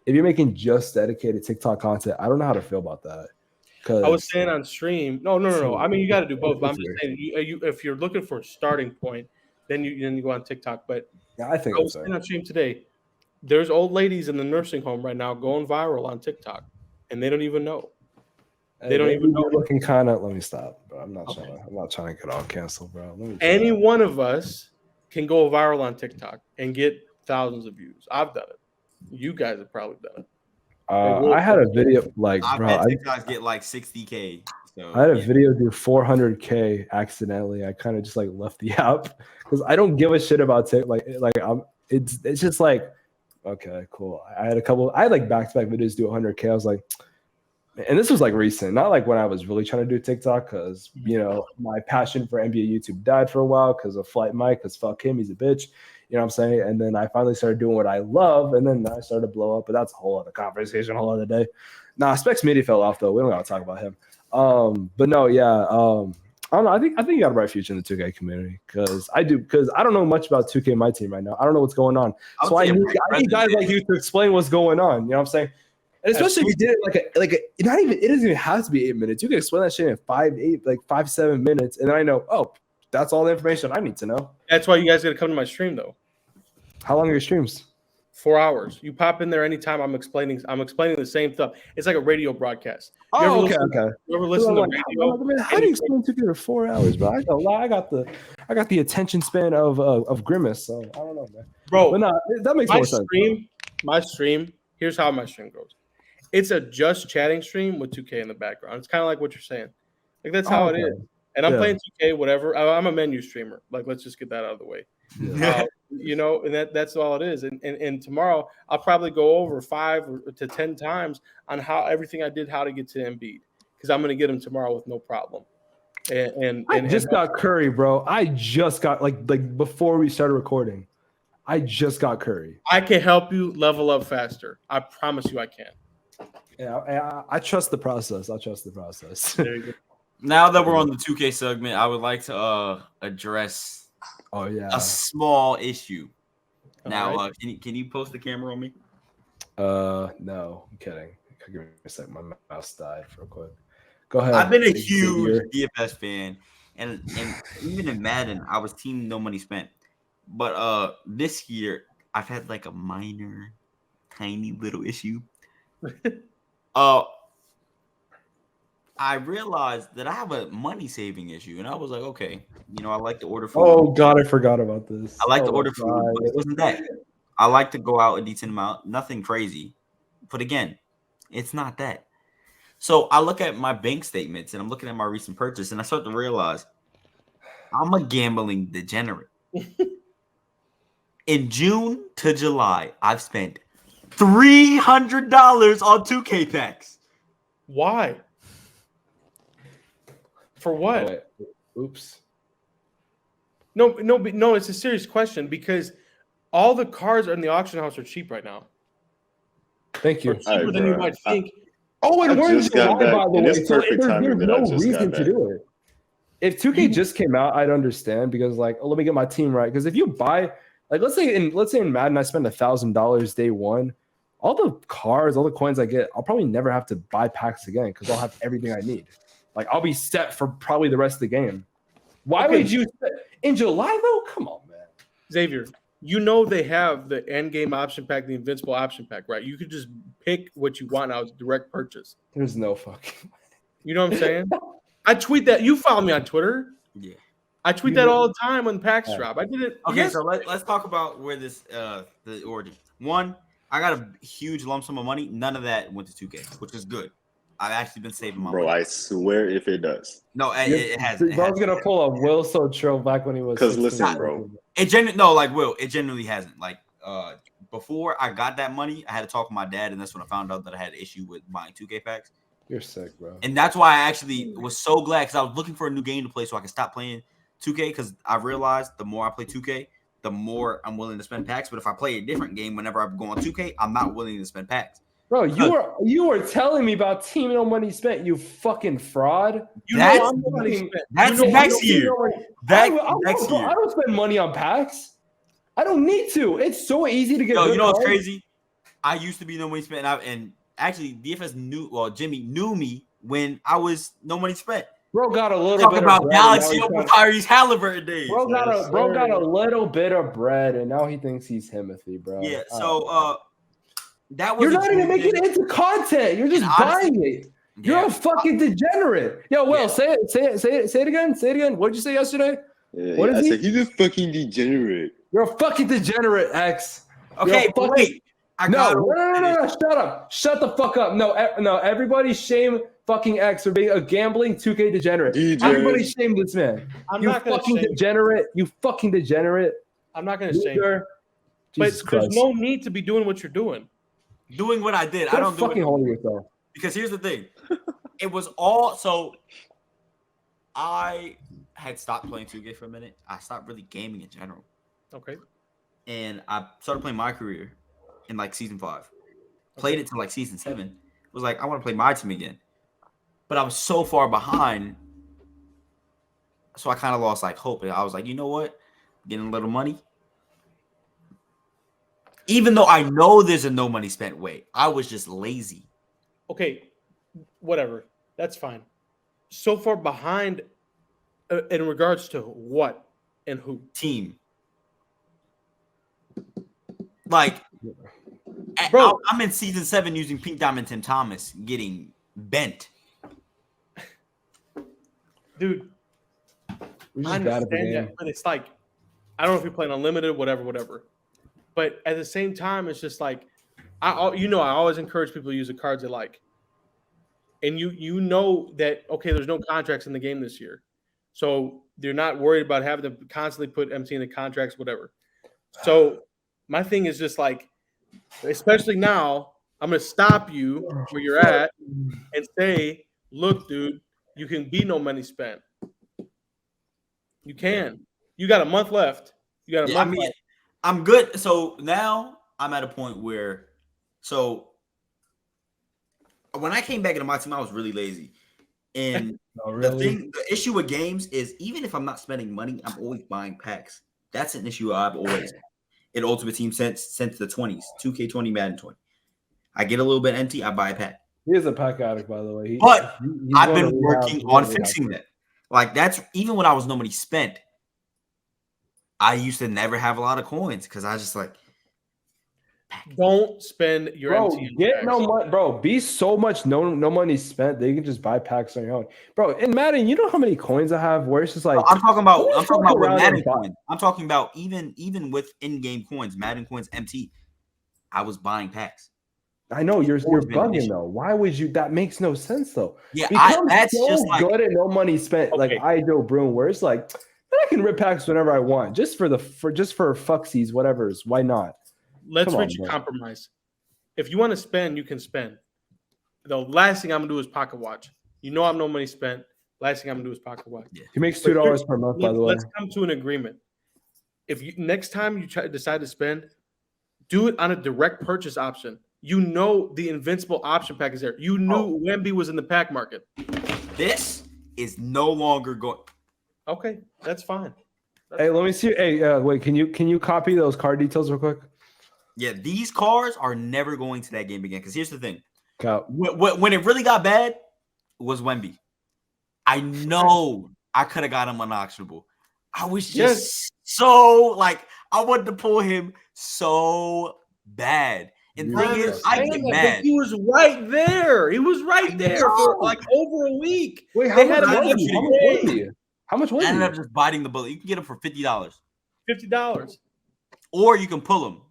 you're making just dedicated TikTok content, I don't know how to feel about that. I was saying on stream. No. I mean, you got to do both. But I'm just saying, if you're looking for a starting point, then you go on TikTok. But yeah, I think I was saying on stream today, there's old ladies in the nursing home right now going viral on TikTok, and they don't even know. They don't even know. Looking kind of. Let me stop, bro. I'm not trying to get all canceled, bro. Any one of us can go viral on TikTok and get thousands of views. I've done it. You guys have probably done it. I had a video like, I bro. bet TikToks get like 60K. So, I had a video do 400K accidentally. I kind of just like left the app because I don't give a shit about TikTok. It's just like, okay, cool. I had like back-to-back videos do 100K. I was like, and this was like recent, not like when I was really trying to do TikTok, because my passion for NBA YouTube died for a while because of Flight Mike, because fuck him, he's a bitch. You know what I'm saying? And then I finally started doing what I love, and then I started to blow up. But that's a whole other conversation, a whole other day. Specs Media fell off though. We don't got to talk about him. But no, yeah. I don't know. I think you got a bright future in the 2K community, because I don't know much about 2K my team right now. I don't know what's going on. So I need guys like you to explain what's going on. You know what I'm saying? And especially if you did it it doesn't even have to be 8 minutes. You can explain that shit in 5-7 minutes, and then I know, oh, that's all the information I need to know. That's why you guys got to come to my stream though. How long are your streams? 4 hours. You pop in there anytime. I'm explaining the same stuff. It's like a radio broadcast. Okay. You ever listen to radio? How do you explain 2K for 4 hours, bro? I got the attention span of Grimace, so I don't know, man. Bro, but that makes more sense. My stream. Here's how my stream goes. It's a just chatting stream with 2K in the background. It's kind of like what you're saying. Like that's how it is. And I'm playing 2K, whatever. I'm a menu streamer. Like, let's just get that out of the way. Yeah. And that's all it is. And tomorrow I'll probably go over 5 to 10 times on how everything I did, how to get to Embiid, because I'm going to get him tomorrow with no problem. And I just got Curry, bro. I just got like before we started recording, I just got Curry. I can help you level up faster. I promise you, I can. Yeah, I trust the process. I trust the process. There you go. Now that we're on the 2K segment, I would like to address a small issue. Now, right. Can you post the camera on me? No, I'm kidding. Give me a second. My mouse died real quick. Go ahead. I've been a huge DFS fan, and even in Madden, I was team no money spent. But this year, I've had like a minor, tiny little issue. I realized that I have a money saving issue, and I was like, okay, I like to order food. Oh God, I forgot about this. I like to order food, but it wasn't that. I like to go out a decent amount, nothing crazy. But again, it's not that. So I look at my bank statements, and I'm looking at my recent purchase, and I start to realize I'm a gambling degenerate. In June to July, I've spent $300 on 2K packs. Why? For what? Oops. No, it's a serious question, because all the cards in the auction house are cheap right now. Thank you. Cheaper than you might think. And we're in July, by the way. It's perfect timing that I just got back. To do it. If 2K just came out, I'd understand, because let me get my team right. Because if you buy Like let's say in Madden I spend $1,000 day one. All the cards, all the coins I get, I'll probably never have to buy packs again because I'll have everything I need. Like I'll be set for probably the rest of the game. Why would you in July though? Come on, man. Xavier, you know they have the end game option pack, the invincible option pack, right? You could just pick what you want out, direct purchase. There's no fucking. You know what I'm saying? I tweet that. You follow me on Twitter. Yeah. I tweet that all the time when packs drop. I did it. Okay, so let's talk about where this the origin. One, I got a huge lump sum of money. None of that went to 2K, which is good. I've actually been saving my Bro, money. I swear if it does. No, it has. I was gonna pull a Will Sotrell back when he was. 'Cause 16. listen, bro. It genuinely hasn't. Like before I got that money, I had to talk to my dad, and that's when I found out that I had an issue with buying 2K packs. You're sick, bro. And that's why I actually was so glad because I was looking for a new game to play so I could stop playing 2K because I realized the more I play 2K, the more I'm willing to spend packs. But if I play a different game whenever I go on 2K, I'm not willing to spend packs. Bro, you were telling me about Team No Money Spent, you fucking fraud. That's next year. I don't spend money on packs. I don't need to. It's so easy to get. Yo, good you know what's cards. crazy? I used to be No Money Spent, and actually DFS Jimmy knew me when I was No Money Spent. Bro got a little Talk bit about of Galaxy Open Tyrese Halliburton days. Bro got a little bit of bread, and now he thinks he's Himothy, bro. Yeah, so that was. You're not even making it into content. You're just honestly, buying it. You're a fucking degenerate. Yo, Will, say it again. Say it again. What did you say yesterday? Yeah, What is I he? said he's a fucking degenerate. You're a fucking degenerate, X. Okay, but wait. No, shut up. Shut the fuck up. No, everybody shame fucking X for being a gambling 2K degenerate. DJ. Everybody shame this man. I'm You not gonna fucking shame. degenerate. You fucking degenerate. I'm not going to say. Loser. But Jesus Christ. there's no need to be doing what you're doing. Doing what I did. I Quit don't do fucking it holding yourself. because here's the thing. It was all so. I had stopped playing 2K for a minute. I stopped really gaming in general, Okay. and I started playing my career in like season 5. Played it to like season 7. Was like I want to play my team again, but I was so far behind, so I kind of lost like hope. And I was like, you know what, getting a little money. Even though I know there's a no money spent way, I was just lazy. Okay. Whatever. That's fine. So far behind in regards to what and who? Team. Like, Bro. I'm in season 7 using Pink Diamond Tim Thomas getting bent. Dude, We're I just bad at the understand game. that, but it's like, I don't know if you're playing unlimited, whatever. But at the same time, it's just like, I always encourage people to use the cards they like. And you know that, okay, there's no contracts in the game this year. So they're not worried about having to constantly put MC in the contracts, whatever. So my thing is just like, especially now, I'm going to stop you where you're at and say, look, dude, you can be no money spent. You can. You got a month left. You got a month left. I'm good. So now I'm at a point where, when I came back into my team, I was really lazy. And the issue with games is even if I'm not spending money, I'm always buying packs. That's an issue I've always had in Ultimate Team since the 20s, 2K20, Madden 20. I get a little bit empty, I buy a pack. He is a pack addict, by the way. He's I've been working on fixing that. Like that's even when I was no money spent. I used to never have a lot of coins because I was just like, don't spend your MT. Get no money, bro. Be so much no money spent that you can just buy packs on your own, bro. In Madden, you know how many coins I have? Where it's just like I'm talking about with Madden coins. I'm talking about even with in-game coins, Madden coins, MT. I was buying packs. I know you're bugging though. Why would you? That makes no sense though. Yeah, that's so just like, good at no money spent. Okay. Like I do Broom, where it's like I can rip packs whenever I want, just for fucksies, whatever's. Why not? Let's reach a compromise. If you want to spend, you can spend. The last thing I'm gonna do is pocket watch. You know I'm no money spent. Last thing I'm gonna do is pocket watch. Yeah. He makes $2 per month, by the way. Let's come to an agreement. If you next time you decide to spend, do it on a direct purchase option. You know the invincible option pack is there. You knew Wemby was in the pack market. This is no longer going. Okay, that's fine. Hey, let me see. Hey, wait. Can you copy those card details real quick? Yeah, these cars are never going to that game again. Because here's the thing: Cap. when it really got bad, was Wemby. I know I could have got him unauctionable. I was just so like I wanted to pull him so bad. And the thing is, I get mad. He was right there. He was right there for like over a week. Wait, They how had much him was he? How much was I ended he? up just biting the bullet. You can get him for $50, $50. or you can pull him.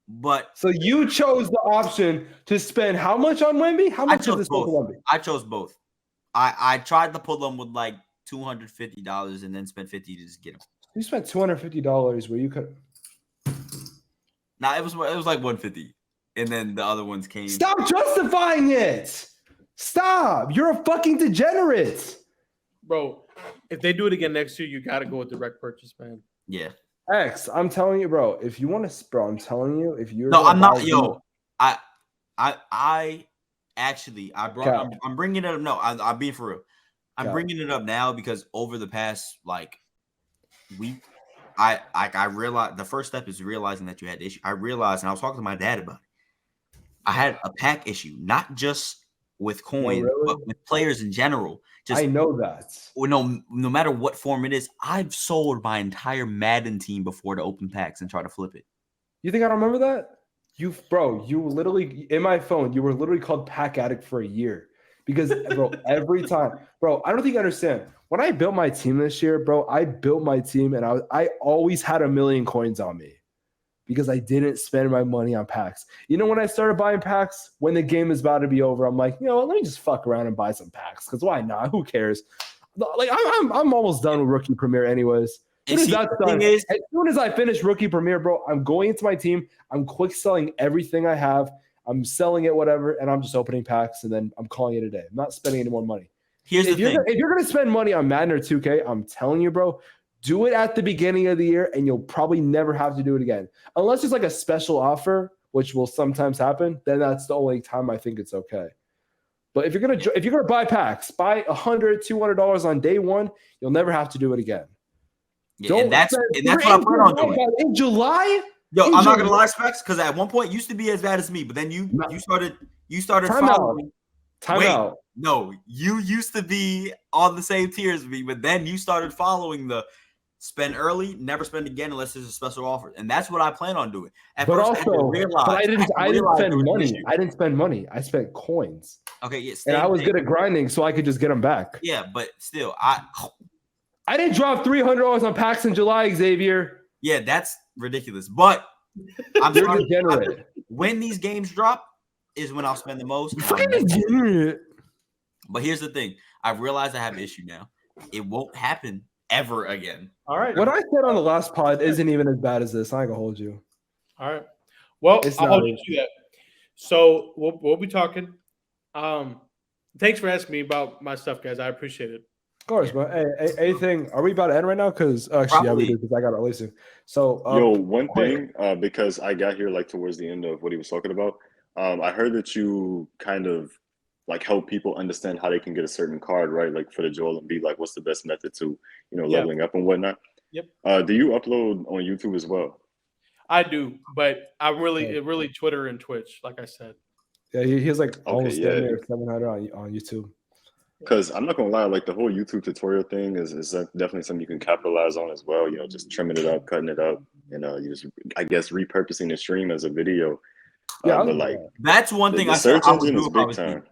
But So you chose the option to spend how much on Wemby? How much is this for Wemby? I chose both. I tried to pull them with like $250 and then spent $50 to just get him. You spent $250 where you could. Nah, it was like $150, and then the other ones came. Stop justifying it. Stop. You're a fucking degenerate. Bro, if they do it again next year, you got to go with direct purchase, man. Yeah. X, I'm telling you, bro. If you want to, bro, I'm telling you, if you're No, I'm buy not. Yo, I actually brought. I'm bringing it up. No, I'm being for real. I'm bringing it up now because over the past like week, I realized the first step is realizing that you had the issue. I realized, and I was talking to my dad about it. I had a pack issue, not just with coins, but with players in general. I know that. No matter what form it is, I've sold my entire Madden team before to open packs and try to flip it. You think I don't remember that? You literally in my phone, you were literally called Pack Addict for a year. Because bro, every time, bro, I don't think you understand. When I built my team this year, bro, I built my team and I always had 1 million coins on me because I didn't spend my money on packs. You know, when I started buying packs, when the game is about to be over, I'm like, you know what, let me just fuck around and buy some packs. Because why not? Who cares? Like I'm almost done with Rookie Premier anyways. As soon as I finish Rookie Premier, bro, I'm going into my team. I'm quick selling everything I have. I'm selling it, whatever, and I'm just opening packs, and then I'm calling it a day. I'm not spending any more money. Here's the thing. If you're going to spend money on Madden or 2K, I'm telling you, bro, do it at the beginning of the year, and you'll probably never have to do it again. Unless it's like a special offer, which will sometimes happen, then that's the only time I think it's okay. But if you're gonna buy packs, buy $100, $200 on day one, you'll never have to do it again. Yeah, and that's what I plan on doing. In July? Yo, I'm not gonna lie, Specs, because at one point you used to be as bad as me, but then you started following. Time out. No, you used to be on the same tier as me, but then you started following the spend early, never spend again unless there's a special offer, and that's what I plan on doing. I didn't spend money. I didn't spend money. I spent coins. Okay, yes, and I was good at grinding, so I could just get them back. Yeah, but still, I didn't drop $300 on packs in July, Xavier. Yeah, that's ridiculous. But I'm degenerate. When these games drop is when I'll spend the most. But here's the thing: I've realized I have an issue now. It won't happen ever again. All right. What I said on the last pod isn't even as bad as this. I ain't gonna hold you. All right. Well, I'll hold you to that. So we'll be talking. Thanks for asking me about my stuff, guys. I appreciate it. Of course, but hey, anything? Are we about to end right now? Because actually, yeah, we do. Because I got to listen. So, one thing, because I got here like towards the end of what he was talking about. I heard that you kind of like help people understand how they can get a certain card, right? Like for the Joel Embiid, like what's the best method to, leveling up and whatnot. Yep. Do you upload on YouTube as well? I do, but I'm really Twitter and Twitch, like I said. Yeah, he's like almost there 700 on YouTube. Because I'm not gonna lie, like the whole YouTube tutorial thing is definitely something you can capitalize on as well. Just trimming it up, cutting it up, and you just, I guess, repurposing the stream as a video. Yeah, but like that's one thing the I search said engine is big time.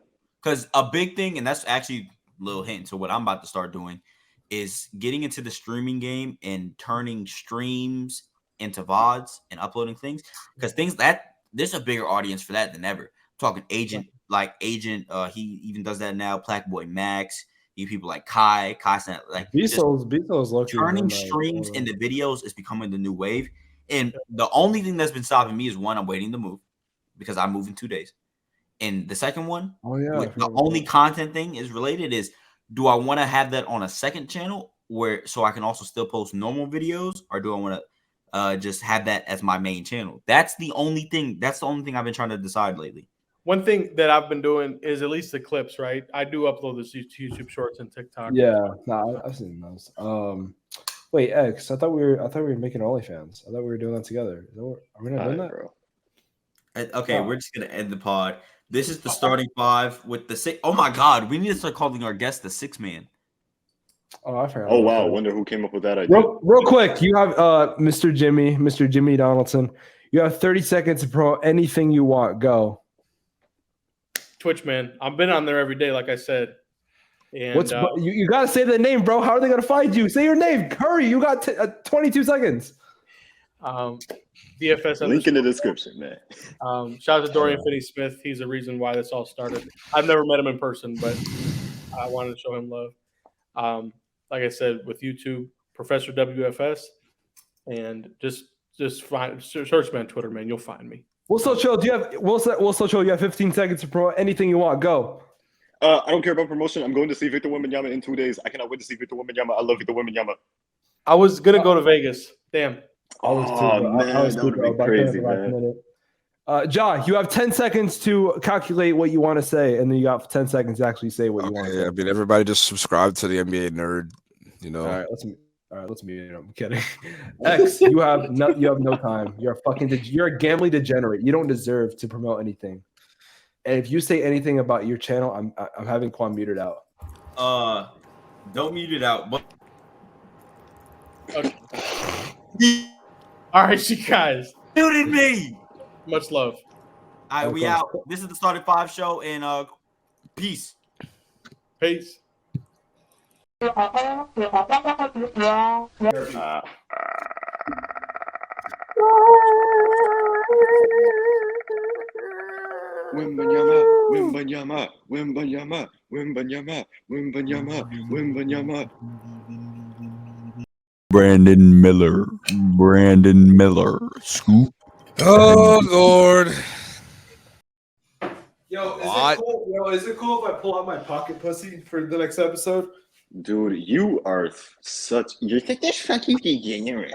Because a big thing, and that's actually a little hint to what I'm about to start doing, is getting into the streaming game and turning streams into VODs and uploading things. Because there's a bigger audience for that than ever. I'm talking Agent. He even does that now. Blackboy Max, you people like Kai, like Bezos turning streams into videos is becoming the new wave. And the only thing that's been stopping me is one, I'm waiting to move because I move in 2 days. And the second one, the only content thing is related is, do I want to have that on a second channel so I can also still post normal videos, or do I want to just have that as my main channel? That's the only thing. That's the only thing I've been trying to decide lately. One thing that I've been doing is at least the clips, right? I do upload this to YouTube Shorts and TikTok. Yeah, I've seen those. Wait, X. I thought we were making OnlyFans. I thought we were doing that together. Are we not doing that? Bro. Okay, we're just gonna end the pod. This is the starting five with the six. Oh my God, we need to start calling our guest the 6-man. Oh, I forgot. Oh wow, I wonder who came up with that idea. Real quick, you have Mr. Jimmy Donaldson. You have 30 seconds to promote anything you want. Go. Twitch, man. I've been on there every day, like I said. And You got to say the name, bro. How are they going to find you? Say your name. Hurry. You got 22 seconds. DFS. Link in the description, man. Shout out to Dorian Finney-Smith. He's the reason why this all started. I've never met him in person, but I wanted to show him love. Like I said, with YouTube, Professor WFS, and just search me on Twitter, man. You'll find me. We'll still show. You have 15 seconds to promote anything you want. Go. I don't care about promotion. I'm going to see Victor Wembanyama in 2 days. I cannot wait to see Victor Wembanyama. I love Victor Wembanyama. I was gonna go to Vegas. Damn. I was that would be crazy, man. Ja, you have 10 seconds to calculate what you want to say, and then you got 10 seconds to actually say what you want to say. I mean, everybody just subscribe to the NBA Nerd. You know. All right, let's mute it. I'm kidding. X, you have no time. You're a gambling degenerate. You don't deserve to promote anything. And if you say anything about your channel, I'm having Quan muted out. Don't mute it out. But Okay. All right, you guys. muted me. Much love. All right, we out. This is the Starting Five show, and peace. Peace. Wembanyama. Brandon Miller. Scoop. Oh Lord. Yo, What? is it cool if I pull out my pocket pussy for the next episode? Dude, you are such. You're such a fucking degenerate.